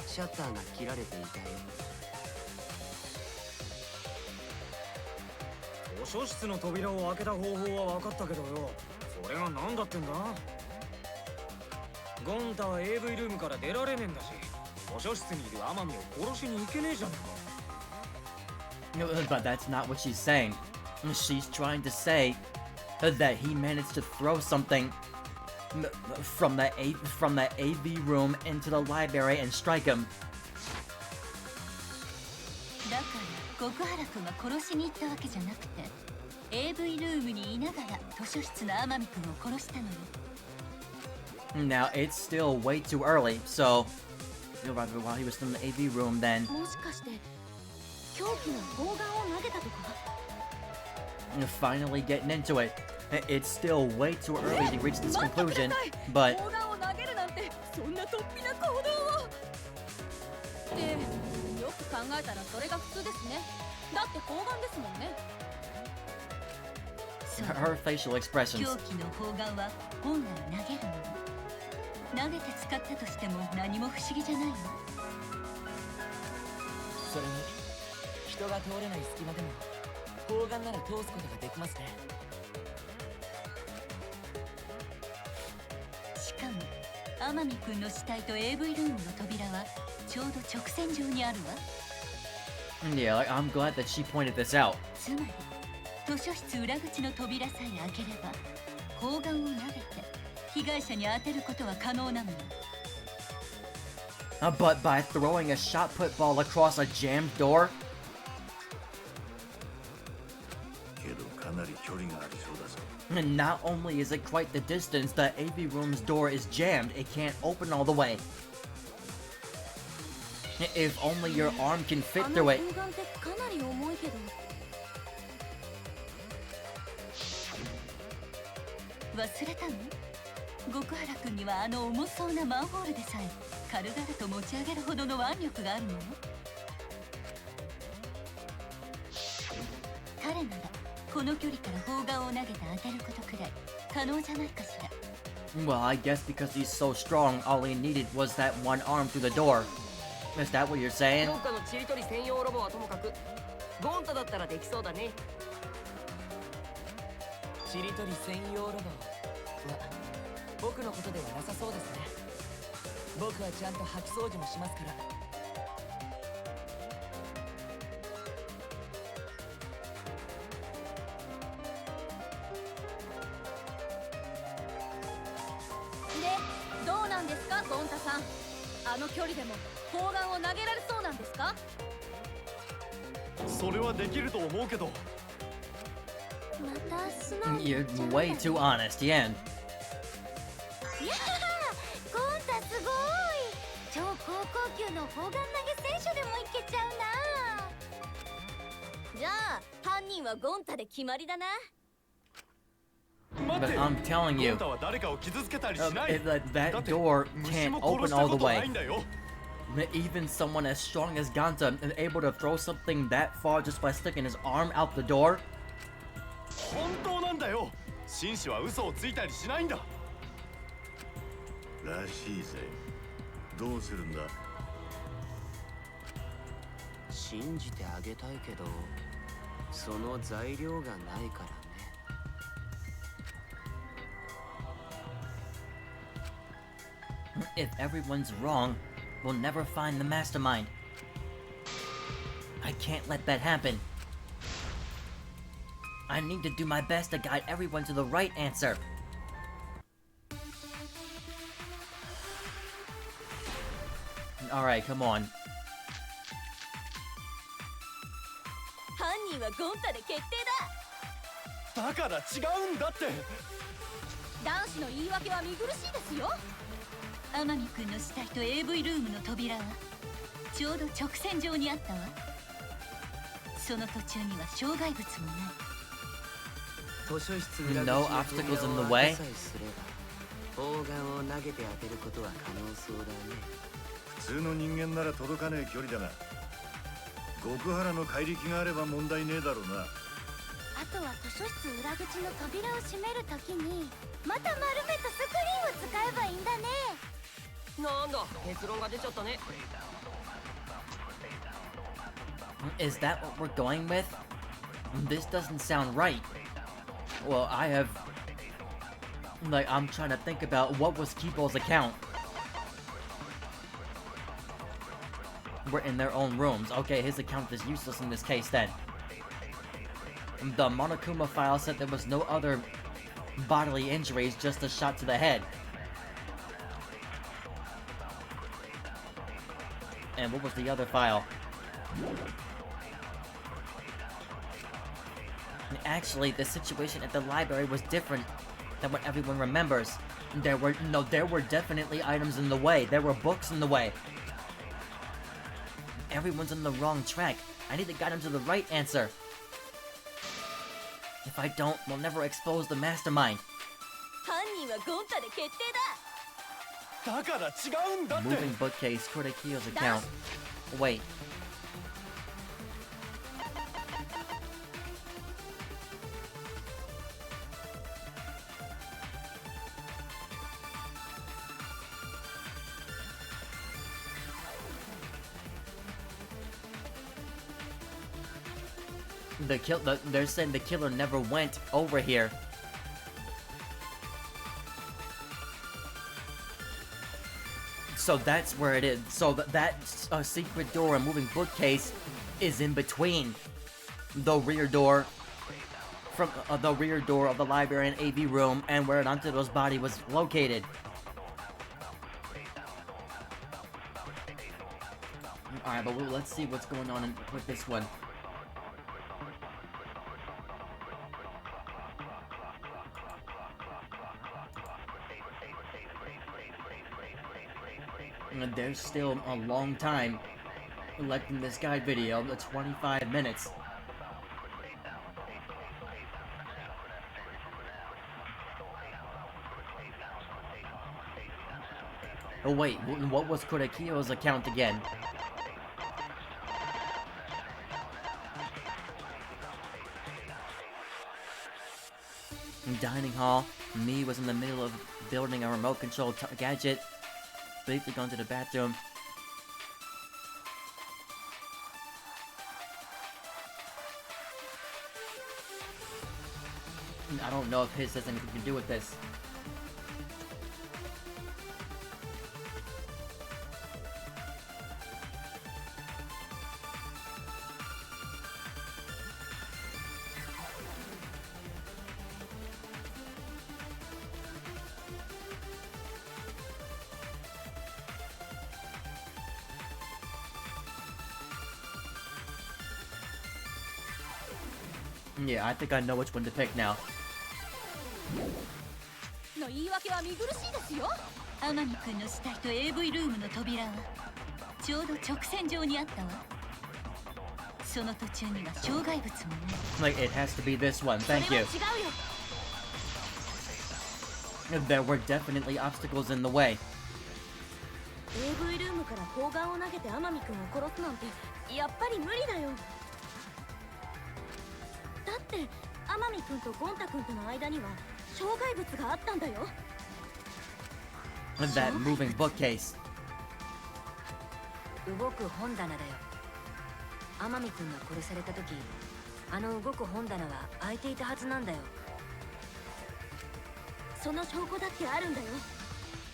シャッターが切られていたよ。図書室の扉を開けた方法は分かったけどよ、それが何だってんだ。ゴンタは AV ルームから出られねえんだし、図書室にいる天海を殺しに行けねえじゃねえか。 But that's not what she's saying. She's trying to say that he managed to throw something from the AV room into the library and strike him. だから極原君が殺しに行ったわけじゃなくて、 AV ルームにいながら図書室の天海君を殺したのよ。 Now it's still way too early, so while he was in the AV room, then もしかして凶器の砲丸を投げたとか。 finally getting into it. It's still way too early to reach this conclusion, but 砲丸を投げるなんてそんな突飛な行動を。ってよく考えたらそれが普通ですね。だって砲丸ですもんね。 her facial expressions. 凶器の砲丸は本来投げるもの。投げて使ったとしても何も不思議じゃないわ。それに人が通れない隙間でも砲丸なら通すことができますね。しかも天海君の死体と AV ルームの扉はちょうど直線上にあるわ。 Yeah, like, I'm glad that she pointed this out. つまり図書室裏口の扉さえ開ければ砲丸を投げて被害者に当てることは可能なのよ。 But by throwing a shot put ball across a jammed door? けどかなり距離がありそうだぞ。 And not only is it quite the distance, the AV room's door is jammed. It can't open all the way. If only your arm can fit through it. 砲丸ってかなり重いけど。忘れたの？極原君にはあの重そうなマンホールでさえ軽々と持ち上げるほどの腕力があるのよ。彼ならこの距離から砲丸を投げて当てることくらい可能じゃないかしら。 Well, I guess because he's so strong, all he needed was that one arm through the door. Is that what you're saying? どっかのちりとり専用ロボはともかくゴンタだったらできそうだね。ちりとり専用ロボは僕のことではなさそうですね。僕はちゃんと掃き掃除もしますから。で、どうなんですかゴンタさん。あの距離でも砲丸を投げられそうなんですか？それはできると思うけど。また素直に言 You're っちゃうんだ way ね。 too honest, yeah. いやーゴンタすごい。超高校級の砲丸投げ選手でもいけちゃうな。じゃあ犯人はゴンタで決まりだな。待って But I'm telling ゴ you, ンタは誰かを傷つけたりしない that だって door 虫 can't も殺 open した all こ the とな way. いんだよ。 Even someone as strong as Ganta is able to throw something that far just by sticking his arm out the door? 本当なんだよ。紳士は嘘をついたりしないんだ。らしいぜ。どうするんだ？信じてあげたいけどその材料がないからね。If everyone's wrong, we'll never find the mastermind. I can't let that happen. I need to do my best to guide everyone to the right answer. Alright, come on. 犯人はゴンタで決定だ。だから違うんだって。男子の言い訳は見苦しいですよ。天海君の死体と AV ルームの扉はちょうど直線上にあったわ。その途中には障害物もない。図書室裏口 No obstacles in the way. 砲丸を投げて当てることは可能そうだね。普通の人間なら届かねえ距離だが、極原の怪力があれば問題ねえだろうな。あとは図書室裏口の扉を閉めるときにまた丸めたスクリーンを使えばいいんだね。なんだ、結論が出ちゃったね。Is that what we're going with? This doesn't sound right. Well, I'm trying to think about what was Kipo's account. We're in their own rooms. Okay, his account is useless in this case then. The Monokuma file said there was no other bodily injuries, just a shot to the head. And what was the other file? Actually, the situation at the library was different than what everyone remembers. There were definitely items in the way. There were books in the way. Everyone's on the wrong track. I need to guide them to the right answer. If I don't, we'll never expose the mastermind. 犯人はゴンタで決定だ。だから違うんだって。 Moving bookcase, Korekiyo's account. Wait. They're saying the killer never went over here. So that's where it is. So that secret door and moving bookcase is in between the rear door from the rear door of the library and AV room and where Nantero's body was located. Alright, but let's see what's going on with this one. And there's still a long time left in this guide video, 25 minutes. Oh wait, what was Korekiyo's account again? Dining hall, me was in the middle of building a remote control gadget. Briefly gone to the bathroom. I don't know if his has anything to do with this. Yeah, I think I know which one to pick now. の言い訳は見苦しいですよ。天海君の死体と AV ルームの扉はちょうど直線上にあったわ。その途中には障害物もない。 Like, it has to be this one, thank それ you. は違うよ。 There were definitely obstacles in the way. AV ルームから砲丸を投げて天海君を殺すなんてやっぱり無理だよ。だって天海君とゴンタ君との間には障害物があったんだよ。 That moving bookcase. 動く本棚だよ。天海君が殺された時、あの動く本棚は開いていたはずなんだよ。その証拠だってあるんだよ。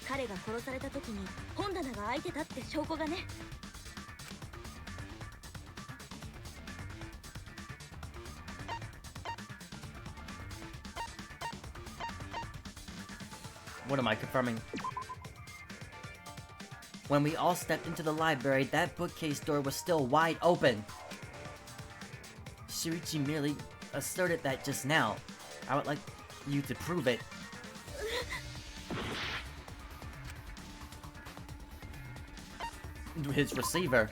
彼が殺された時に本棚が開いてたって証拠がね。What am I confirming? When we all stepped into the library, that bookcase door was still wide open. Shirichi merely asserted that just now. I would like you to prove it. His receiver.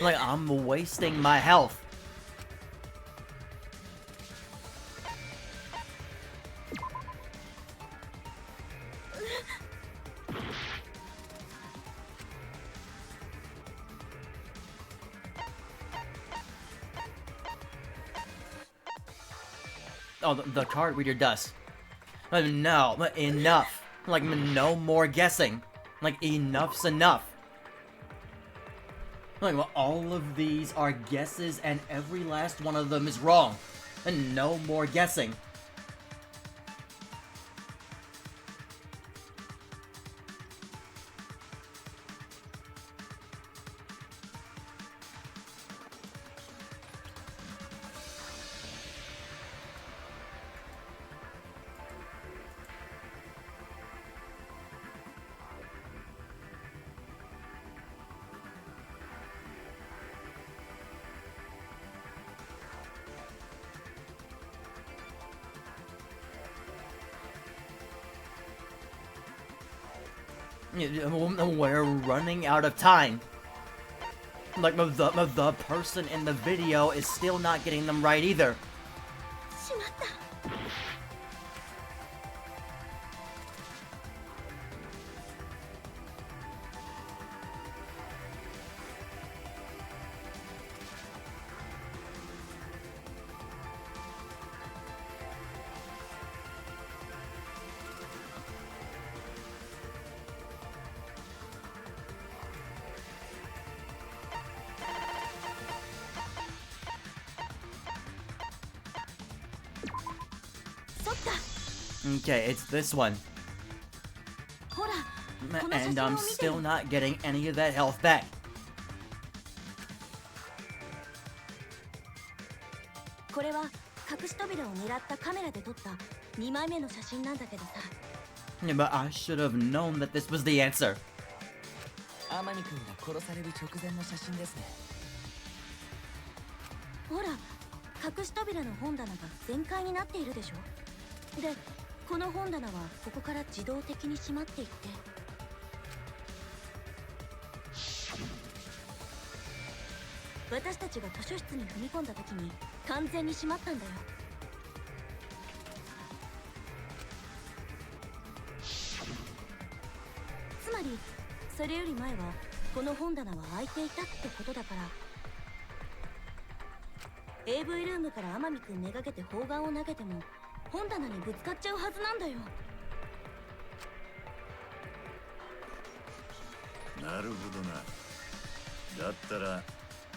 Like, I'm wasting my health. Oh, the card reader does. No, enough. Like, no more guessing. Like, enough's enough. Like, well, all of these are guesses and every last one of them is wrong. And no more guessing. We're running out of time. Like, the person in the video is still not getting them right either. Okay, it's this one. And I'm still not getting any of that health back. Yeah, but I should have known that this was the answer. AV ルームから天海くんめがけて砲丸を投げても本棚にぶつかっちゃうはずなんだよ。なるほどな。だったら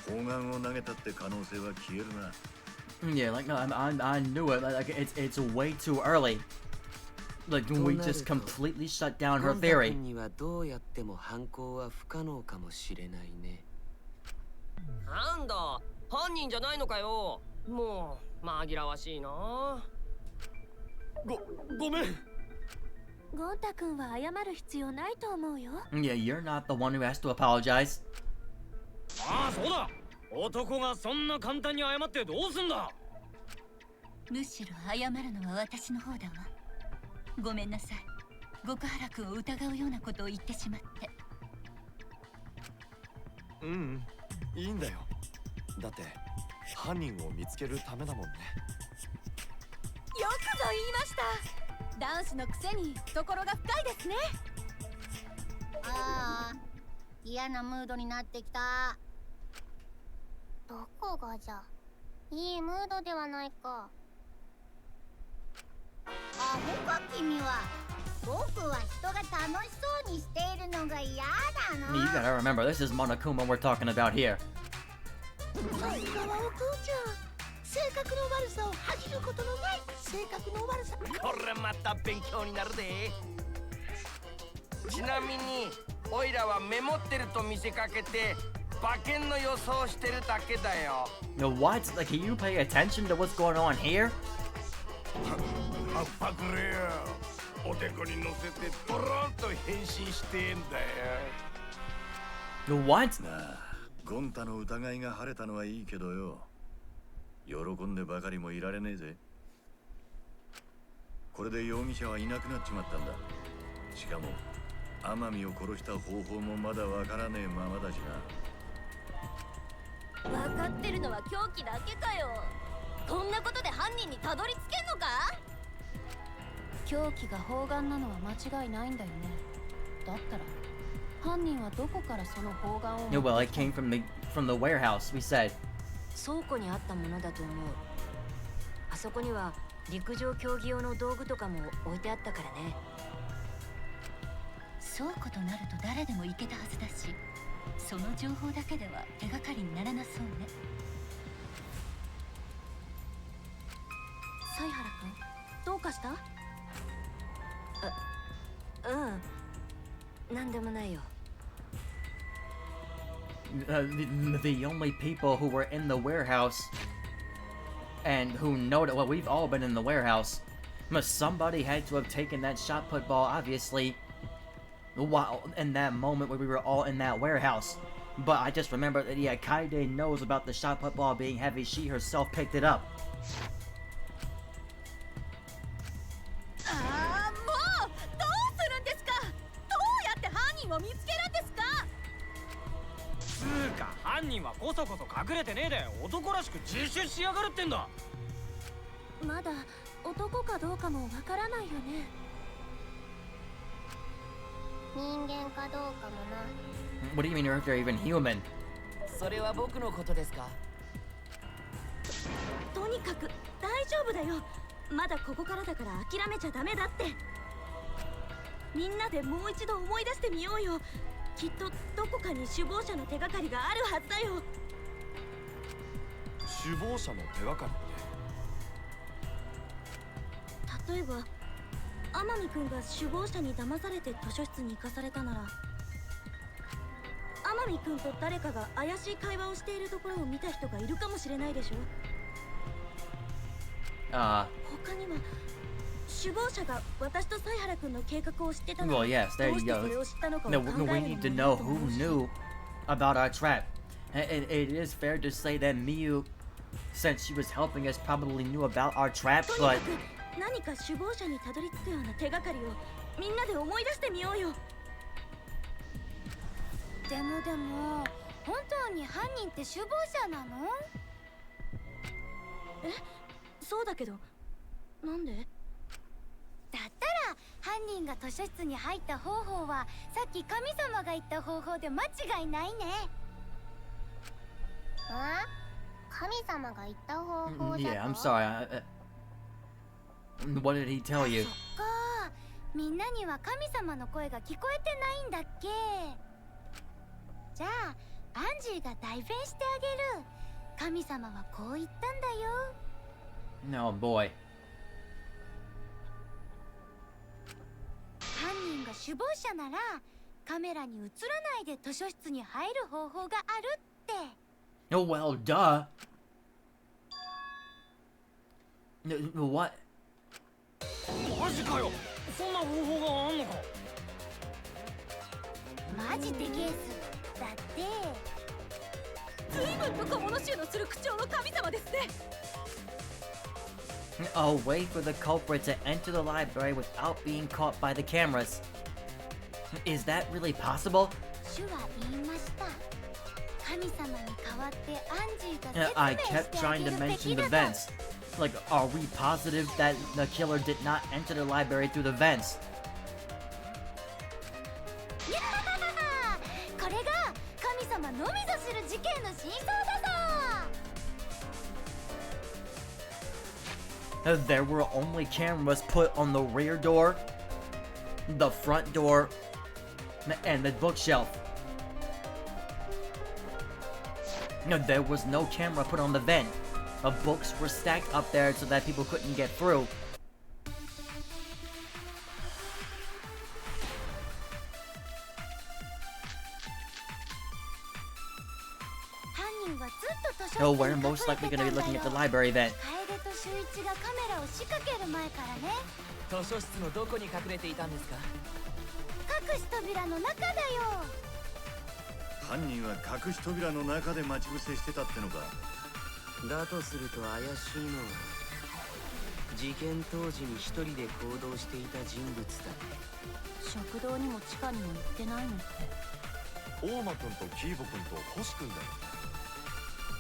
砲丸を投げたって可能性は消えるな。Yeah, like no, I knew it. Like it's way too early. Like we just completely shut down her theory. にはどうやっても犯行は不可能かもしれないね。なんだ、犯人じゃないのかよ。もう紛らわしいな。ごめん。ゴンタ君は謝る必要ないと思うよ。Yeah, you're not the one who has to apologize. ああ、そうだ。男がそんな簡単に謝ってどうすんだ。むしろ謝るのは私の方だわ。ごめんなさい。極原君を疑うようなことを言ってしまって。いいんだよ。だって犯人を見つけるためだもんね。よくぞ言いました。男子のくせに懐が深いですね。ああ、嫌なムードになってきた。どこがじゃ、いいムードではないか。アホか君は。僕は人が楽しそうにしているのが嫌だな。 You gotta remember, this is Monokuma we're talking about here. さすがはお父ちゃん。性格の悪さを恥じることのない性格の悪さ。これまた勉強になるで。ちなみにオイラはメモってると見せかけて馬券の予想してるだけだよ。No, what? Like, can you pay attention to what's going on here? 圧迫れよ。おでこに乗せてドロンと変身してんだよ。 What? なあ、ゴンタの疑いが晴れたのはいいけどよ。喜んでばかりもいられねえぜ。これで容疑者はいなくなっちまったんだ。しかも天海を殺した方法もまだわからねえままだしな。分かってるのは凶器だけかよ。こんなことで犯人にたどり着けんのか。凶器が砲丸なのは間違いないんだよね。だったら犯人はどこからその砲丸を Yeah, well, it came from the warehouse, we said. 倉庫にあったものだと思う。あそこには陸上競技用の道具とかも置いてあったからね。倉庫となると誰でも行けたはずだし、その情報だけでは手がかりにならなそうね。犀原君、どうかした？なんでもないよ。The only people who were in the warehouse and who know that, well, we've all been in the warehouse. Somebody had to have taken that shot put ball, obviously, while in that moment where we were all in that warehouse. But I just remember that, yeah, Kaide knows about the shot put ball being heavy. She herself picked it up. もうどうするんですか。どうやって犯人を見つけるんですか。つうか犯人はこそこそ隠れてねえで男らしく自首しやがるってんだ。まだ男かどうかもわからないよね。人間かどうかもな。 What do you mean if they're even human? それは僕のことですか。とにかく大丈夫だよ。まだここからだから諦めちゃダメだって。みんなでもう一度思い出してみようよ。きっとどこかに首謀者の手がかりがあるはずだよ。首謀者の手がかりって。例えば天海くんが首謀者に騙されて図書室に行かされたなら、天海くんと誰かが怪しい会話をしているところを見た人がいるかもしれないでしょ。他には首謀者が私と犀原くんの計画を知ってたの Well, yes, there you go. No, we need to know who knew about our trap. It is fair to say that Miyu, since she was helping us, probably knew about our trap, but 何か首謀者にたどり着くような手がかりをみんなで思い出してみようよ。でも本当に犯人って首謀者なの？そうだけど、なんで？だったら犯人が図書室に入った方法はさっき神様が言った方法で間違いないね。あ？神様が言った方法だと？ yeah, I'm sorry. What did he tell you? そっか、みんなには神様の声が聞こえてないんだっけ。じゃあアンジーが代弁してあげる。神様はこう言ったんだよ。No, boy. 犯人が首謀者ならカメラに映らないで図書室に入る方法があるって。Oh, well, duh. What? マジかよ。そんな方法があんのか。マジでケースだって。随分と小物衆のする口調の神様ですね。A way for the culprit to enter the library without being caught by the cameras. Is that really possible? 主は言いました。神様に代わってアンジーが説 I 明し kept てあ trying げ to るべ mention き the だと。 vents. Like, are we positive that the killer did not enter the library through the vents? やはこれが神様のみぞ知る事件の真相だぞ。There were only cameras put on the rear door, the front door, and the bookshelf. No, there was no camera put on the vent. books were stacked up there so that people couldn't get through. So we're most likely going to be looking at the library then. 図書室のどこに隠れていたんですか？隠し扉の中だよ。犯人は隠し扉の中で待ち伏せしてたってのか。だとすると怪しいのは事件当時に一人で行動していた人物だ。食堂にも地下にも行ってないのって大間くんとキーボくんと星くんだよ。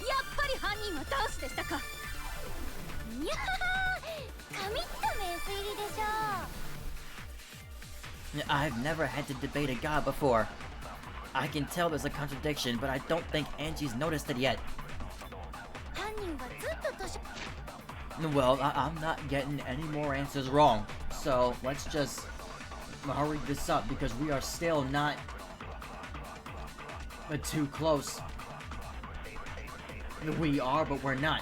やっぱり犯人はダンスでしたか。いやー、神ったメンス入りでしょ。I've never had to debate a god before. I can tell there's a contradiction, but I don't think Angie's noticed it yet. 犯人はずっと図書 Well, I'm not getting any more answers wrong. So let's just hurry this up because we are still not too close. We are, but we're not.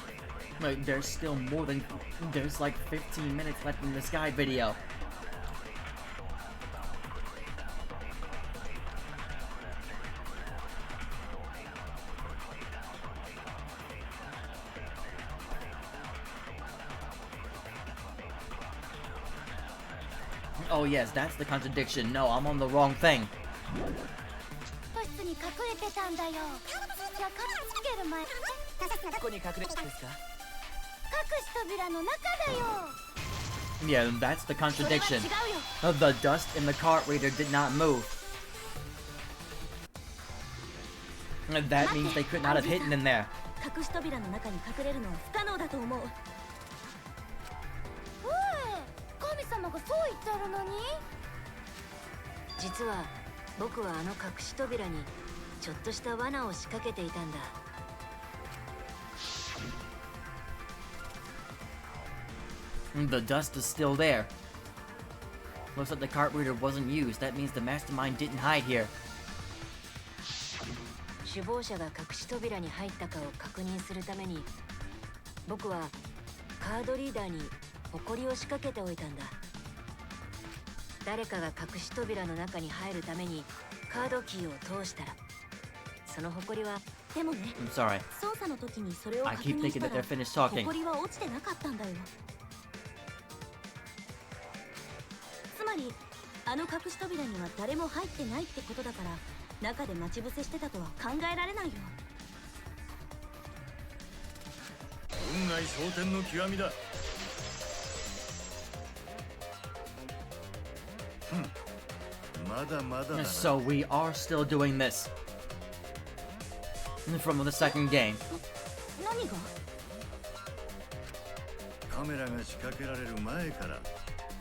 Like, there's still more than... There's like 15 minutes left in this guide video. Oh yes, that's the contradiction. No, I'm on the wrong thing. 図室に隠れてたんだよ。じゃあつける前。どこに隠れてたんですか？隠し扉の中だよ。 Yeah, that's the contradiction. The dust in the cart reader did not move. That means they could not have hidden in there. 隠し扉の中に隠れるのは不可能だと思う。おい、神様がそう言ってるのに。実は僕はあの隠し扉にちょっとした罠を仕掛けていたんだ。The dust is still there. Looks like the cart reader wasn't used. That means the mastermind didn't hide here. 首謀者が隠し扉に入ったかを確認するために僕はカードリーダーに埃を仕掛けておいたんだ。誰かが隠し扉の中に入るためにカードキーを通したらその埃はでもね I'm sorry. 操作の時にそれを I 確 keep 認 thinking した that ら they're finished talking. 埃は落ちてなかったんだよ。つまりあの隠し扉には誰も入ってないってことだから中で待ち伏せしてたとは考えられないよ。運外蒼天の極みだ。まだまだだな。 So we are still doing this. From the second game. 何が？カメラが仕掛けられる前から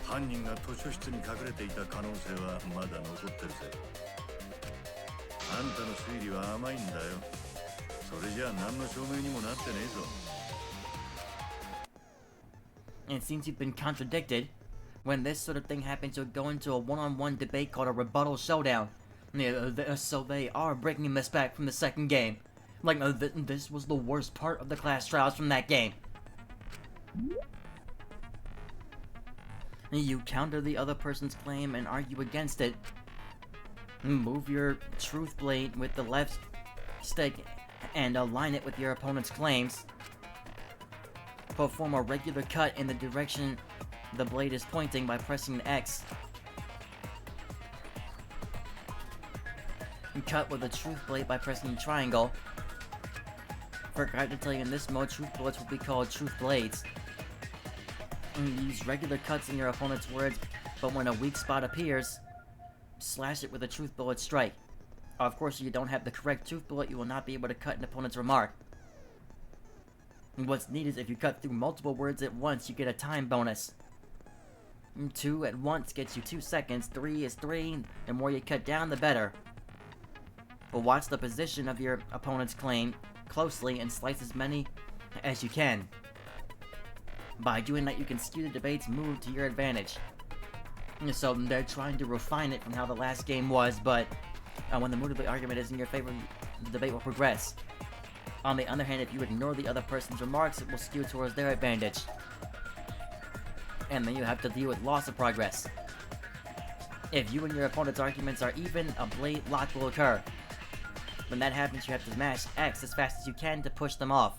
犯人が図書室に隠れていた可能性はまだ残ってるぜ。あんたの推理は甘いんだよ。それじゃあ何の証明にもなってねえぞ。 And since you've been contradicted, when this sort of thing happens, you'll go into a one-on-one debate called a rebuttal showdown. Yeah, so they are bringing this back from the second game. Like, this was the worst part of the class trials from that game. You counter the other person's claim and argue against it. Move your truth blade with the left stick and align it with your opponent's claims. Perform a regular cut in the direction the blade is pointing by pressing X. Cut with the truth blade by pressing triangle. Forgot to tell you, in this mode, truth bullets will be called truth blades. Use regular cuts in your opponent's words, but when a weak spot appears, slash it with a truth bullet strike. Of course, if you don't have the correct truth bullet, you will not be able to cut an opponent's remark. What's neat is if you cut through multiple words at once, you get a time bonus. 2 at once gets you 2 seconds, 3 is 3, the more you cut down, the better. But watch the position of your opponent's claim closely and slice as many as you can. By doing that, you can skew the debate's mood to your advantage. So they're trying to refine it from how the last game was, but when the mood of the argument is in your favor, the debate will progress. On the other hand, if you ignore the other person's remarks, it will skew towards their advantage. And then you have to deal with loss of progress. If you and your opponent's arguments are even, a blade lock will occur. When that happens, you have to smash X as fast as you can to push them off.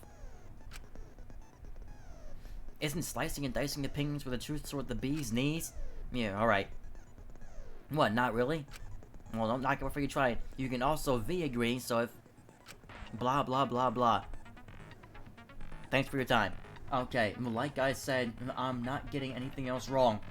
Isn't slicing and dicing opinions with the truth toward the bee's knees? Yeah, alright. What, not really? Well, don't knock it before you try it. You can also V agree, so if... blah blah blah blah. Thanks for your time. Okay, like I said, I'm not getting anything else wrong.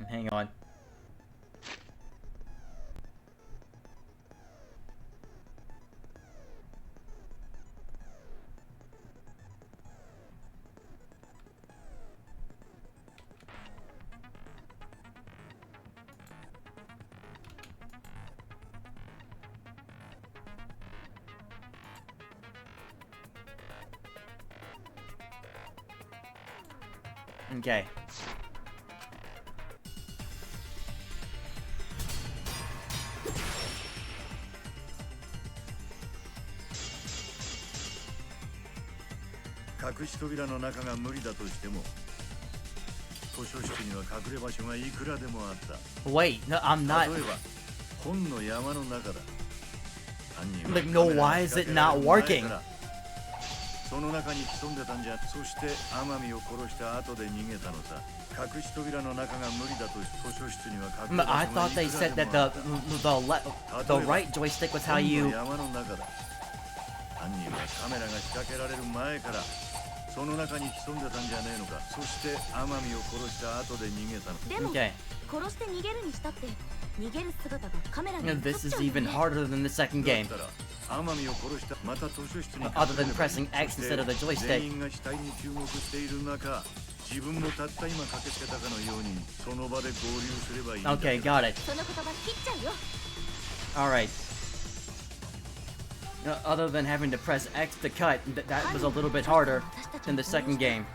Hang on. Okay.隠し扉の中が無理だとしても図書室には隠れ場所がいくらでもあった。 Wait, no, I'm not. 例えば本の山の中だ。 Like, no, why is it not working? その中に潜んでたんじゃ。そして天海を殺した後で逃げたのさ。隠し扉の中が無理だと図書室には隠れ場所がいくらでもあった。 I thought they said that the right joystick was how you. 山の中だ。犯人はカメラが仕掛けられる前からその中に潜んでたんじゃねえのか。そして天海を殺した後で逃げたの。でも、 Okay. 殺して逃げるにしたって逃げる姿がカメラに映っ This ちゃ is うよ even ね。 harder than the second game. 天海を殺したまた図書室に Other than pressing X instead of the joystick. 全員が死体に注目している中、自分もたった今駆けつけたかのようにその場で合流すればいいんだ。 Okay, got it. その言葉切っちゃうよ。 Alright. Other than having to press X to cut, that was a little bit harder than the second game.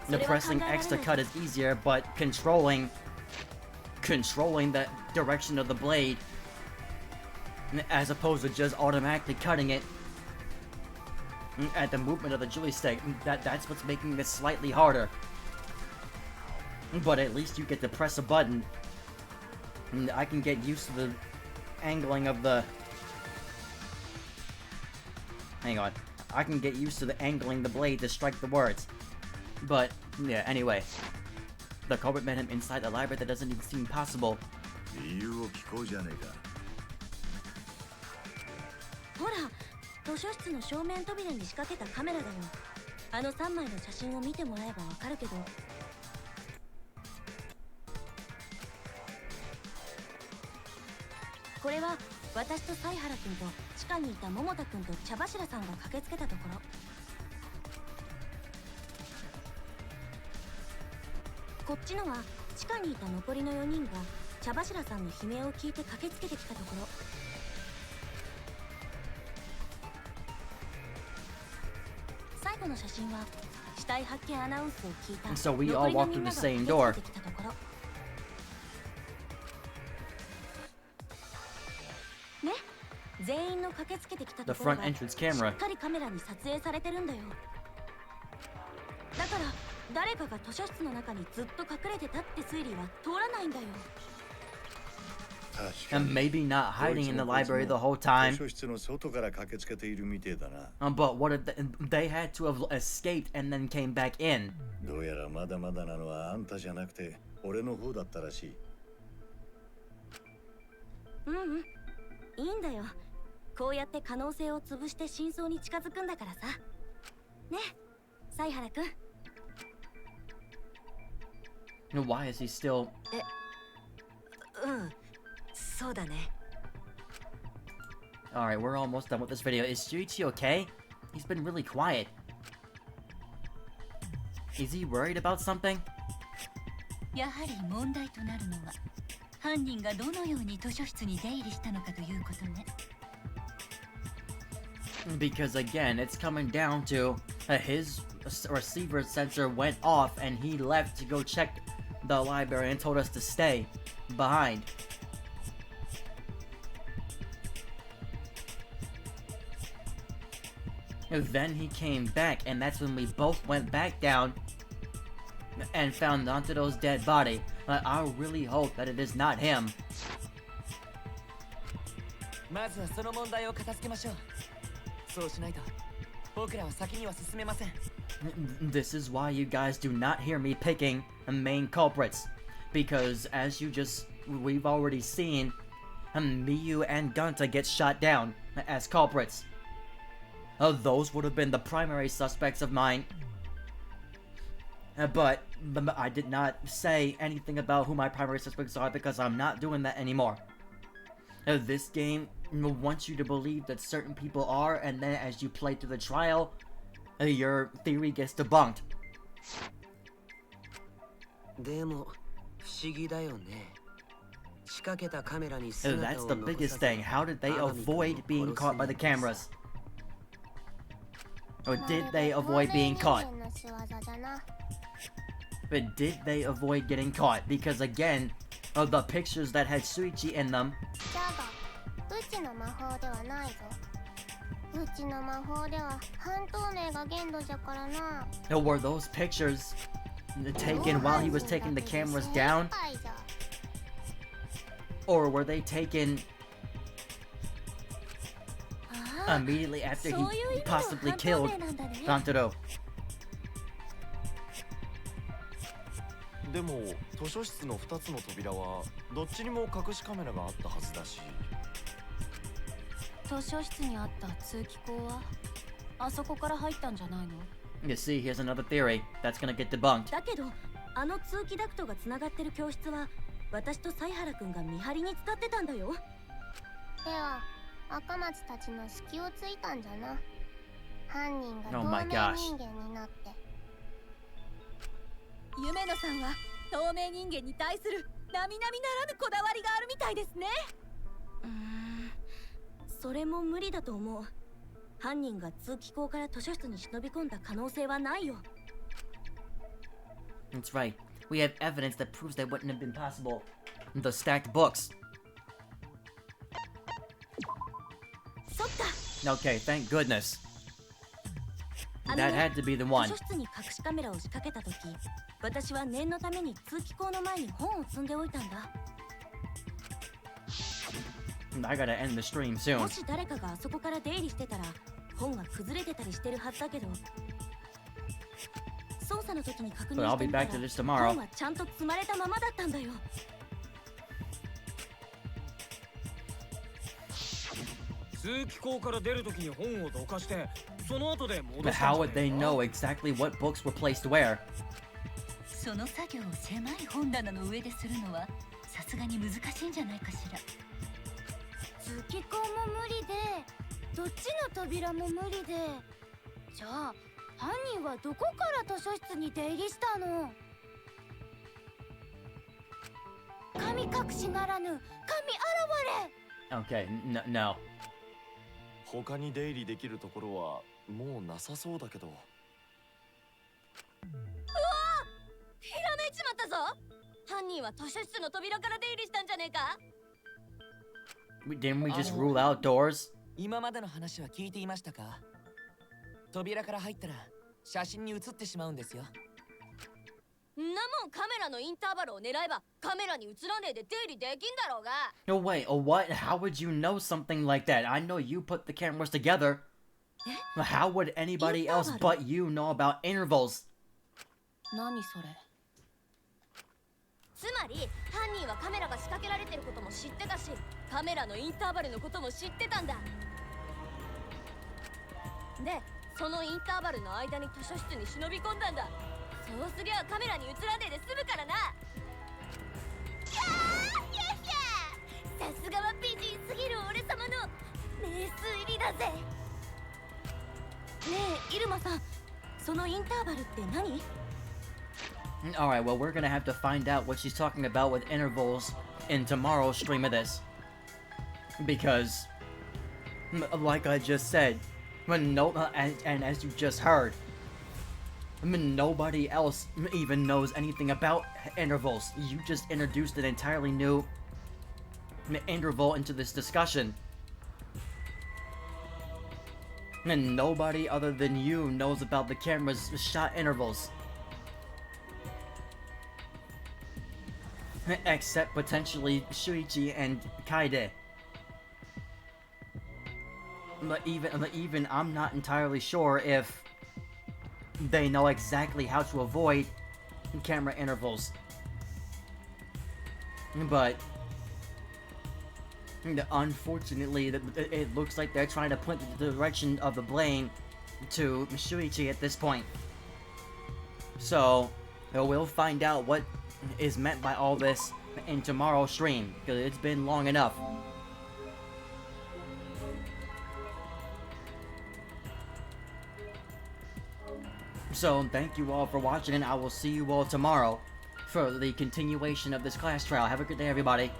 The pressing X to cut is easier, but controlling the direction of the blade, as opposed to just automatically cutting it at the movement of the joystick, that's what's making this slightly harder. But at least you get to press a button. I can get used to the angling of the... Hang on. I can get used to the angling the blade to strike the words. But, yeah, anyway. The culprit met him inside the library. That doesn't even seem possible. 理由を聞こうじゃねえか。ほら、図書室の正面扉に仕掛けたカメラだよ。あの3枚の写真を見てもらえばわかるけど。これは私と犀原君と地下にいた桃田君と茶柱さんが駆けつけたところ。こっちのは地下にいた残りの4人が茶柱さんの悲鳴を聞いて駆けつけてきたところ。最後の写真は死体発見アナウンスを聞いた So we all walked through the same door. ね、全員の駆けつけてきた The ところ front が entrance し camera. っかりカメラに撮影されてるんだよ。だから誰かが図書室の中にずっと隠れてたって推理は通らないんだよ。 And maybe not hiding in the library the whole time. 図書室の外から駆けつけているみてえだな。But what if they had to have escaped and then came back in? どうやらまだまだなのはあんたじゃなくて俺の方だったらしい。うんうん、いいんだよ。こうやって可能性を潰して真相に近づくんだからさ。ね、犀原くん。 Why is he still... うん、そうだね。 Alright, we're almost done with this video. Is Shuichi okay? He's been really quiet. Is he worried about something? やはり問題となるのは犯人がどのように図書室に出入りしたのかということね。Because again, it's coming down to his receiver sensor went off and he left to go check the library and told us to stay behind. Then he came back, and that's when we both went back down and found Nantado's dead body. I really hope that it is not him. まずはその問題を片付けましょう。そうしないと僕らは先には進めません。This is why you guys do not hear me picking main culprits. Because as we've already seen, Miyu and Gunta get shot down as culprits. Those would have been the primary suspects of mine. But I did not say anything about who my primary suspects are because I'm not doing that anymore. This game wants you to believe that certain people are, and then as you play through the trial, your theory gets debunked. でも不思議だよね。仕掛けたカメラに姿 That's を the 残 biggest さず thing. How did they avoid being caught by the cameras? Or did they avoid being caught? But did they avoid getting caught? Because again, of the pictures that had Suichi in them, うちの魔法ではないぞ。うちの魔法では半透明が限度じゃからな。were those pictures taken while he was taking the cameras down? Or were they taken immediately after he possibly killed Tantaro? でも図書室の2つの扉はどっちにも隠しカメラがあったはずだし。図書室にあった通気口はあそこから入ったんじゃないの？ You see, here's another theory that's gonna get debunked. だけどあの通気ダクトがつながってる教室は私と犀原くんが見張りに使ってたんだよ。では赤松たちの隙をついたんじゃな。犯人が Oh 透 my 明 gosh. 人間になって。夢野さんは透明人間に対する並々ならぬこだわりがあるみたいですね。それも無理だと思う。犯人が通気口から図書室に忍び込んだ可能性はないよ。That's right. We have evidence that proves that wouldn't have been possible. The stacked books. そっか。 Okay, thank goodness. あの That ね had to be the 図 one. 書室に隠しカメラを仕掛けた時、私は念のために通気口の前に本を積んでおいたんだ。I gotta end the stream soon. もし誰かがあそこから出入りしてたら本が崩れてたりしてるはずだけど、操作の時に確認 But I'll して be みたら back to this tomorrow. 本はちゃんと積まれたままだったんだよ。通気口から出るときに本をどかしてその後で戻 But したん how じゃ would ね they えか know exactly what books were placed where? その作業を狭い本棚の上でするのはさすがに難しいんじゃないかしら。通気口も無理で、どっちの扉も無理で。じゃあ犯人はどこから図書室に出入りしたの？神隠しならぬ神現れ。 Okay, no. 他に出入りできるところはもうなさそうだけど。うわー！ひらめいちまったぞ。犯人は図書室の扉から出入りしたんじゃねえか？ Didn't we just rule out doors? 今までの話は聞いていましたか？扉から入ったら写真に写ってしまうんですよ。んなもんカメラのインターバルを狙えばカメラに映らねえで出入りできんだろうが。 No, wait, what? How would you know something like that? I know you put the cameras together. How would anybody else but you know about intervals? 何それ？つまり犯人はカメラが仕掛けられてることも知ってたし、カメラのインターバルのことも知ってたんだ。で、そのインターバルの間に図書室に忍び込んだんだ。そうすりゃカメラに映らねえで済むからな。キャーヒャヒャ、さすがは美人すぎる俺様の名推理だぜ。さん、そのインターバルって何？ Alright, well, we're gonna have to find out what she's talking about with intervals in tomorrow's stream of this. Because, like I just said, when and as you just heard, nobody else even knows anything about intervals. You just introduced an entirely new interval into this discussion. And nobody other than you knows about the camera's shot intervals. Except potentially Shuichi and Kaide. But even I'm not entirely sure if they know exactly how to avoid camera intervals. But unfortunately, it looks like they're trying to point the direction of the blame to Shuichi at this point. So we'll find out what is meant by all this in tomorrow's stream, because it's been long enough. So thank you all for watching, and I will see you all tomorrow for the continuation of this class trial. Have a good day, everybody.